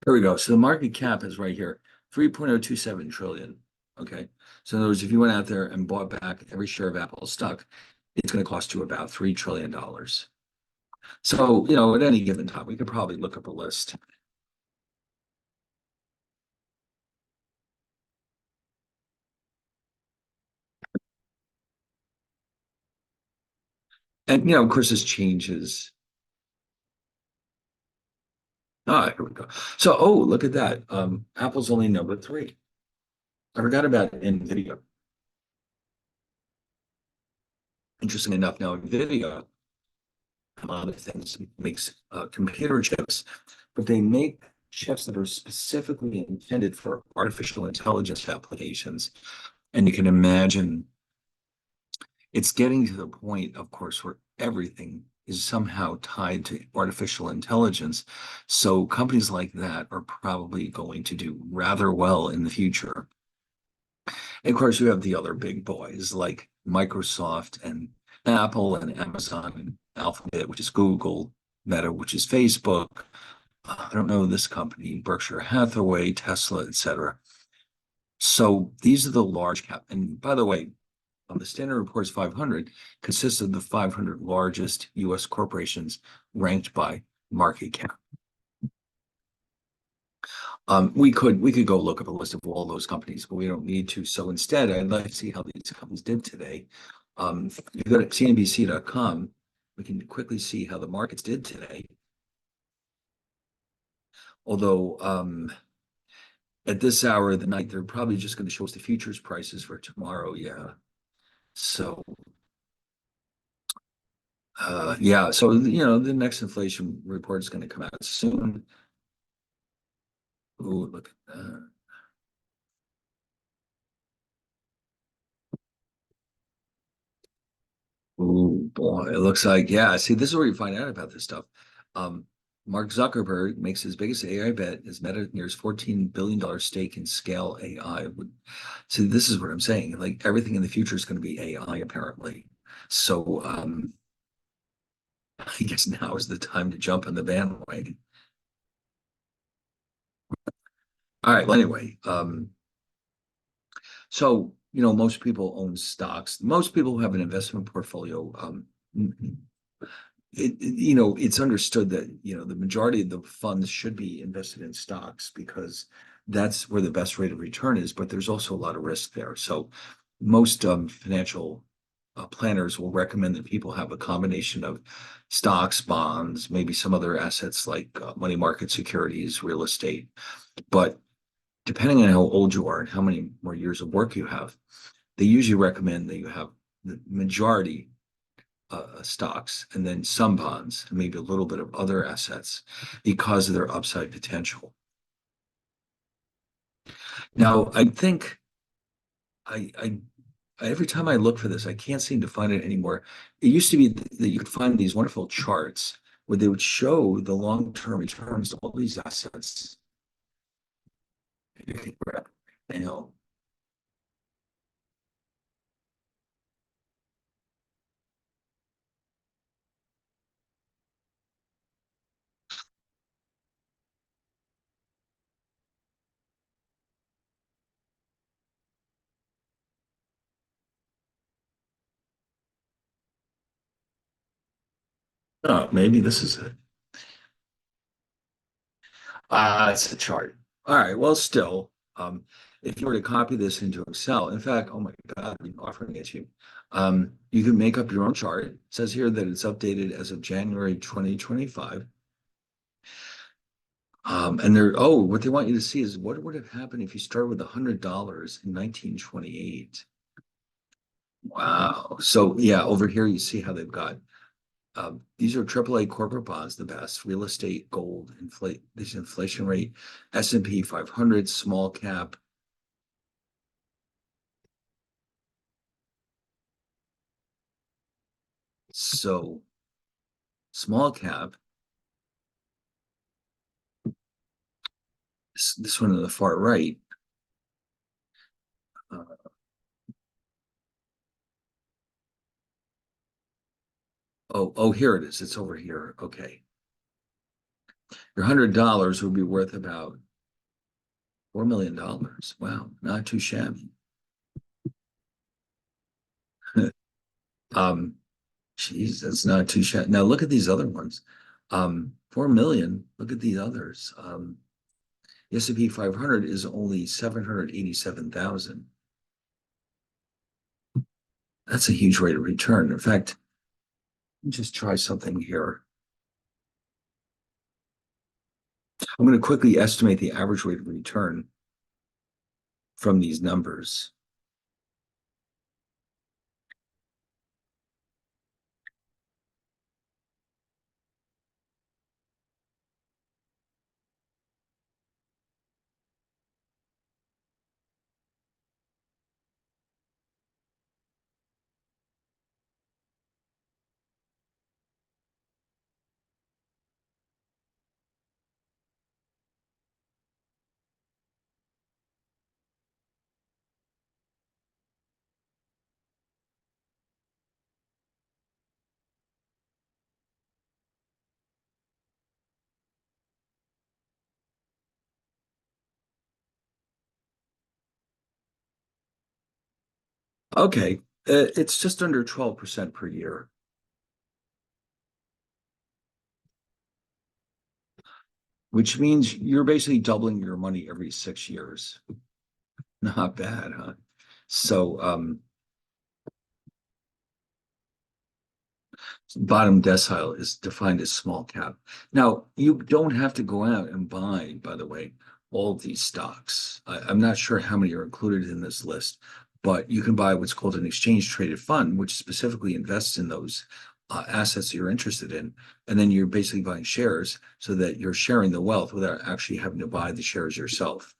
Here we go. So the market cap is right here, 3.027 trillion. Okay. So in other words, if you went out there and bought back every share of Apple stock, it's going to cost you about $3 trillion. So, at any given time, we could probably look up a list. And, of course, this changes. Here we go. So, look at that. Apple's only number 3. I forgot about NVIDIA. Interesting enough, now NVIDIA, among other things, makes computer chips, but they make chips that are specifically intended for artificial intelligence applications. And you can imagine it's getting to the point, of course, where everything is somehow tied to artificial intelligence. So companies like that are probably going to do rather well in the future. And of course, you have the other big boys like Microsoft and Apple and Amazon and Alphabet, which is Google, Meta, which is Facebook. I don't know this company, Berkshire Hathaway, Tesla, etc. So these are the large cap. And by the way, the Standard & Poor's 500 consists of the 500 largest U.S. corporations ranked by market cap. We could go look up a list of all those companies, but we don't need to. So instead, I'd like to see how these companies did today. If you go to CNBC.com, we can quickly see how the markets did today. Although at this hour of the night, they're probably just going to show us the futures prices for tomorrow. Yeah. So yeah, so the next inflation report is going to come out soon. Ooh, look at that. Wow, it looks like, yeah, see, this is where you find out about this stuff. Um, Mark Zuckerberg makes his biggest AI bet as Meta nears $14 billion stake in Scale AI. See, this is what I'm saying. Like everything in the future is going to be AI, apparently. So I guess now is the time to jump on the bandwagon. All right, well, anyway, so most people own stocks. Most people who have an investment portfolio, it's understood that the majority of the funds should be invested in stocks because that's where the best rate of return is, but there's also a lot of risk there. So most financial planners will recommend that people have a combination of stocks, bonds, maybe some other assets like money market securities, real estate. But depending on how old you are and how many more years of work you have, they usually recommend that you have the majority stocks and then some bonds and maybe a little bit of other assets because of their upside potential. Now, I think I every time I look for this, I can't seem to find it anymore. It used to be that you could find these wonderful charts where they would show the long-term returns of all these assets. You know, oh, maybe this is it. It's a chart. All right. Well, still, if you were to copy this into Excel, in fact, oh my God, I'm offering it to you. You can make up your own chart. It says here that it's updated as of January 2025. What they want you to see is what would have happened if you started with $100 in 1928. Wow. So yeah, over here you see how they've got these are AAA corporate bonds, the best, real estate, gold, this inflation rate, S&P 500, small cap. So small cap, this one on the far right. Uh, oh, here it is. It's over here. Okay. Your $100 would be worth about $4 million. Wow, not too shabby. Um, Geez, that's not too shabby. Now look at these other ones. 4 million. Look at these others. The S&P 500 is only 787,000. That's a huge rate of return. In fact, let me just try something here. I'm going to quickly estimate the average rate of return from these numbers. Okay, it's just under 12% per year, which means you're basically doubling your money every 6 years. Not bad, huh? So, bottom decile is defined as small cap. Now, you don't have to go out and buy, by the way, all of these stocks. I'm not sure how many are included in this list, but you can buy what's called an exchange traded fund, which specifically invests in those assets that you're interested in. And then you're basically buying shares so that you're sharing the wealth without actually having to buy the shares yourself.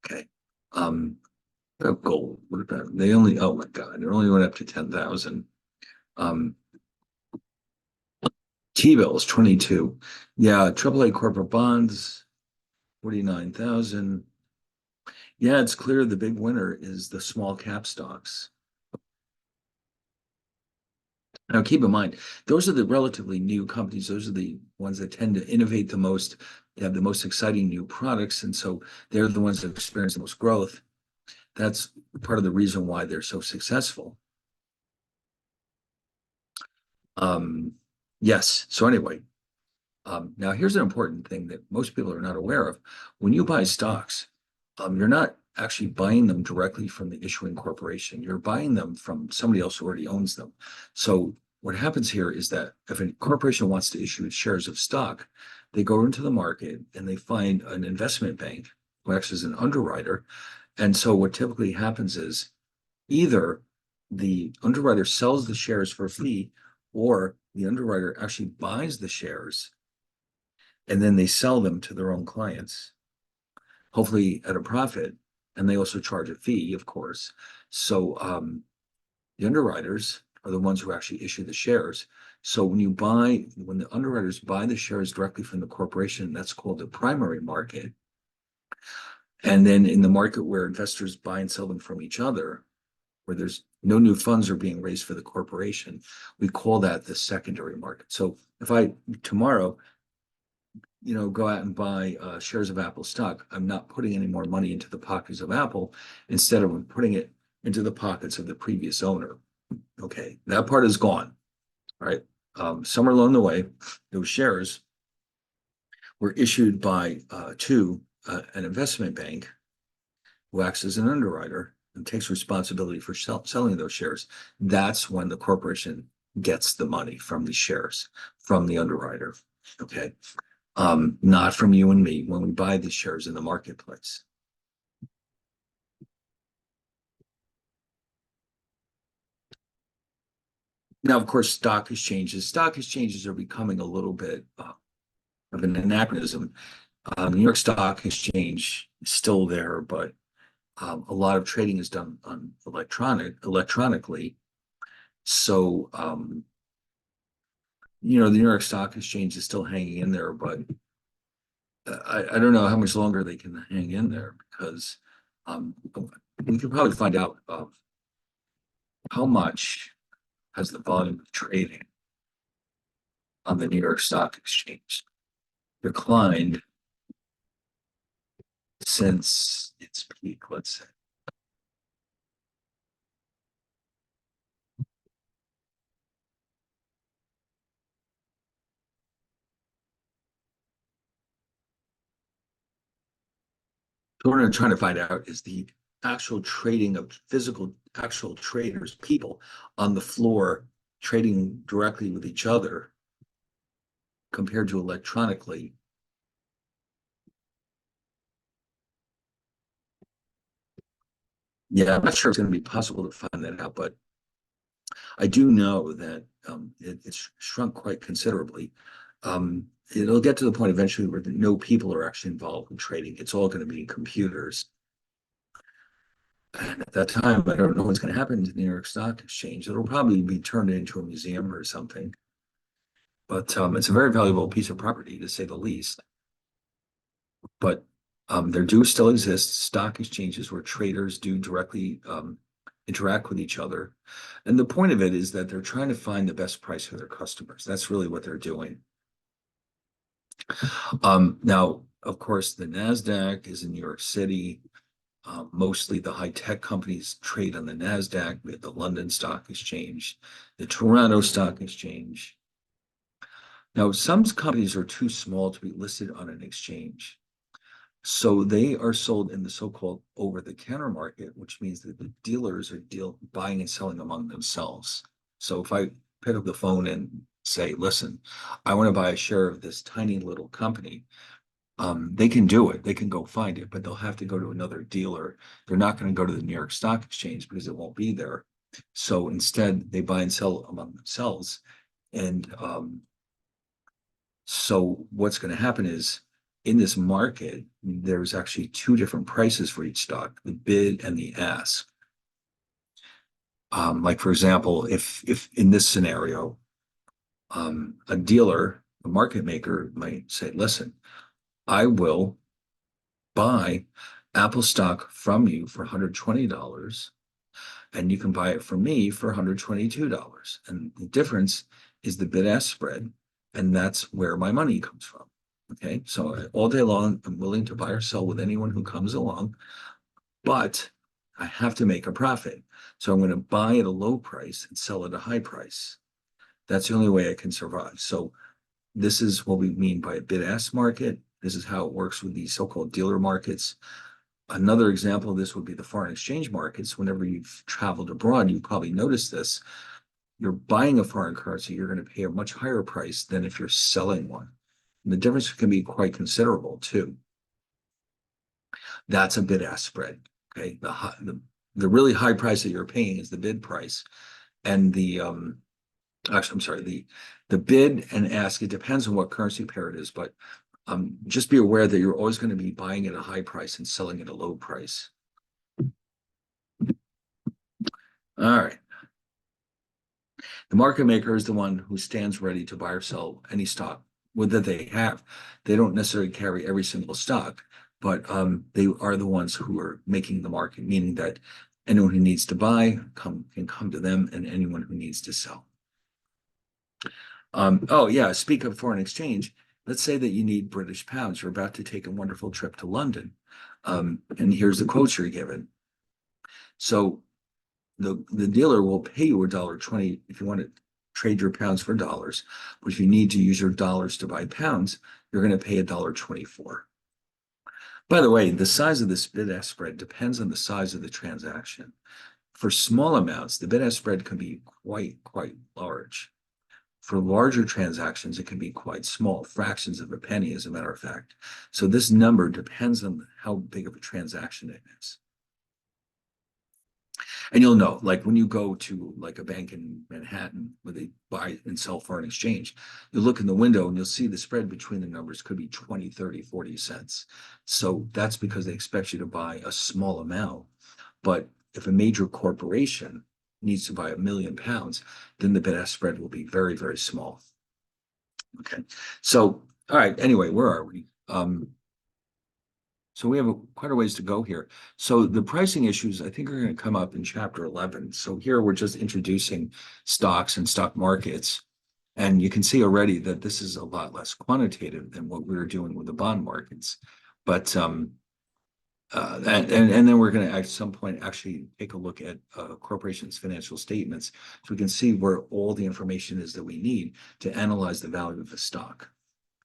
Okay. Gold. What about they only, oh my God, they only went up to 10,000. Um, T-bills, 22. Yeah, AAA corporate bonds, 49,000. Yeah, it's clear the big winner is the small cap stocks. Now, keep in mind, those are the relatively new companies. Those are the ones that tend to innovate the most, they have the most exciting new products, and so they're the ones that experience the most growth. That's part of the reason why they're so successful. Um, yes. So anyway, now here's an important thing that most people are not aware of. When you buy stocks, you're not actually buying them directly from the issuing corporation. You're buying them from somebody else who already owns them. So what happens here is that if a corporation wants to issue shares of stock, they go into the market and they find an investment bank who acts as an underwriter. And so what typically happens is either the underwriter sells the shares for a fee, or the underwriter actually buys the shares and then they sell them to their own clients, hopefully at a profit. And they also charge a fee, of course. So the underwriters are the ones who actually issue the shares. So when the underwriters buy the shares directly from the corporation, that's called the primary market. And then in the market where investors buy and sell them from each other, where there's no new funds are being raised for the corporation, we call that the secondary market. So if I tomorrow, go out and buy shares of Apple stock, I'm not putting any more money into the pockets of Apple. Instead of putting it into the pockets of the previous owner. Okay, that part is gone. All right. Somewhere along the way, those shares were issued by to an investment bank who acts as an underwriter and takes responsibility for selling those shares. That's when the corporation gets the money from the shares from the underwriter. Okay. Not from you and me when we buy these shares in the marketplace. Now, of course, stock exchanges are becoming a little bit of an anachronism. New York Stock Exchange is still there, but a lot of trading is done on electronically. So, the New York Stock Exchange is still hanging in there, but I don't know how much longer they can hang in there, because we could probably find out how much has the volume of trading on the New York Stock Exchange declined since its peak, let's say. So what I'm trying to find out is the actual trading of actual traders, people on the floor trading directly with each other compared to electronically. Yeah, I'm not sure it's going to be possible to find that out, but I do know that it's shrunk quite considerably. It'll get to the point eventually where no people are actually involved in trading. It's all going to be computers. And at that time, I don't know what's going to happen to the New York Stock Exchange. It'll probably be turned into a museum or something. But it's a very valuable piece of property, to say the least. But there do still exist stock exchanges where traders do directly interact with each other. And the point of it is that they're trying to find the best price for their customers. That's really what they're doing. Now, of course, the NASDAQ is in New York City. Mostly the high tech companies trade on the NASDAQ. We have the London Stock Exchange, the Toronto Stock Exchange. Now, some companies are too small to be listed on an exchange. So they are sold in the so-called over-the-counter market, which means that the dealers are buying and selling among themselves. So if I pick up the phone and say, listen, I want to buy a share of this tiny little company, they can do it. They can go find it, but they'll have to go to another dealer. They're not going to go to the New York Stock Exchange because it won't be there. So instead, they buy and sell among themselves. And so what's going to happen is, in this market, there's actually two different prices for each stock, the bid and the ask. Like for example, if in this scenario, a dealer, a market maker might say, listen, I will buy Apple stock from you for $120, and you can buy it from me for $122. And the difference is the bid-ask spread, and that's where my money comes from. Okay, so all day long, I'm willing to buy or sell with anyone who comes along, but I have to make a profit. So I'm going to buy at a low price and sell at a high price. That's the only way I can survive. So this is what we mean by a bid-ask market. This is how it works with these so-called dealer markets. Another example of this would be the foreign exchange markets. Whenever you've traveled abroad, you probably noticed this. You're buying a foreign currency, you're going to pay a much higher price than if you're selling one. And the difference can be quite considerable too. That's a bid-ask spread. Okay, the really high price that you're paying is the bid price, and actually, I'm sorry, the bid and ask, it depends on what currency pair it is, but just be aware that you're always going to be buying at a high price and selling at a low price. All right. The market maker is the one who stands ready to buy or sell any stock that they have. They don't necessarily carry every single stock, but they are the ones who are making the market, meaning that anyone who needs to buy can come to them, and anyone who needs to sell. Oh yeah, speak of foreign exchange. Let's say that you need British pounds. You're about to take a wonderful trip to London, and here's the quotes you're given. So the dealer will pay you $1.20 if you want to trade your pounds for dollars. But if you need to use your dollars to buy pounds, you're going to pay $1.24. By the way, the size of this bid-ask spread depends on the size of the transaction. For small amounts, the bid-ask spread can be quite large. For larger transactions, it can be quite small, fractions of a penny, as a matter of fact. So this number depends on how big of a transaction it is. And you'll know, like when you go to like a bank in Manhattan where they buy and sell foreign exchange, you look in the window and you'll see the spread between the numbers could be 20, 30, 40 cents. So that's because they expect you to buy a small amount. But if a major corporation needs to buy 1,000,000 pounds, then the bid-ask spread will be very small. Okay. So, all right. Anyway, where are we? So we have quite a ways to go here. So the pricing issues, I think, are going to come up in chapter 11. So here we're just introducing stocks and stock markets. And you can see already that this is a lot less quantitative than what we were doing with the bond markets. But and then we're going to at some point actually take a look at corporations' financial statements, so we can see where all the information is that we need to analyze the value of the stock.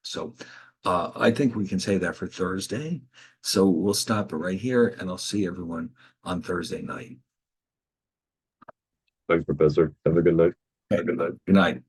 So I think we can say that for Thursday. So we'll stop it right here, and I'll see everyone on Thursday night. Thanks, Professor. Have a good night. Okay, good night.